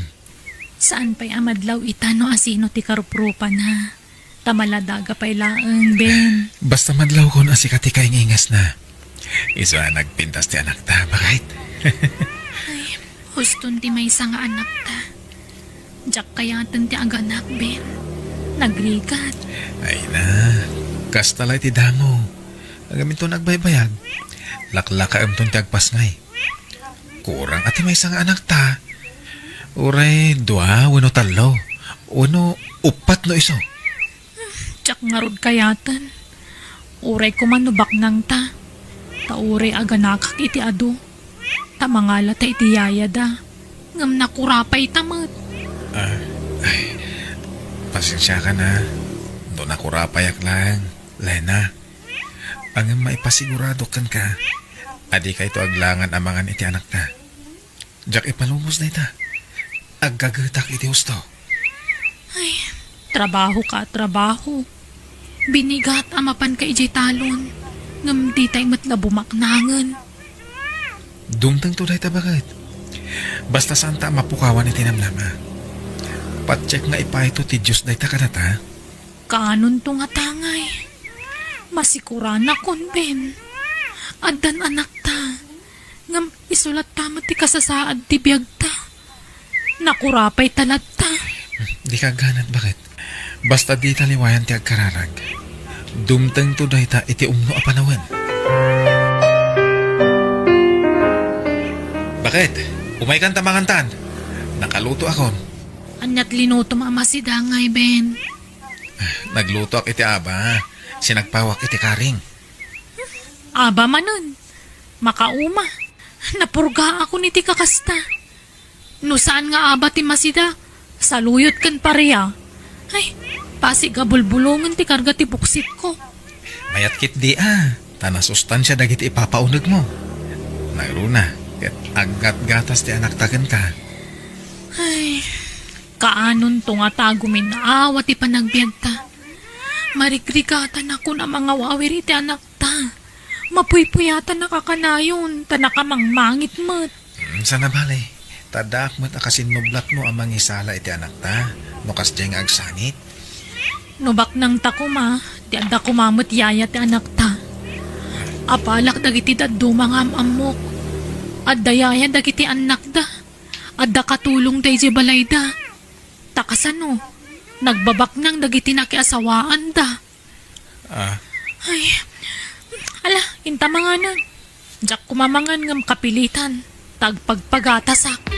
Saan pa'y amadlaw itano asino ti karuprupan ha? Tamaladaga pa'y laang, Ben. Basta madlaw ko na si kati kay ngingas na. Iso nagpintas ti anak ta, bakit? Ay, huston ti may nga anak ta. Diyak kayatan ti aganak, Ben. Nagrigat. Ay na, kastalay ti damo. Agamin to nagbaybayag. Laklaka amton ti agpasngay. Kurang ati may nga anak ta. Uray, dua, wano talo. Wano, upat no iso. Diyak nga rod kayatan. Uray kumanubak nang ta. Ta uray aganakak iti adu. Ta mangala ta iti yayada. Ngam nakurapay tamat. Pasensya ka na. Doon ako rapayak lang. Lena, ang maipasigurado kan ka. Adi ka ito aglangan amangan iti anak na. Diyak ipalumos na ita. Aggagatak iti husto. Ay, trabaho ka, trabaho. Binigat amapan ka ijay talon. Ngam di tayo matla bumaknangan. Dumtang tulay ta bakit? Basta santa mapukawan iti namnama. Patcheck nga ipahito ti Diyos na ita kanata. Kanon to nga tangay. Masikuran na kon, Ben. Addan anak ta. Ngam isulat tama ti kasasaad ti biyag ta. Nakurapay talat ta. Di ka ganat bakit? Basta di taliwayan ti agkararag. Dumtang tulay ta iti umno a panawan. Bakit? Umay kan tamangantan. Nakaluto akon. Anyat linuto mama si Dangay, Ben. Nagluto ak iti aba. Sinagpawak iti karing. Aba manon. Makauma. Napurga ako ni ti kakasta. No saan nga aba ti masida? Saluyot kan pareya. Ay, pasigabulbulungan ti karga ti buksit ko. Mayat kit di Tanasustansya dagiti ipapaunag mo. Nagruna. Ket aggat gatas ti anak tagan ka. Ay, kaanon to nga tagumin na awa ti panagbiag ta. Marigrigatan ako na mga wawiri ti anak ta. Mapuypuyatan na kakanayon, ta nakamangmangit mat. Sana bale, Tadak mo't akasinublat mo ang mangisala iti anak ta. Nukas diyang agsanit. Nubak nang takuma, di anda kumamot yaya ti anak ta. Apalak dagiti daddo mga amamok. Adda yaya dagiti anak da. Adda katulong day di balay da. Takasano, nagbabak nang dagiti nakiasawaan da. Ay, ala, inta mga na. Diyak kumamangan ngam kapilitan. Tagpagpagatasak.